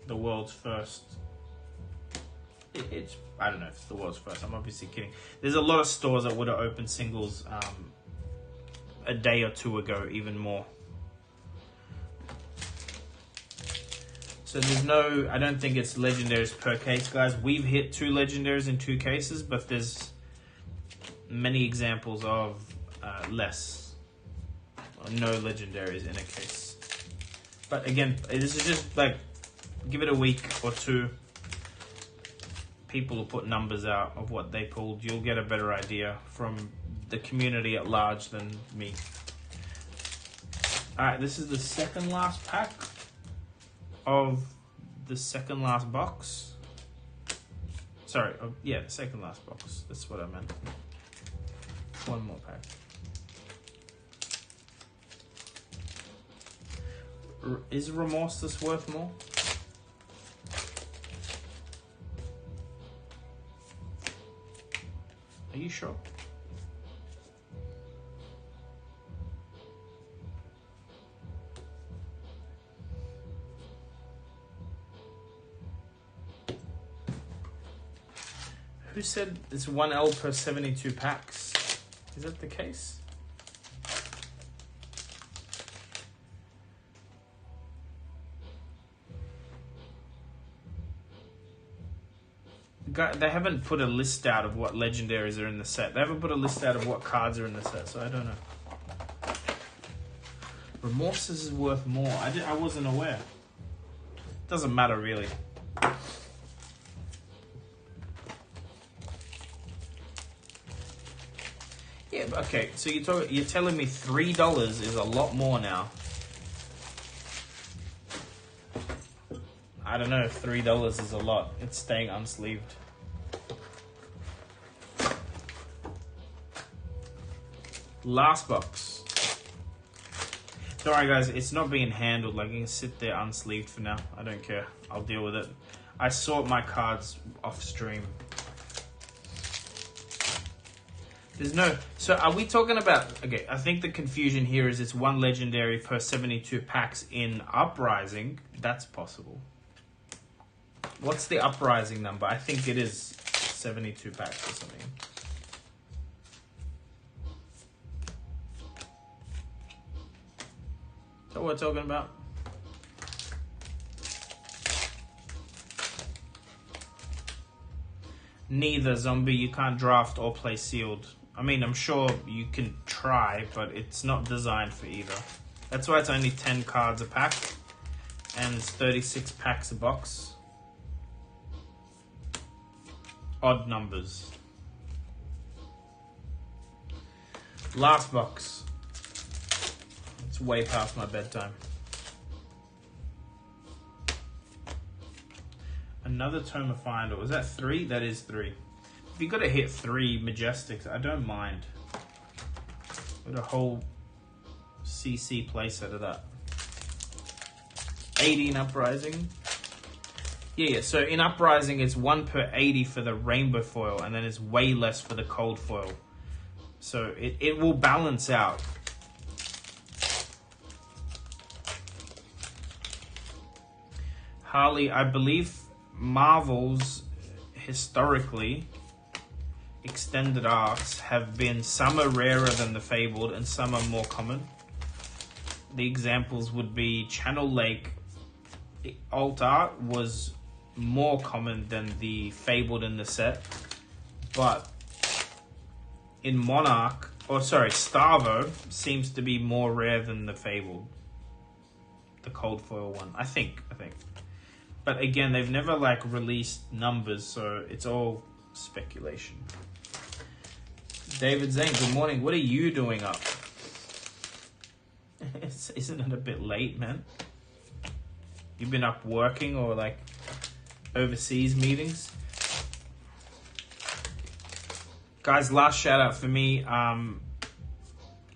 the world's first. It's I don't know if it's the world's first. I'm obviously kidding. There's a lot of stores that would have opened singles. A day or 2 ago, even more. So there's no, I don't think it's legendaries per case, guys. We've hit 2 legendaries in 2 cases, but there's many examples of less or no legendaries in a case. But again, this is just like, give it a week or 2. People will put numbers out of what they pulled. You'll get a better idea from the community at large than me. Alright, this is the second last pack of the second last box. Sorry, yeah, the second last box. That's what I meant. One more pack. Is Remorseless worth more? Are you sure? Who said it's 1L per 72 packs? Is that the case? They haven't put a list out of what legendaries are in the set. They haven't put a list out of what cards are in the set, so I don't know. Remorseless is worth more. I wasn't aware. Doesn't matter really. Yeah, okay. So you're telling me $3 is a lot more now. I don't know if $3 is a lot. It's staying unsleeved. Last box. Don't worry guys, it's not being handled. Like, you can sit there unsleeved for now. I don't care. I'll deal with it. I sort my cards off stream. There's no... So are we talking about... Okay, I think the confusion here is it's one legendary per 72 packs in Uprising. That's possible. What's the Uprising number? I think it is 72 packs or something. Is that what we're talking about? Neither, zombie. You can't draft or play sealed. I mean, I'm sure you can try, but it's not designed for either. That's why it's only 10 cards a pack, and it's 36 packs a box. Odd numbers. Last box. It's way past my bedtime. Another Tome of Finder. Was that 3? That is 3. If you got to hit 3 Majestics, I don't mind. Got a whole CC playset of that. 80 in Uprising. Yeah, so in Uprising it's 1 per 80 for the rainbow foil, and then it's way less for the cold foil. So it will balance out. Harley, I believe Marvel's historically extended arcs have been, some are rarer than the Fabled and some are more common. The examples would be Channel Lake alt art was more common than the Fabled in the set, but in Monarch, or sorry, Starvo seems to be more rare than the Fabled, the cold foil one. I think. But again, they've never like released numbers, so it's all speculation. David Zane, good morning. What are you doing up? Isn't it a bit late, man? You've been up working or like overseas meetings? Guys, last shout out for me.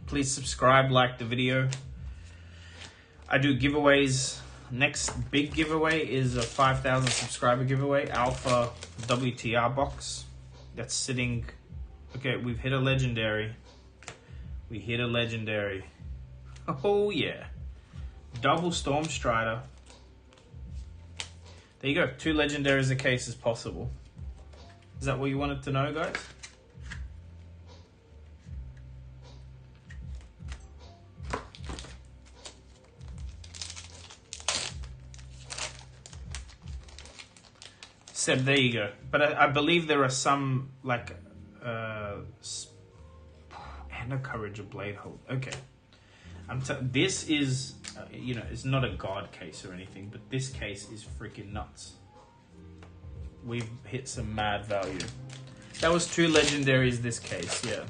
Please subscribe, like the video. I do giveaways. Next big giveaway is a 5,000 subscriber giveaway, Alpha WTR box. That's sitting... Okay, we've hit a legendary. We hit a legendary. Oh yeah. Double Storm Strider. There you go. 2 legendaries a case is possible. Is that what you wanted to know, guys? Seb, there you go. But I believe there are some, like, and a Courage of Bladehold. Okay. This is, you know, it's not a god case or anything, but this case is freaking nuts. We've hit some mad value. That was 2 legendaries this case, yeah.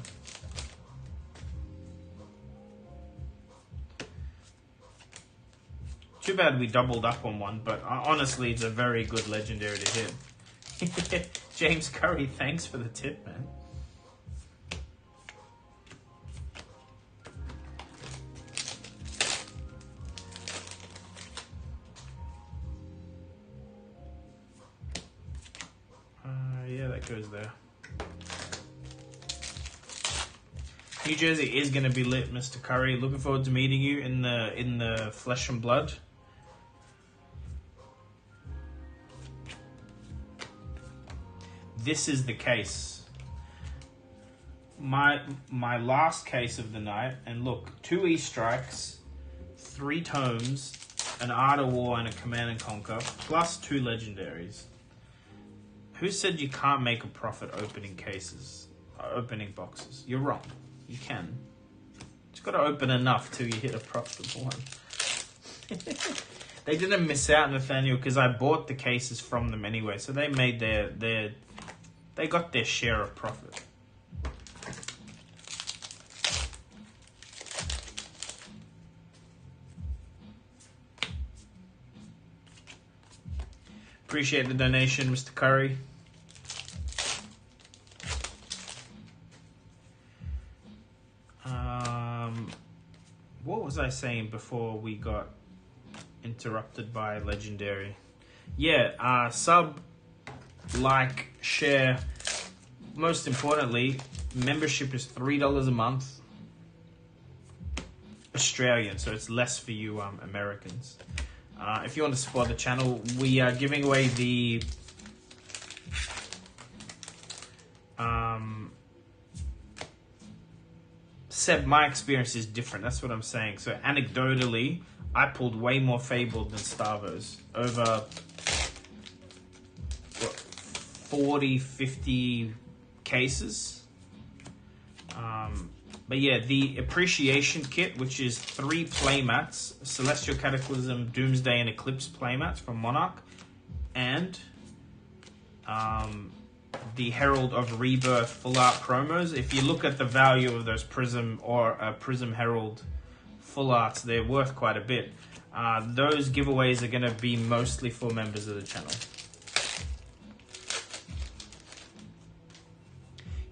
Too bad we doubled up on one, but honestly, it's a very good legendary to hit. James Curry, thanks for the tip, man. that goes there. New Jersey is going to be lit, Mr. Curry. Looking forward to meeting you in the flesh and blood. This is the case. My last case of the night, and look, 2 E-strikes, 3 tomes, an Art of War, and a Command and Conquer, plus 2 legendaries. Who said you can't make a profit opening cases, opening boxes? You're wrong. You can. Just got to open enough till you hit a profitable one. They didn't miss out, Nathaniel, because I bought the cases from them anyway, so they made they got their share of profit. Appreciate the donation, Mr. Curry. What was I saying before we got interrupted by Legendary? Yeah, sub, like, share. Most importantly, membership is $3 a month. Australian, so it's less for you Americans. If you want to support the channel, we are giving away the Seb, my experience is different. That's what I'm saying. So anecdotally, I pulled way more Fabled than Starvos. Over 40, 50 cases. But yeah, the Appreciation Kit, which is 3 playmats, Celestial Cataclysm, Doomsday, and Eclipse playmats from Monarch, and the Herald of Rebirth full art promos. If you look at the value of those Prism or Prism Herald full arts, they're worth quite a bit. Those giveaways are going to be mostly for members of the channel.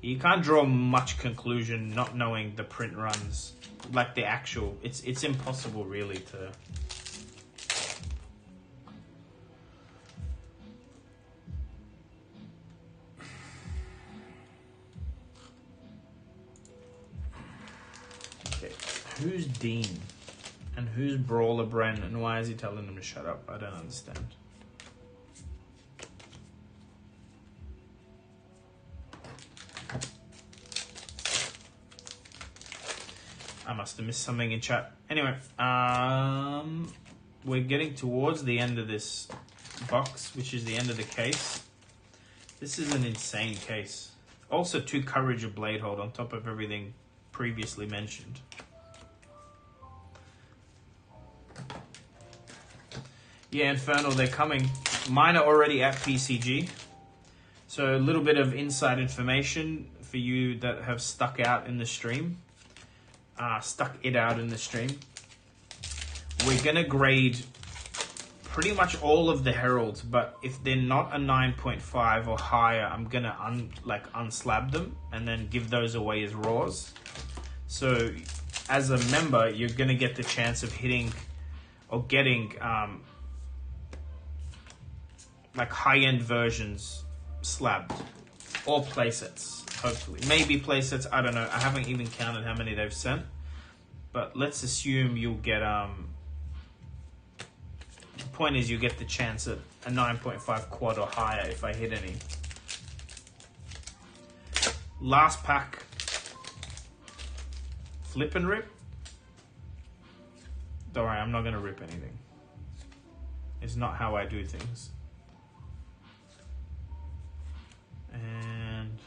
You can't draw much conclusion not knowing the print runs, like the actual. It's impossible really to. Okay, who's Dean, and who's Brawler Bren, and why is he telling him to shut up? I don't understand. I must have missed something in chat. Anyway, we're getting towards the end of this box, which is the end of the case. This is an insane case. Also 2 Courage of Bladehold on top of everything previously mentioned. Yeah, Infernal, they're coming. Mine are already at PCG. So a little bit of inside information for you that have stuck out in the stream. Stuck it out in the stream. We're gonna grade pretty much all of the heralds, but if they're not a 9.5 or higher, I'm gonna unslab them and then give those away as raws. So as a member, you're gonna get the chance of hitting or getting like high-end versions slabbed, or playsets. Hopefully. Maybe playsets, I don't know. I haven't even counted how many they've sent. But let's assume you'll get... the point is you get the chance at a 9.5 quad or higher if I hit any. Last pack. Flip and rip. Don't worry, I'm not going to rip anything. It's not how I do things. And...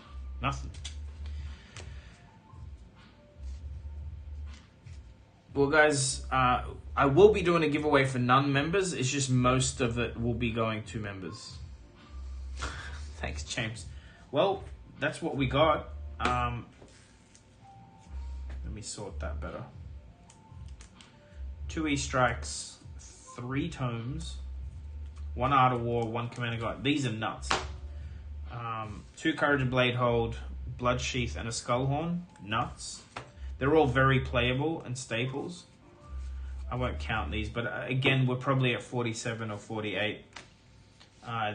nothing. Well, guys, I will be doing a giveaway for non-members. It's just most of it will be going to members. Thanks, James. Well, that's what we got. Let me sort that better. 2 E-strikes, 3 tomes, 1 Art of War, 1 Commander Guide. These are nuts. 2 Courage of Bladehold, Blood Sheath, and a Skullhorn. Nuts. They're all very playable and staples. I won't count these, but again, we're probably at 47 or 48.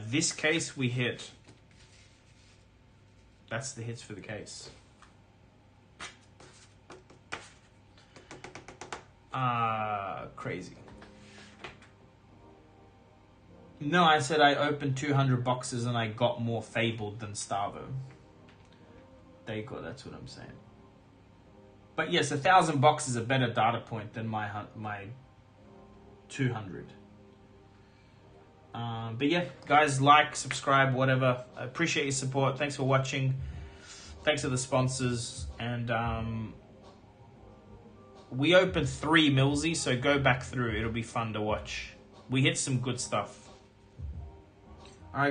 This case, we hit That's the hits for the case. Crazy. No, I said I opened 200 boxes and I got more Fabled than Starvo. There you go, that's what I'm saying. But yes, 1,000 boxes is a better data point than my 200. But yeah, guys, like, subscribe, whatever. I appreciate your support. Thanks for watching. Thanks to the sponsors. And we opened 3 Millsy, so go back through. It'll be fun to watch. We hit some good stuff.